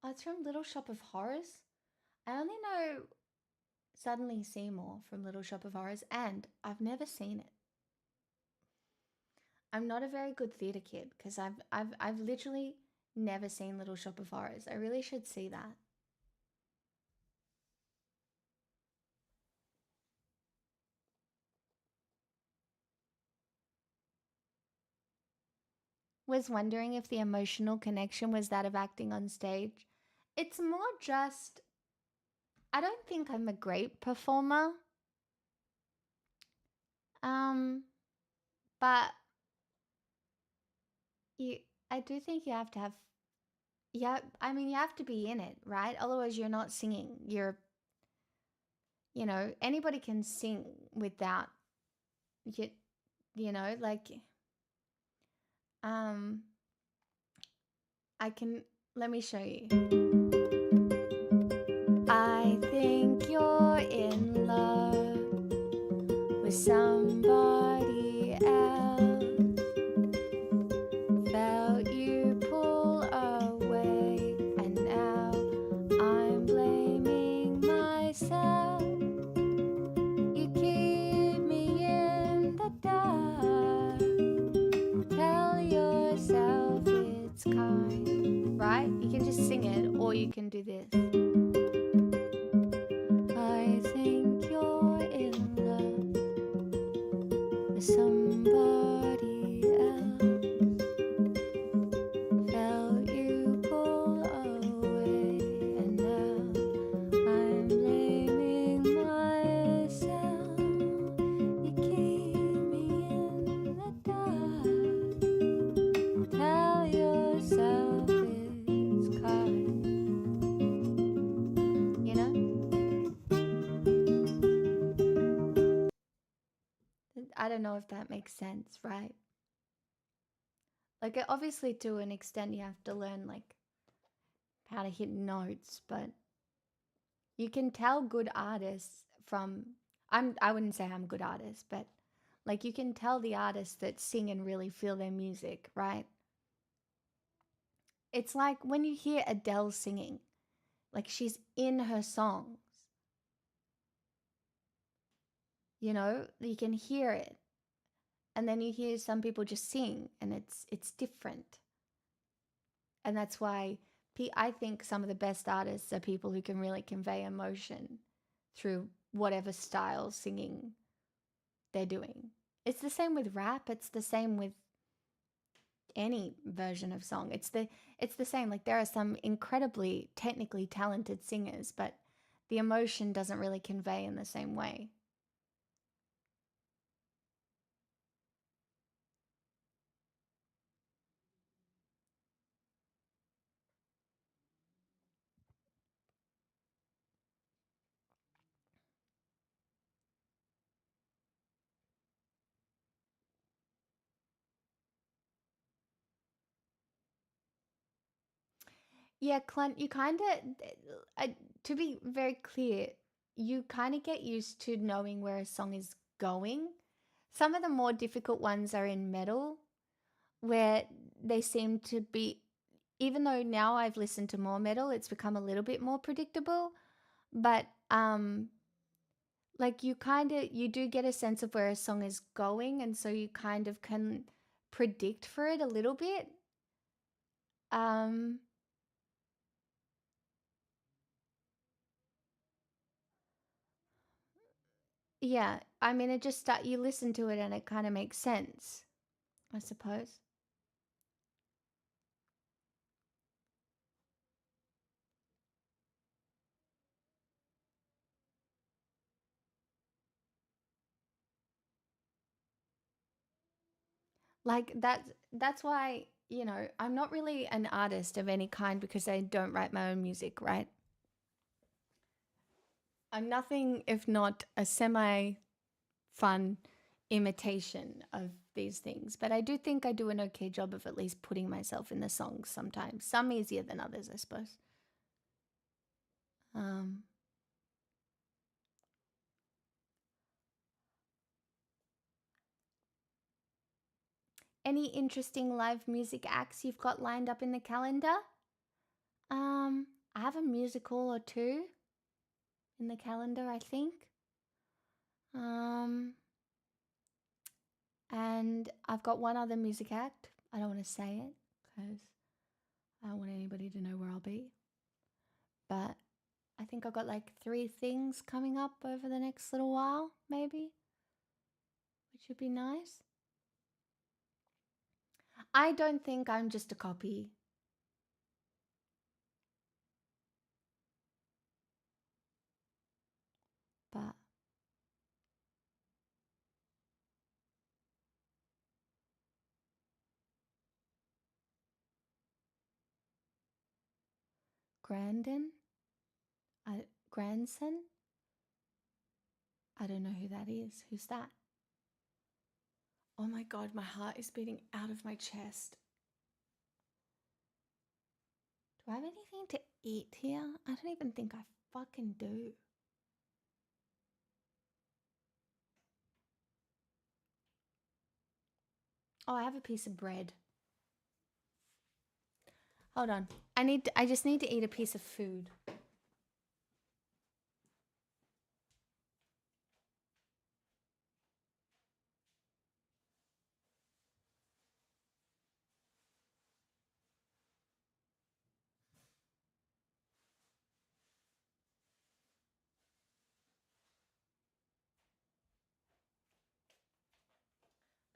S3: Oh, it's from Little Shop of Horrors. I only know Suddenly Seymour from Little Shop of Horrors, and I've never seen it. I'm not a very good theatre kid because I've literally never seen Little Shop of Horrors. I really should see that. Was wondering if the emotional connection was that of acting on stage. It's more just, I don't think I'm a great performer. But I do think you have to have, yeah, I mean, you have to be in it, right? Otherwise you're not singing. You're, you know, anybody can sing without, you know, like, I can, let me show you. I think you're in love with somebody else. Felt you pull away, and now I'm blaming myself. You keep me in the dark. Tell yourself it's kind, right? You can just sing it, or you can do this. I think you're in love with somebody else. Felt you pull away, and now I'm
S1: sense, right? Like, obviously, to an extent, you have to learn, like, how to hit notes, but you can tell good artists from, I wouldn't say I'm a good artist, but like, you can tell the artists that sing and really feel their music, right? It's like when you hear Adele singing, like she's in her songs. You know, you can hear it. And then you hear some people just sing and it's different. And that's why I think some of the best artists are people who can really convey emotion through whatever style singing they're doing. It's the same with rap, it's the same with any version of song. It's the same. Like, there are some incredibly technically talented singers, but the emotion doesn't really convey in the same way. Yeah, Clint, you kind of, to be very clear, you kind of get used to knowing where a song is going. Some of the more difficult ones are in metal, where they seem to be, even though now I've listened to more metal, it's become a little bit more predictable. But like, you do get a sense of where a song is going, and so you kind of can predict for it a little bit. Um Yeah, I mean, it just start you listen to it and it kind of makes sense, I suppose. Like, that's why, I'm not really an artist of any kind because I don't write my own music, right? I'm nothing if not a semi fun imitation of these things, but I do think I do an okay job of at least putting myself in the songs sometimes. Some easier than others, I suppose. Um any interesting live music acts you've got lined up in the calendar? I have a musical or two in the calendar, I think. Um, and I've got one other music act. I don't want to say it because I don't want anybody to know where I'll be. But I think I've got like 3 things coming up over the next little while, maybe, which would be nice. I don't think I'm just a copy. But Grandin? Grandson? I don't know who that is. Who's that? Oh my god, my heart is beating out of my chest. Do I have anything to eat here? I don't even think I fucking do. Oh, I have a piece of bread. Hold on. I just need to eat a piece of food.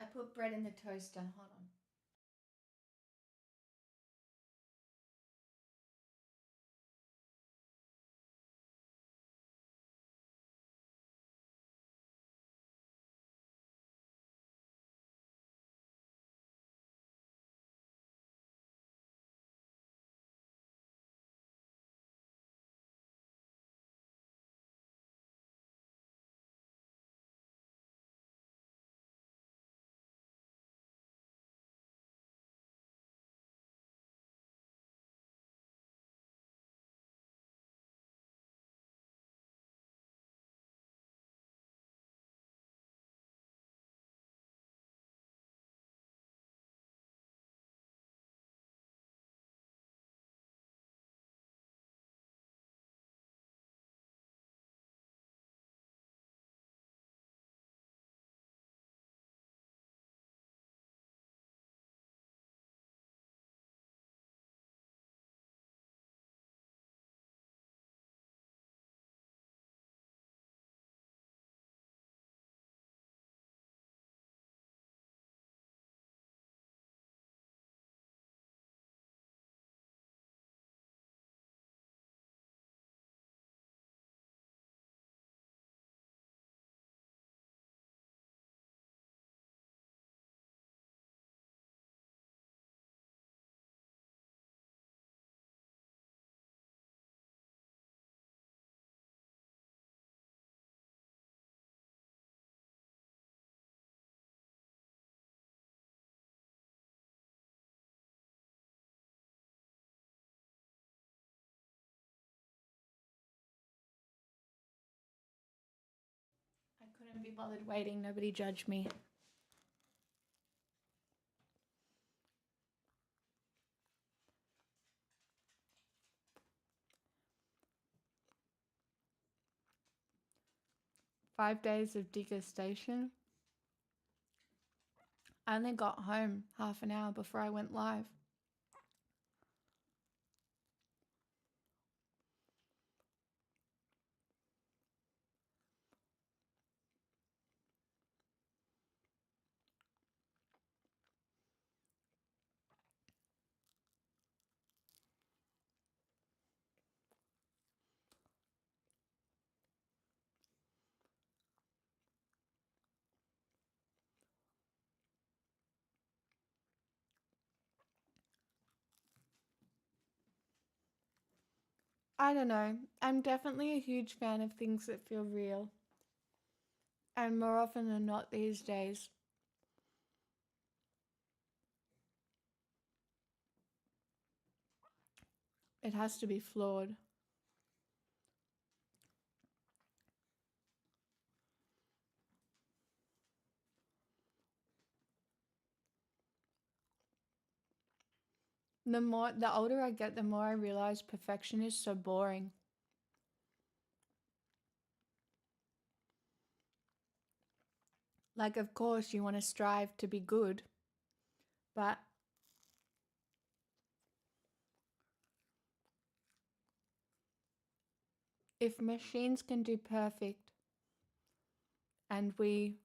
S1: I put bread in the toaster. Hold on. Couldn't be bothered waiting. Nobody judged me. "5 days of degustation. I only got home half an hour before I went live. I don't know. I'm definitely a huge fan of things that feel real. And more often than not these days, it has to be flawed. The older I get, the more I realize perfection is so boring. Like, of course, you want to strive to be good, but if machines can do perfect and we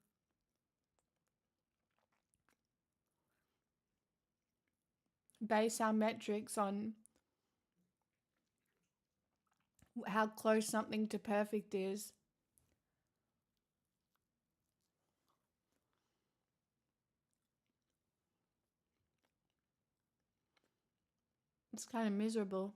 S1: base our metrics on how close something to perfect is, it's kind of miserable.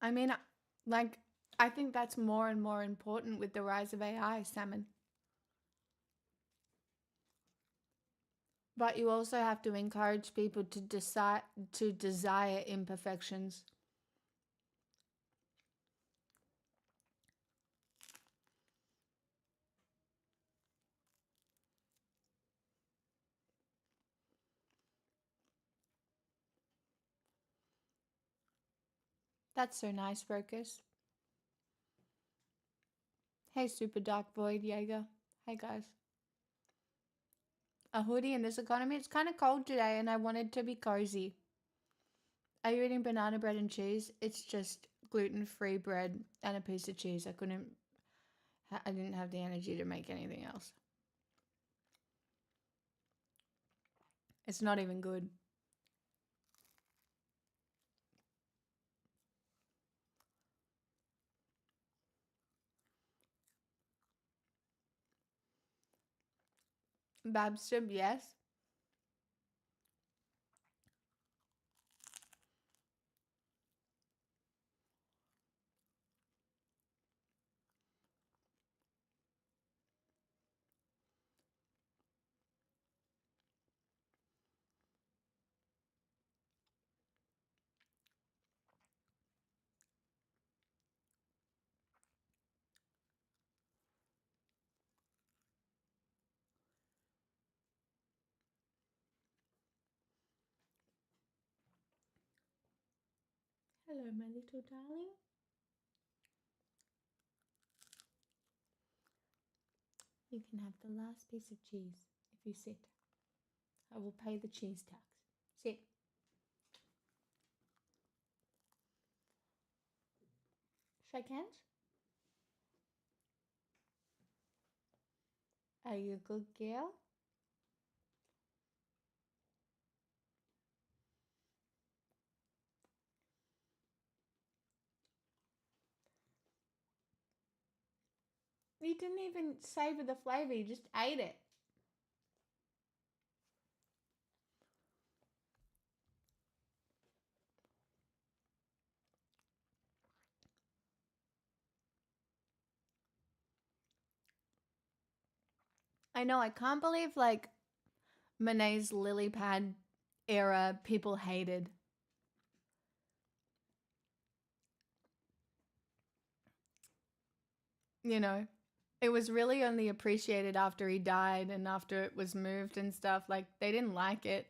S1: I mean, like, I think that's more and more important with the rise of AI, Salmon. But you also have to encourage people to desire imperfections. That's so nice, Focus. Hey, Super Dark Void Jaeger. Hey, guys. A hoodie in this economy? It's kind of cold today and I wanted to be cozy. Are you eating banana bread and cheese? It's just gluten-free bread and a piece of cheese. I didn't have the energy to make anything else. It's not even good. Babsib, yes. Hello, my little darling. You can have the last piece of cheese if you sit. I will pay the cheese tax. Sit. Shake hands. Are you a good girl? You didn't even savor the flavor, you just ate it. I know, I can't believe like Monet's lily pad era people hated. You know, it was really only appreciated after he died and after it was moved and stuff. Like, they didn't like it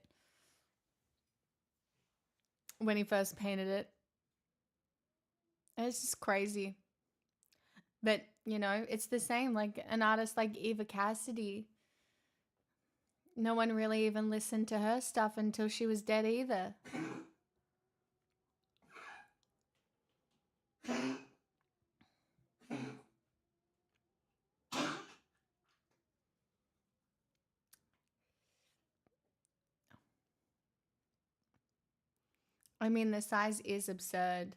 S1: when he first painted it. And it's just crazy. But, you know, it's the same. Like, an artist like Eva Cassidy, no one really even listened to her stuff until she was dead either. I mean, the size is absurd.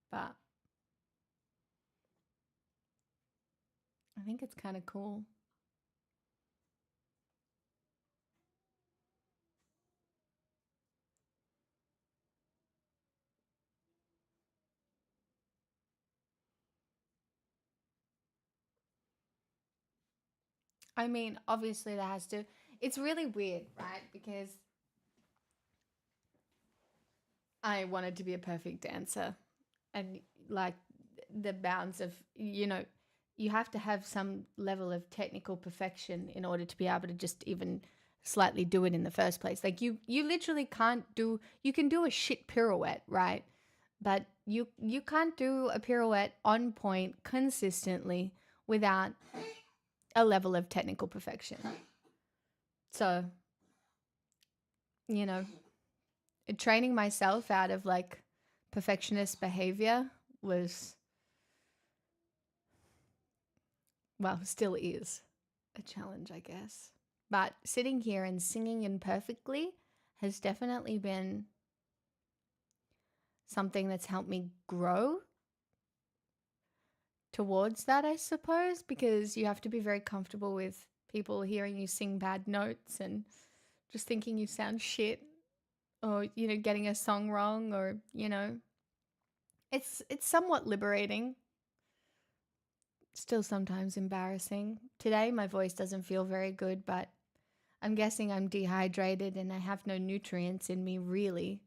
S1: But I think it's kind of cool. I mean, obviously there has to. It's really weird, right? Because I wanted to be a perfect dancer. And like the bounds of, you know, you have to have some level of technical perfection in order to be able to just even slightly do it in the first place. Like you literally can't do, you can do a shit pirouette, right? But you can't do a pirouette on point consistently without a level of technical perfection. So, you know, training myself out of like perfectionist behavior was, well, still is a challenge, I guess. But sitting here and singing imperfectly has definitely been something that's helped me grow towards that, I suppose, because you have to be very comfortable with people hearing you sing bad notes and just thinking you sound shit, or, you know, getting a song wrong, or, you know, it's somewhat liberating. Still sometimes embarrassing. Today my voice doesn't feel very good, but I'm guessing I'm dehydrated and I have no nutrients in me, really.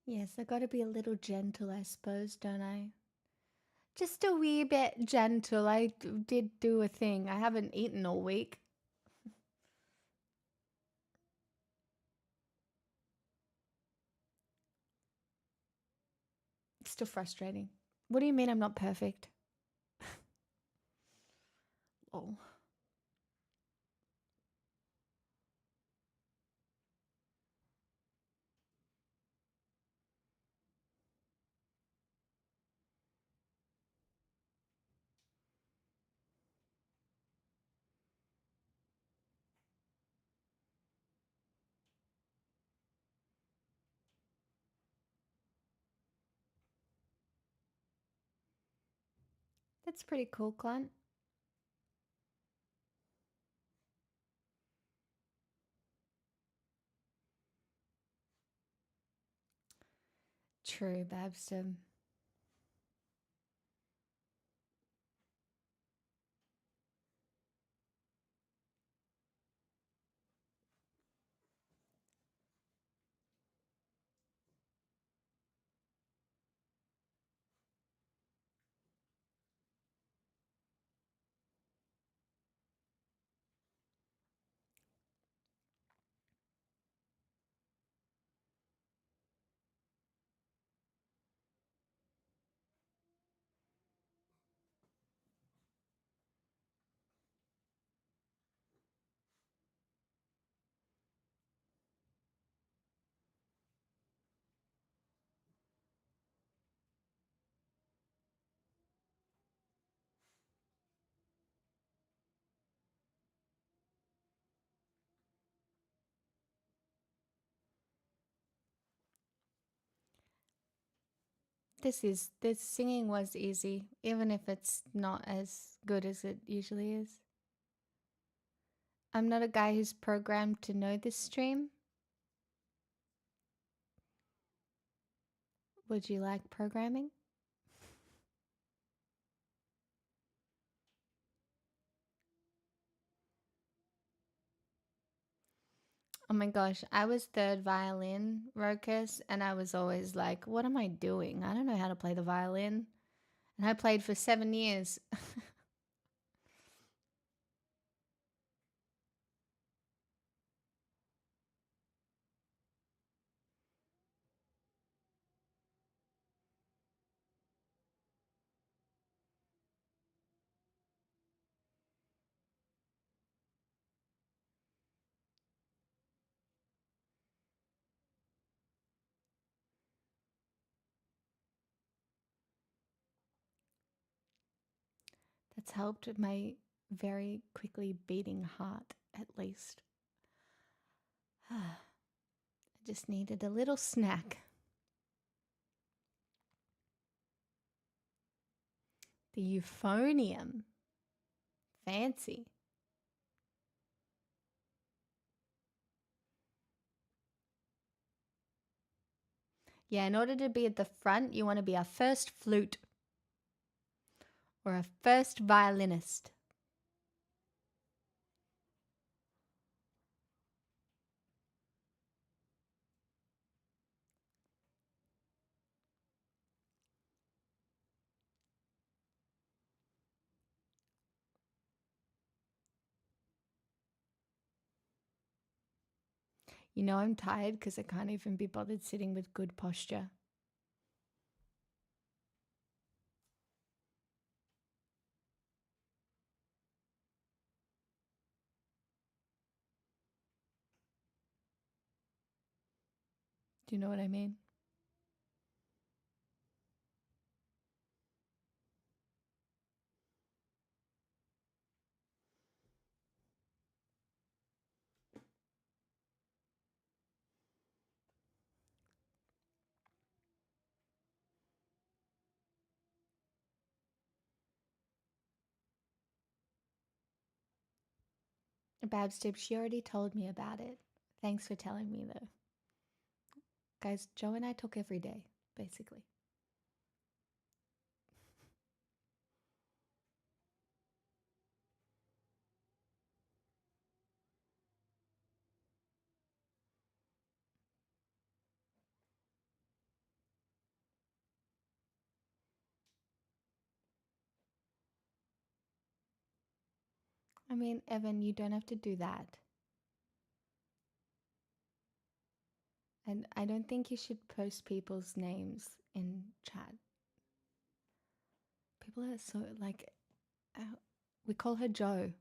S1: Yes, I gotta be a little gentle, I suppose, don't I? Just a wee bit gentle. I did do a thing. I haven't eaten all week. It's still frustrating. What do you mean I'm not perfect? Oh. That's pretty cool, Clint. True, Babston. this singing was easy, even if it's not as good as it usually is. I'm not a guy who's programmed to know this stream. Would you like programming? Oh my gosh, I was third violin, Rokus, and I was always like, what am I doing? I don't know how to play the violin. And I played for 7 years. That's helped my very quickly beating heart, at least. I just needed a little snack. The euphonium. Fancy. Yeah, in order to be at the front, you want to be a first flute or a first violinist. You know, I'm tired because I can't even be bothered sitting with good posture. Do you know what I mean? Babs Tip, she already told me about it. Thanks for telling me, though. Guys, Joe and I talk every day, basically. I mean, Evan, you don't have to do that. And I don't think you should post people's names in chat. People are so, like, we call her Joe.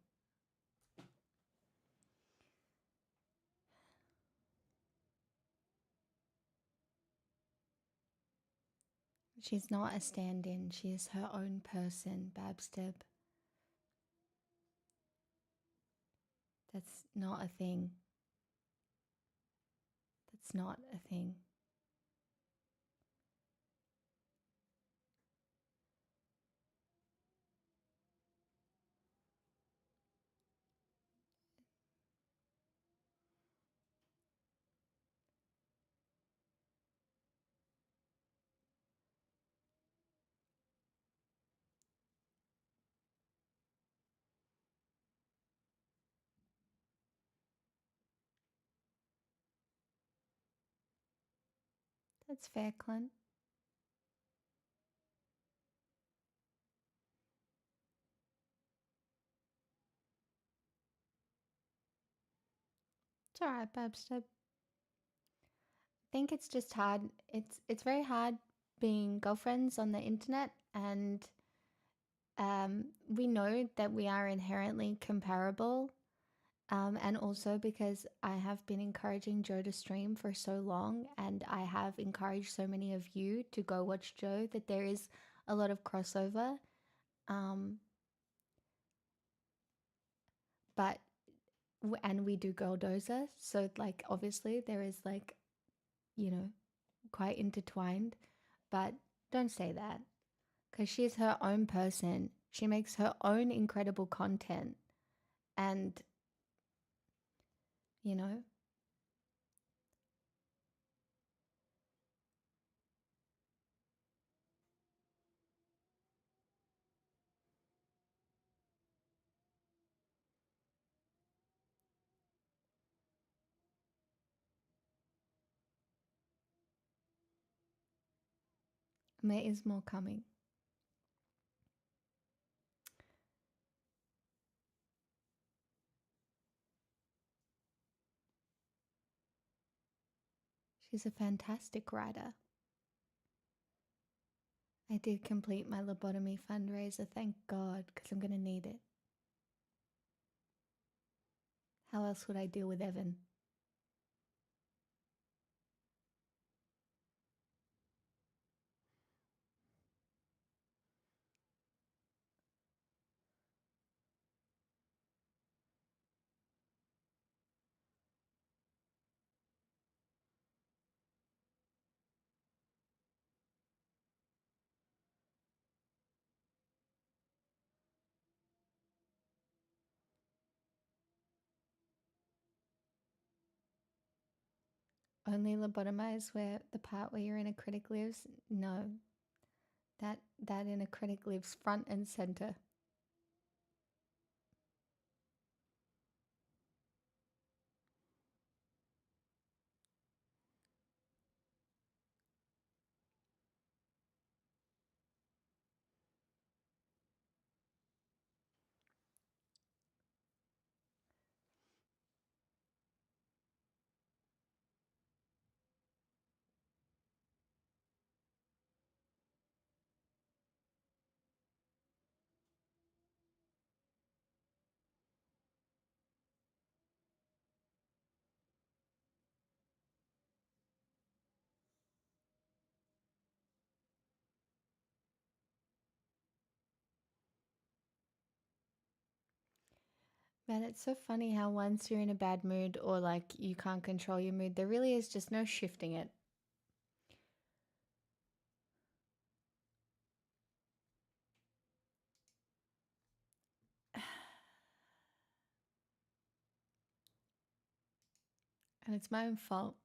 S1: She's not a stand-in. She is her own person, Babstep. That's not a thing. That's not a thing. That's fair, Clint. It's alright, Babstep. I think it's just hard. It's very hard being girlfriends on the internet, and we know that we are inherently comparable. And also because I have been encouraging Joe to stream for so long, and I have encouraged so many of you to go watch Joe, that there is a lot of crossover. But and we do Girl Dozer, so like obviously there is like, you know, quite intertwined, but Don't say that. Because she's her own person. She makes her own incredible content. And, you know, there is more coming. She's a fantastic writer. I did complete my lobotomy fundraiser, thank God, because I'm going to need it. How else would I deal with Evan? Only lobotomize where the part where your inner critic lives? No. That inner critic lives front and center. Man, it's so funny how once you're in a bad mood or like you can't control your mood, there really is just no shifting it. And it's my own fault.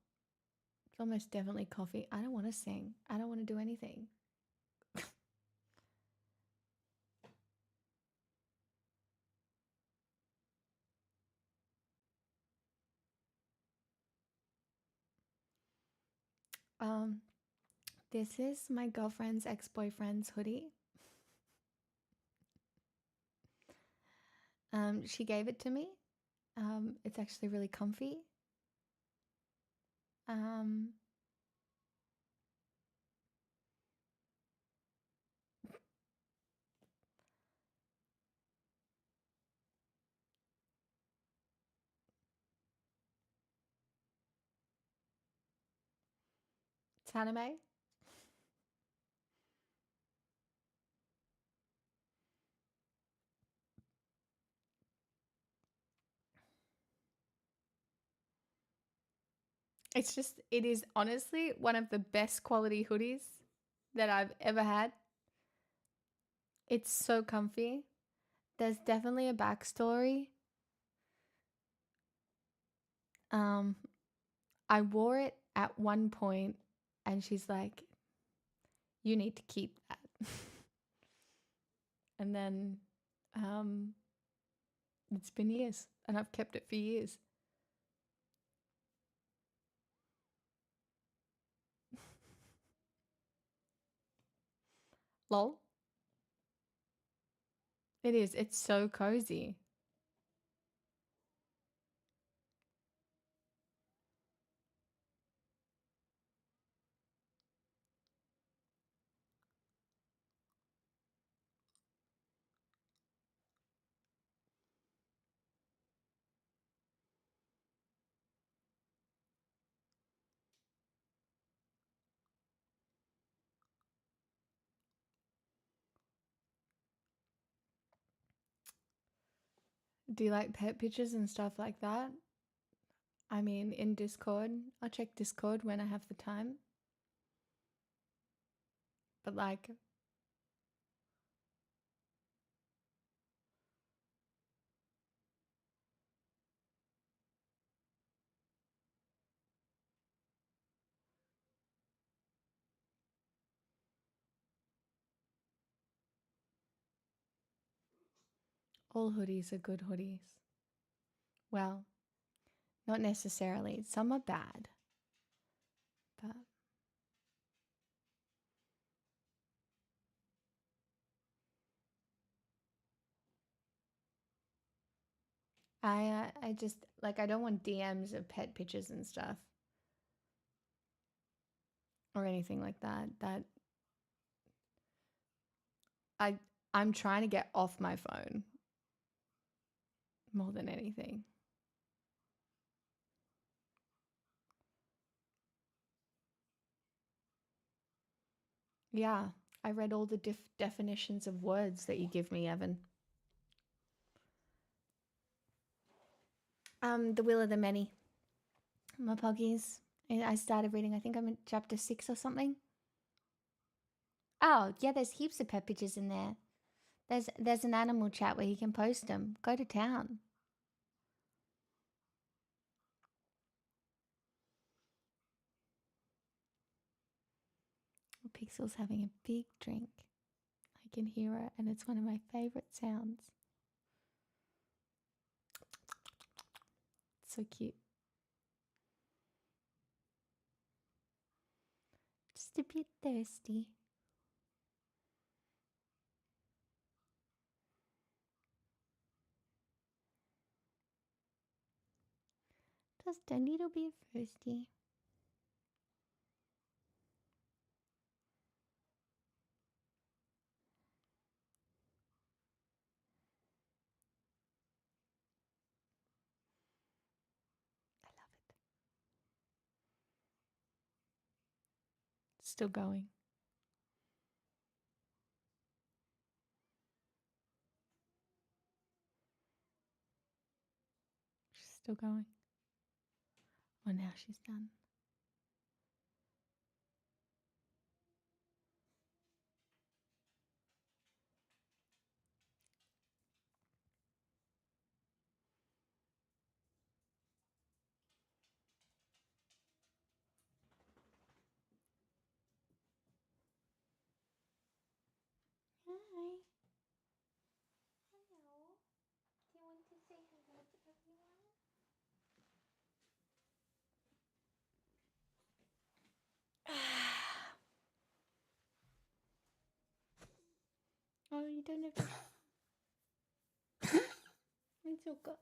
S1: It's almost definitely coffee. I don't want to sing. I don't want to do anything. This is my girlfriend's ex-boyfriend's hoodie. She gave it to me. It's actually really comfy. It's anime. It is honestly one of the best quality hoodies that I've ever had. It's so comfy. There's definitely a backstory. I wore it at one point and she's like, you need to keep that. And then it's been years and I've kept it for years. Lol. It is. It's so cozy. Do you like pet pictures and stuff like that? I mean, in Discord, I'll check Discord when I have the time. But like, all hoodies are good hoodies. Well, not necessarily. Some are bad. But I just like I don't want DMs of pet pictures and stuff or anything like that. I'm trying to get off my phone more than anything. Yeah, I read all the definitions of words that you give me, Evan. The Will of the Many. My puggies. I started reading, I think I'm in chapter 6 or something. Oh, yeah, there's heaps of pet pictures in there. There's an animal chat where you can post them. Go to town. Pixel's having a big drink. I can hear it, and it's one of my favorite sounds. So cute. Just a bit thirsty. Just a little bit thirsty. I love it. Still going. She's still going. Oh, now she's done. Hi. Hello. Do you want to say hello to everyone? Oh, you don't have to. It's okay.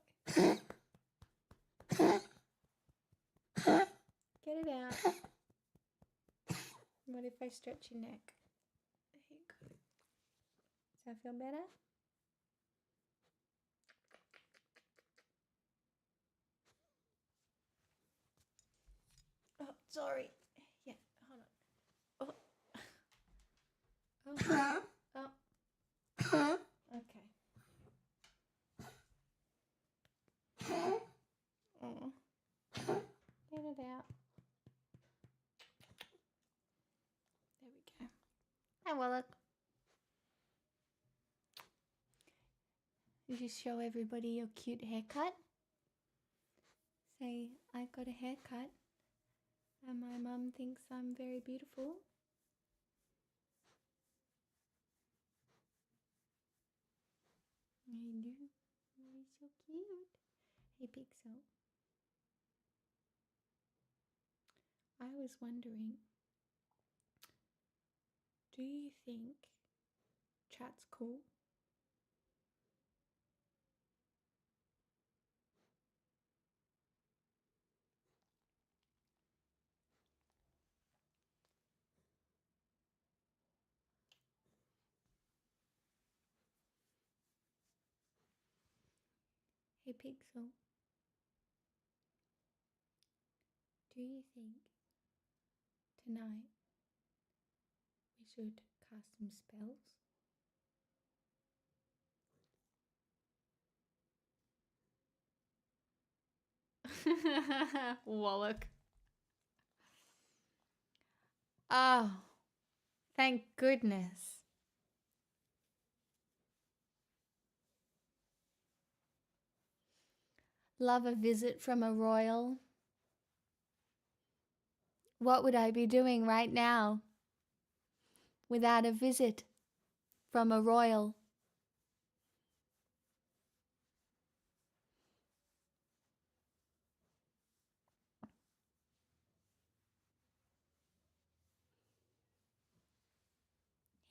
S1: Get it out. What if I stretch your neck? There you go. Does that feel better? Oh, sorry. Yeah, hold on. Oh. Oh. Oh. Okay. Oh. Get it out. There we go. Hi, Wallach. You just show everybody your cute haircut. Say, I got a haircut. And my mum thinks I'm very beautiful. I do. You're so cute. Hey, Pixel. I was wondering, do you think chat's cool? Hey, Pixel. Do you think tonight we should cast some spells? Wallach. Oh, Thank goodness. Love a visit from a royal. What would I be doing right now without a visit from a royal?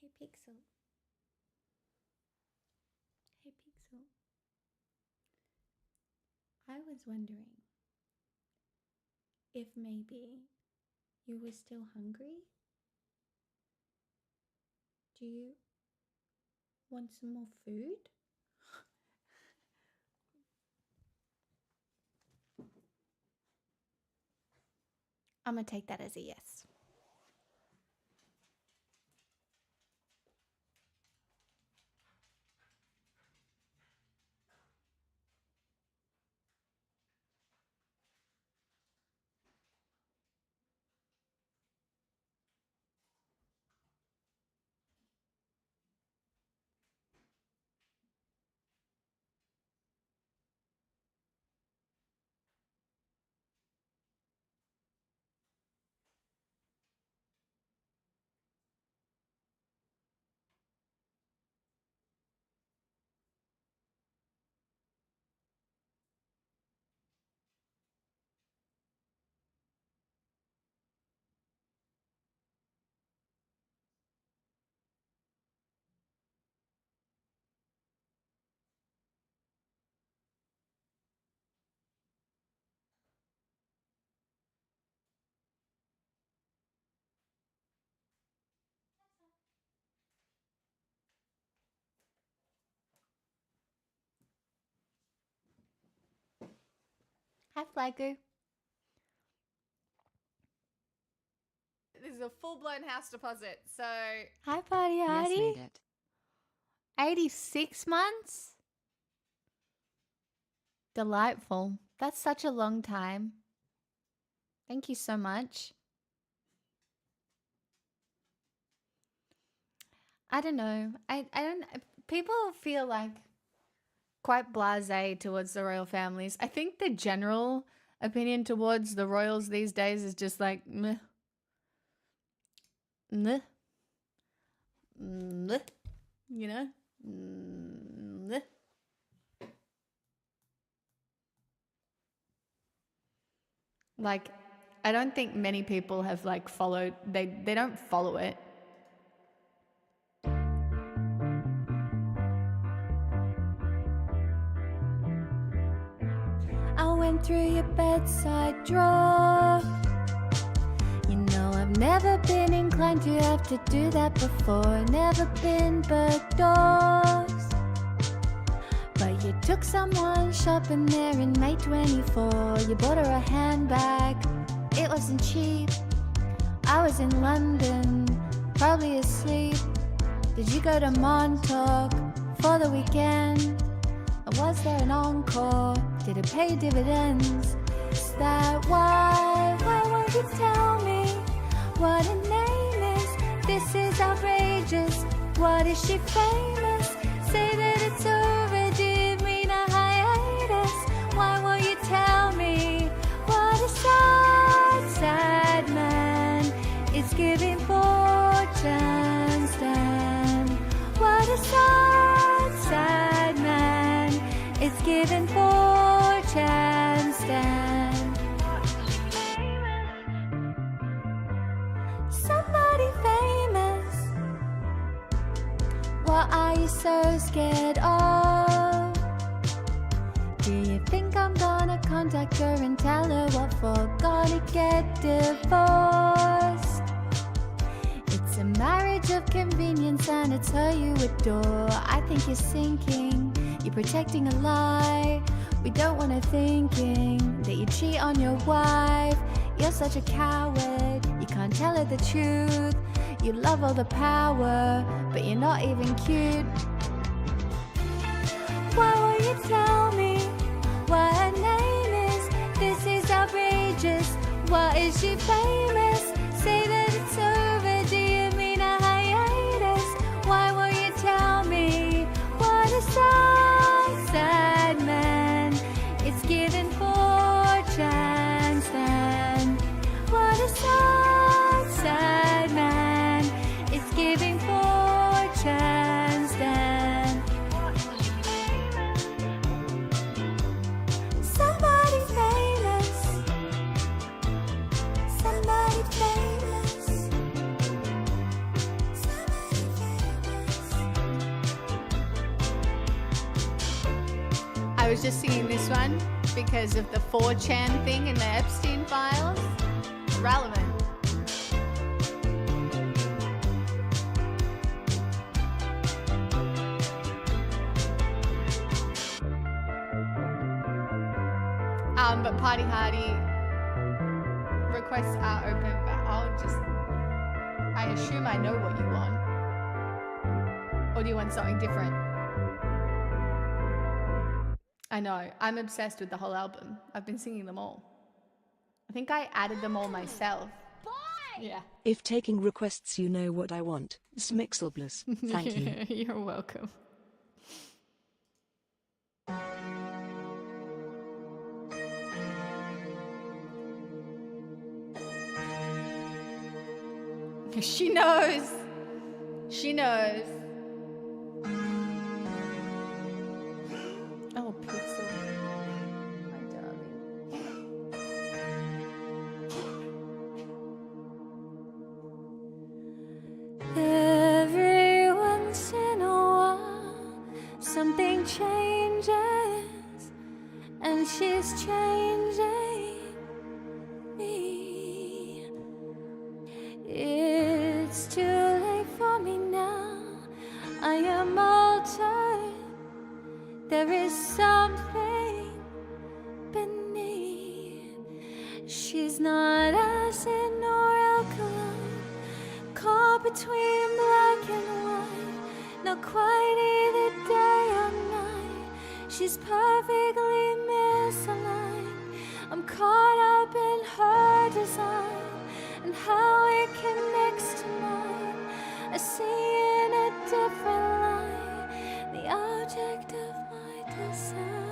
S1: Hey Pixel. Hey Pixel. I was wondering if maybe you were still hungry? Do you want some more food? I'm gonna take that as a yes. Hi, Flagger. This is a full-blown house deposit, so... Hi, Party
S2: Yes,
S1: Hardy.
S2: made it.
S1: 86 months? Delightful. That's such a long time. Thank you so much. I don't know. I don't... People feel like quite blasé towards the royal families. I think the general opinion towards the royals these days is just like, meh. Meh. Meh. You know? Meh. Like, I don't think many people have like followed, they don't follow it. I went through your bedside drawer. You know I've never been inclined to have to do that before. Never been burnt doors. But you took someone shopping there in May 24. You bought her a handbag. It wasn't cheap. I was in London, probably asleep. Did you go to Montauk for the weekend? Or was there an encore? Did it pay dividends? Is that why? Why won't you tell me what her name is? This is outrageous. What is she famous? Say that it's over. Do you mean a hiatus? Why won't you tell me what a sad, sad man is giving fortune stand? What a sad, sad man is giving fortune stand. Somebody famous. What are you so scared of? Do you think I'm gonna contact her and tell her what for? Gonna get divorced? It's a marriage of convenience and it's her you adore. I think you're sinking, you're protecting a lie. We don't want her thinking that you cheat on your wife. You're such a coward, you can't tell her the truth. You love all the power, but you're not even cute. Why won't you tell me what her name is? This is outrageous. What is she famous? Say that it's over. Do you mean a hiatus? I was just singing this one because of the 4chan thing in the Epstein files. Relevant. But Party Hardy requests are open, but I assume I know what you want. Or do you want something different? I know, I'm obsessed with the whole album. I've been singing them all. I think I added them all myself. Yeah.
S2: If taking requests, you know what I want. Smixelbless. Thank you.
S1: You're welcome. She knows. She knows. Oh, Pixel. My darling.
S3: Every once in a while, something changes, and she's changing me. It's too late for me now. I am altered. There is something beneath. She's not acid nor alkaline, caught between black and white, not quite either day or night. She's perfectly misaligned. I'm caught up in her design and how it connects to mine. I see in a different light the object of my desire.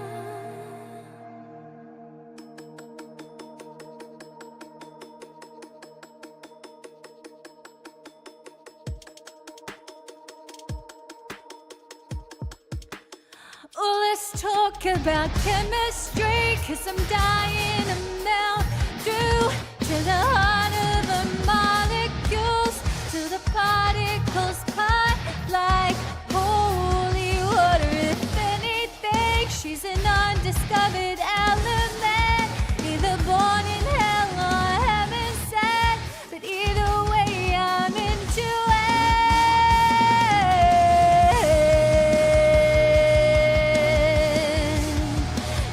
S3: Oh, let's talk about chemistry, 'cause I'm dying to melt through to the heart of the molecules, to the particles part like holy water. If anything, she's an undiscovered element, either born in hell or heaven sent, but either way I'm into it.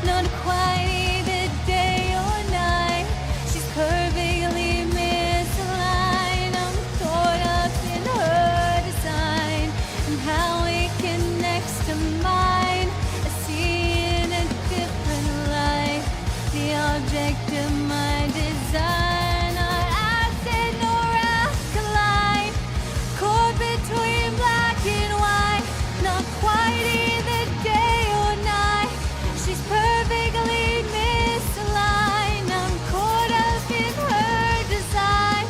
S3: Not quite either day or night, she's perfectly misaligned. I'm caught up in her design and how it connects to mine. I see in a different light the object of my design. Not acid nor alkaline, caught between black and white, not quite either day or night. She's perfectly misaligned. I'm caught up in her design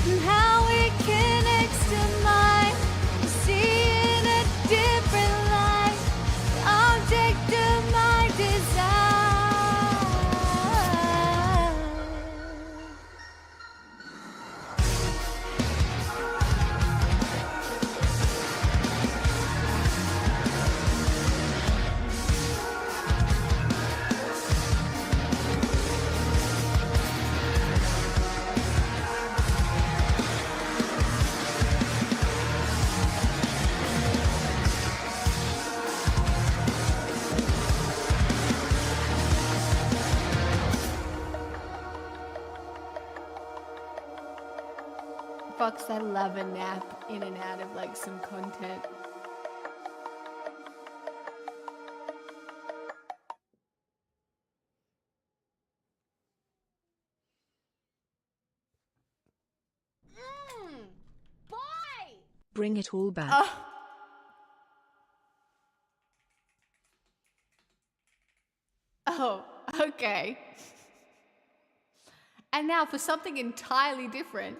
S3: and how it connects to mine. I see in a different light the object of my desire.
S1: Fox, I love a nap in and out of like some content.
S2: Bring it all back.
S1: Oh, okay. And now for something entirely different.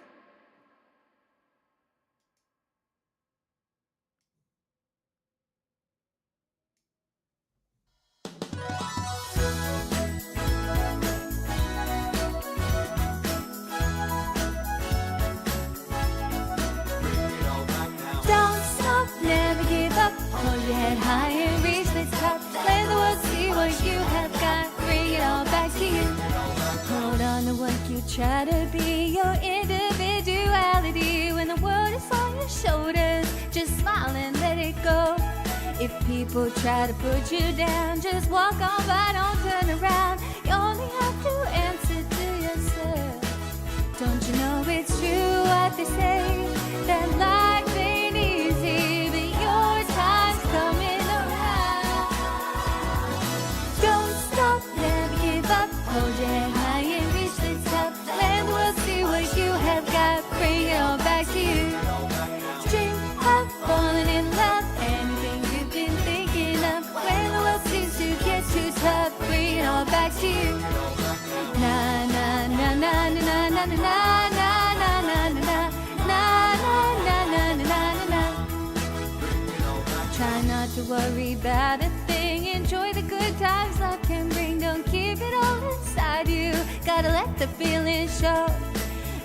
S3: Don't stop, never give up. Hold your head high and reach the top. Let the world see what what you have got, bring it all back to you. Hold on to what you try to be, your individuality. When the world is on your shoulders, just smile and let it go. If people try to put you down, just walk on by, don't turn around. You only have to answer to yourself. Don't you know it's true what they say, that life ain't easy, but your time's coming around. Don't stop, never give up, hold your head high and reach the top. Let the world see what you have got, bring it all back to you. Dream of falling in love, anything you've been thinking of. When the world seems to get too tough, bring it all back to you. Na na na na na na na na na na na na na na na na. Try not to worry about a thing, enjoy the good times life can bring. Don't keep it all inside you, gotta let the feelings show.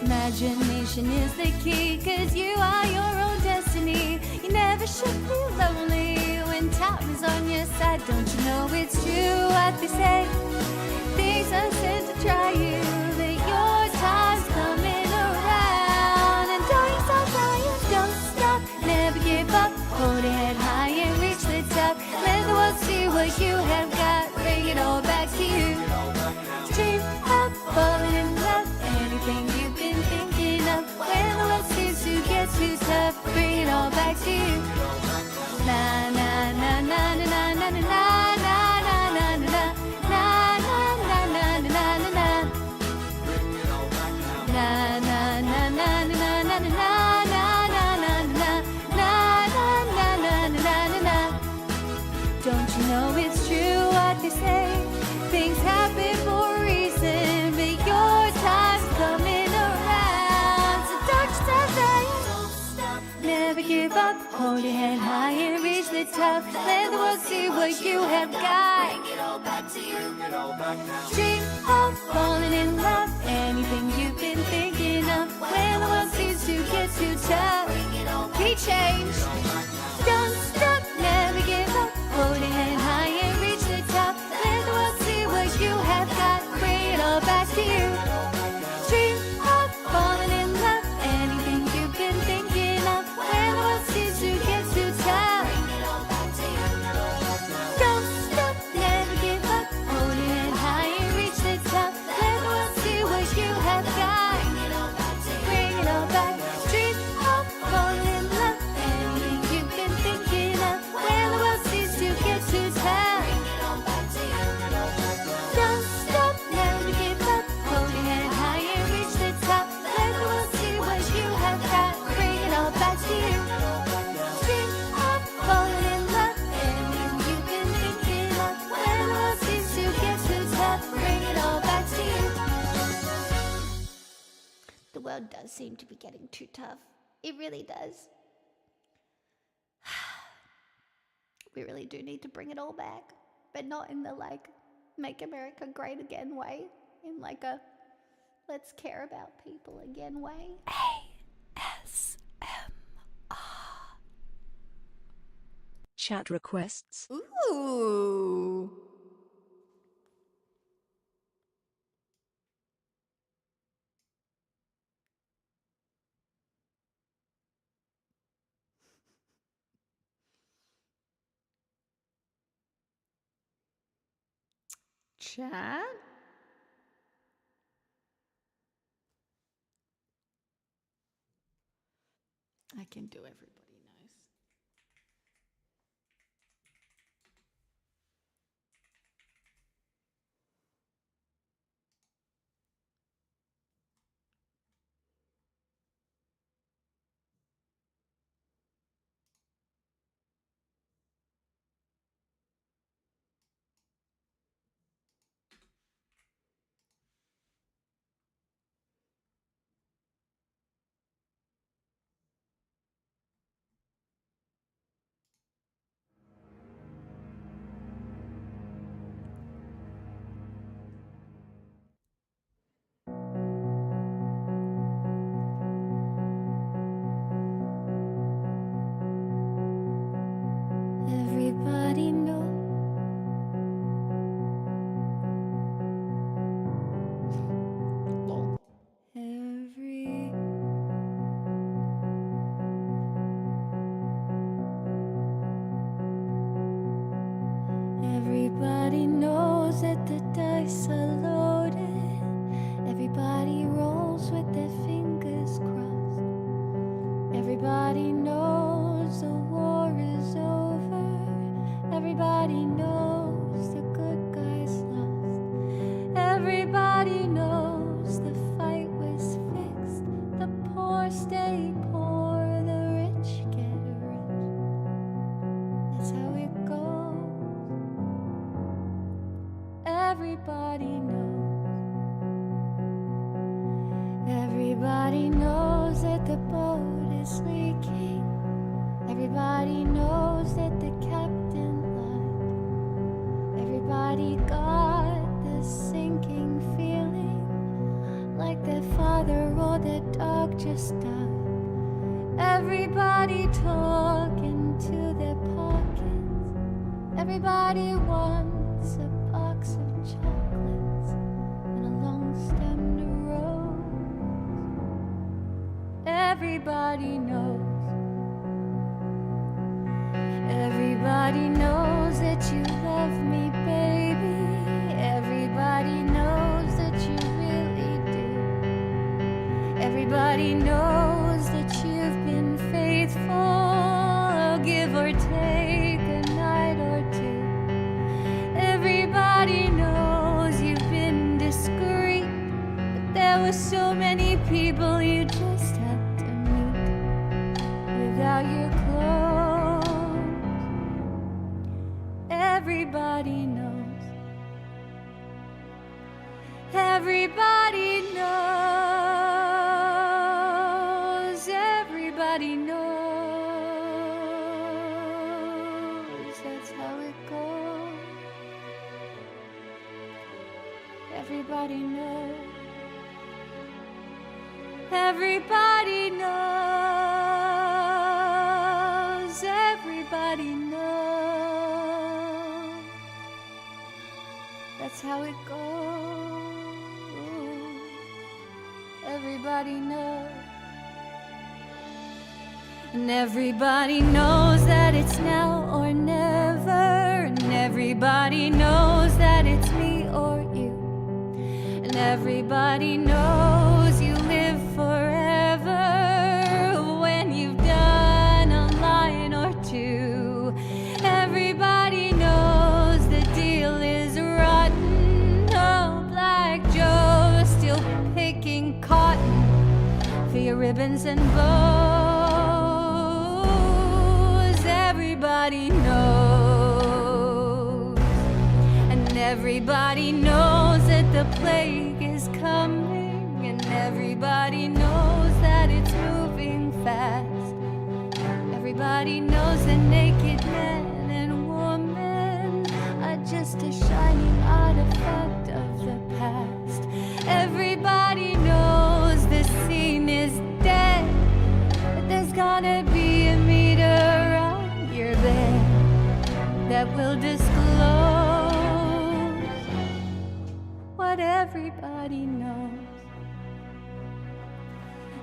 S3: Imagination is the key, 'cause you are your own destiny. You never should be lonely when time is on your side. Don't you know it's true what they say, things are said to try you, but your time's coming around. And don't stop trying, don't stop, never give up, hold your head high and reach the top. Let the world see what you have got, bring it all back to you. Dream of falling in love, anything you've been thinking of. When the world seems to get too tough, bring it all back to you. Na na na na na na na na na na na na na na na na na na na na. Na na na na na na na na na na na na. Don't you know it's true what they say, things happen for a reason, but your time's coming around. So don't you stop trying, never give up, hold your head high and reach the top. Let the world see what you have got, dream of falling in love, anything you've been thinking of. When the world seems to get too tough, be changed. Don't stop, never give up, hold your head high and reach the top. Let the world see what you have got, bring it all back to you. Dream of falling in love, anything you've been thinking of. When the world seems to get too tough, don't stop, never give up, hold your head high and reach the top. Let the world see what you have got, bring it all back. Dream of falling in love, anything you've been thinking of. When the world seems to get too tough, don't stop, never give up, hold your head high and reach the top. Let the world see what you have got, bring it all back to you. Dream of falling in love, anything you've been thinking of. When the world seems to get too tough, bring it all back to you.
S1: The world does seem to be getting too tough. It really does. We really do need to bring it all back, but not in the like make America great again way, in like a let's care about people again way.
S2: Chat requests.
S1: Ooh. Chat? I can do everybody nice.
S3: dice are loaded. Everybody rolls with their fingers crossed. Everybody knows the war is over. Everybody knows the good guys lost. Everybody knows the fight was fixed. The poor stay poor, the rich get rich. That's how it goes. Everybody knows. Everybody knows that the boat is leaking. Everybody knows that the captain lied. Everybody got the sinking feeling, like their father or their dog just died. Everybody talking to their pockets. Everybody wants a box of chocolates and a long-stemmed rose. Everybody knows. Everybody knows that you love me, baby. Everybody knows that you really do. Everybody knows that you've been faithful, give or take a night or two. Everybody knows you've been discreet, but there were so many people you just had to meet without your clothes. Everybody knows. Everybody knows. Everybody knows. That's how it goes. Everybody knows. Everybody knows. Everybody knows. That's how it goes. Everybody knows. And everybody knows that it's now or never. And everybody knows that it's me or you. And everybody knows you live forever when you've done a line or two. Everybody knows the deal is rotten. Oh, Black Joe still picking cotton for your ribbons and bows. Everybody knows. And everybody knows that the plague is coming. And everybody knows that it's moving fast. Everybody knows the naked man and woman are just a shining artifact of the past. Everybody knows the scene is dead, but there's gonna be a meter on your bed that will disclose what everybody knows.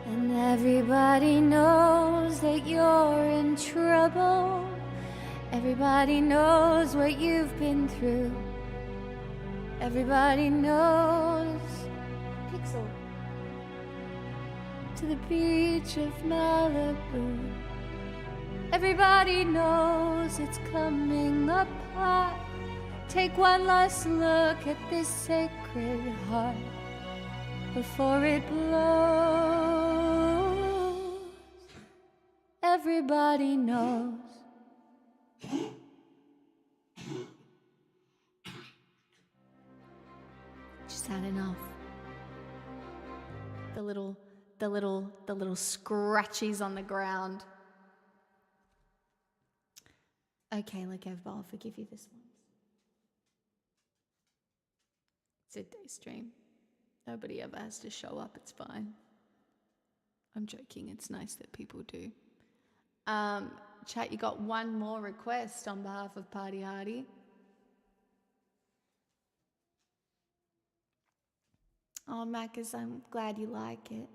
S3: And everybody knows that you're in trouble. Everybody knows what you've been through. Everybody knows. Pixel. To the beach of Malibu. Everybody knows it's coming apart. Take one last look at this sacred heart before it blows. Everybody knows.
S1: Just had enough. The little scratchies on the ground. Okay, Lekevba, I'll forgive you this one. It's a day stream. Nobody ever has to show up, it's fine. I'm joking, it's nice that people do. Chat, you got one more request on behalf of Party Hardy. Oh, Macus, I'm glad you like it.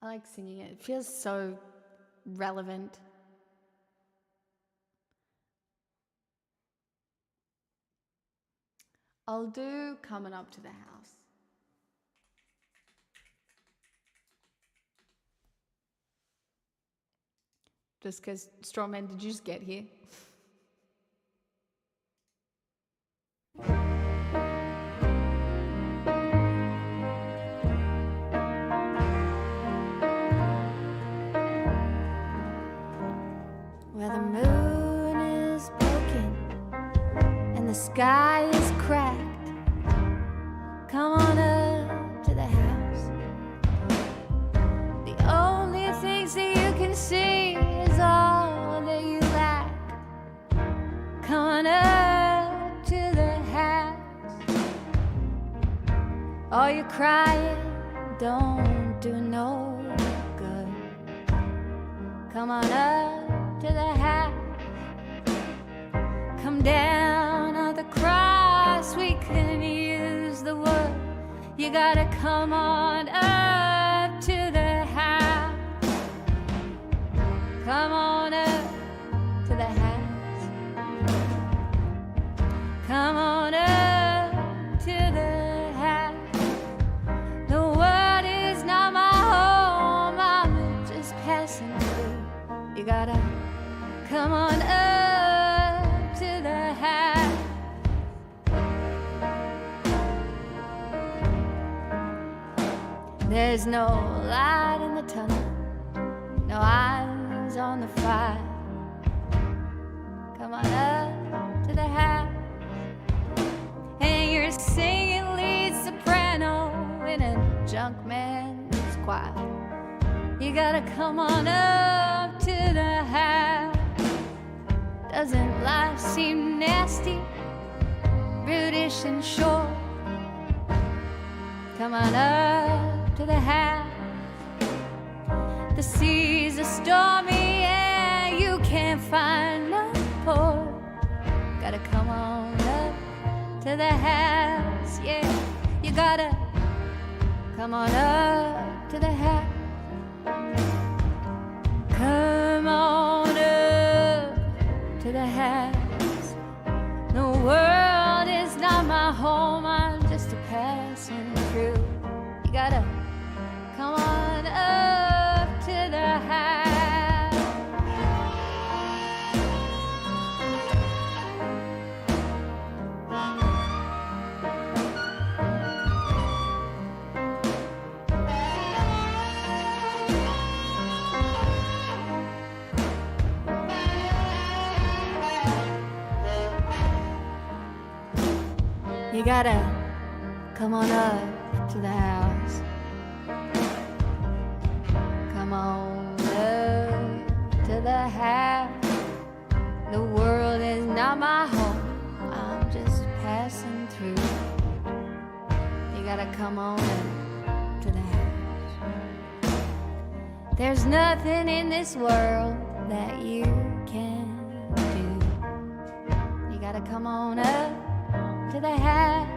S1: I like singing it. It feels so relevant. I'll do coming up to the house. Just because, Strawman, did you just get here?
S3: Where the moon is poking and the sky is cracked. Come on up to the house. The only things that you can see is all that you lack. Come on up to the house. All your crying don't do no good. Come on up to the house. Come down on the cross, we can use the wood. You gotta come on up to the house. Come on up to the house. Come on up to the house. The world is not my home, I'm just passing through. You gotta come on up to the house. There's no light in the tunnel, no eyes on the fire. Come on up to the house. And you're singing lead soprano in a junk man's choir. You gotta come on up to the house. Doesn't life seem nasty, brutish and short? Come on up to the house. The seas are stormy and you can't find no port. Gotta come on up to the house, yeah. You gotta come on up to the house. Come on up to the house. The world is not my home, I'm just a passing through. You gotta come on up to the house. You gotta come on up to the house. Come on up to the house. The world is not my home, I'm just passing through. You gotta come on up to the house. There's nothing in this world that you can do. You gotta come on up to the house.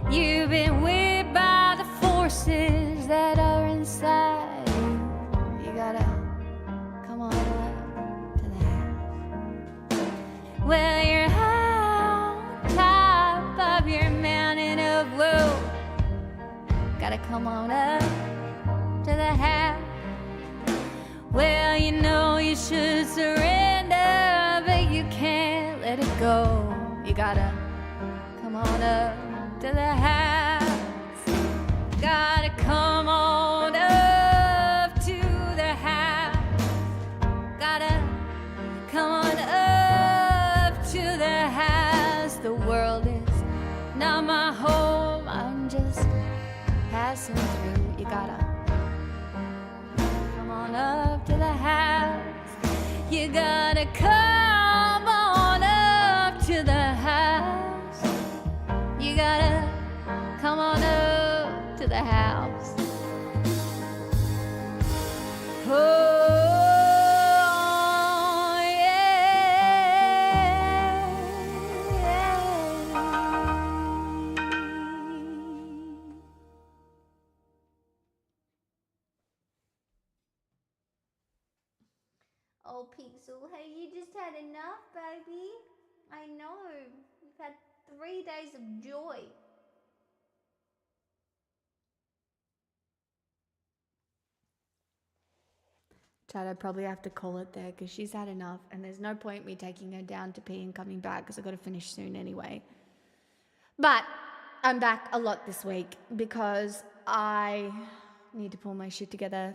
S3: You've been whipped by the forces that are inside you. You gotta come on up to the house. Well, you're high on top of your mountain of woe. Gotta come on up to the house. Well, you know you should surrender, but you can't let it go. You gotta come on up to the house. Gotta come on up to the house. Gotta come on up to the house. The world is not my home, I'm just passing through. You gotta come on up to the house. You gotta come on up to the house. You gotta come on up to the house. Oh, yeah, yeah.
S1: Oh, Pixel, hey, you just had enough, baby. I know. You've had 3 days of joy. Chad, I probably have to call it there because she's had enough, and there's no point me taking her down to pee and coming back because I've got to finish soon anyway. But I'm back a lot this week because I need to pull my shit together.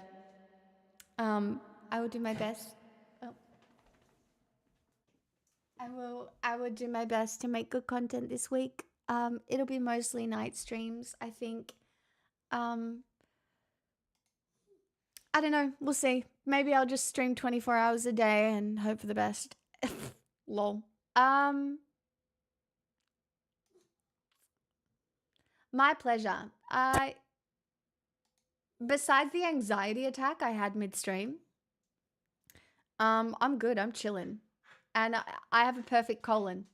S1: I will do my best. Oh. I will do my best to make good content this week. It'll be mostly night streams, I think. I don't know. We'll see. Maybe I'll just stream 24 hours a day and hope for the best. Lol. My pleasure. Besides the anxiety attack I had midstream, I'm good. I'm chilling. And I have a perfect colon.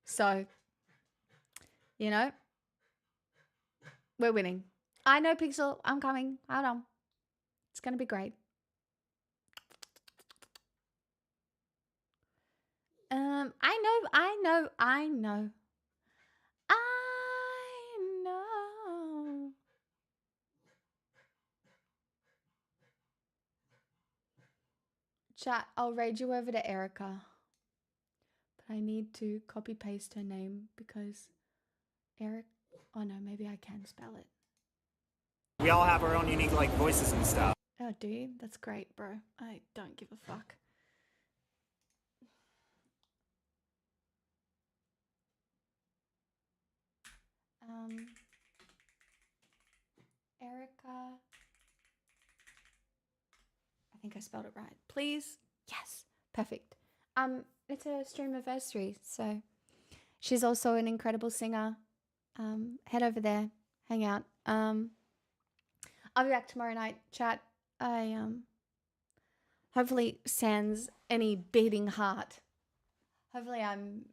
S1: So, you know, we're winning. I know, Pixel. I'm coming. Hold on. It's going to be great. I know. Chat, I'll raid you over to Erica. But I need to copy paste her name because Eric... Oh no, maybe I can spell it.
S6: We all have our own unique like voices and stuff.
S1: Oh, do you? That's great, bro. I don't give a fuck. Erica. I think I spelled it right. Please. Yes. Perfect. It's a stream anniversary, so she's also an incredible singer. Head over there, hang out. I'll be back tomorrow night, chat. I hopefully sans any beating heart. Hopefully I'm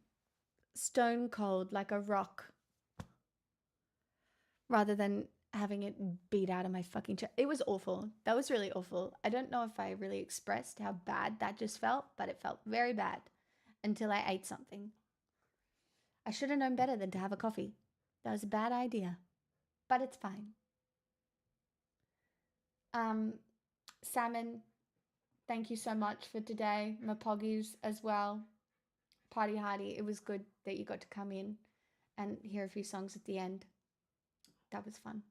S1: stone cold like a rock rather than having it beat out of my fucking chest. It was awful. That was really awful. I don't know if I really expressed how bad that just felt, but it felt very bad until I ate something. I should have known better than to have a coffee. That was a bad idea, but it's fine. Salmon, thank you so much for today. My poggies as well. Party hardy. It was good that you got to come in and hear a few songs at the end. That was fun.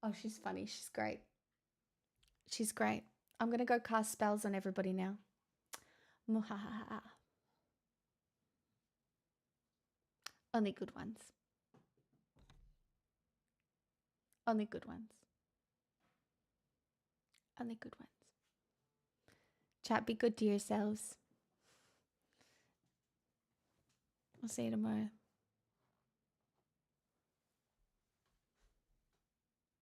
S1: Oh, she's funny. She's great. She's great. I'm going to go cast spells on everybody now. Muhahaha. Only good ones. Only good ones. Only good ones. Chat, be good to yourselves. I'll see you tomorrow.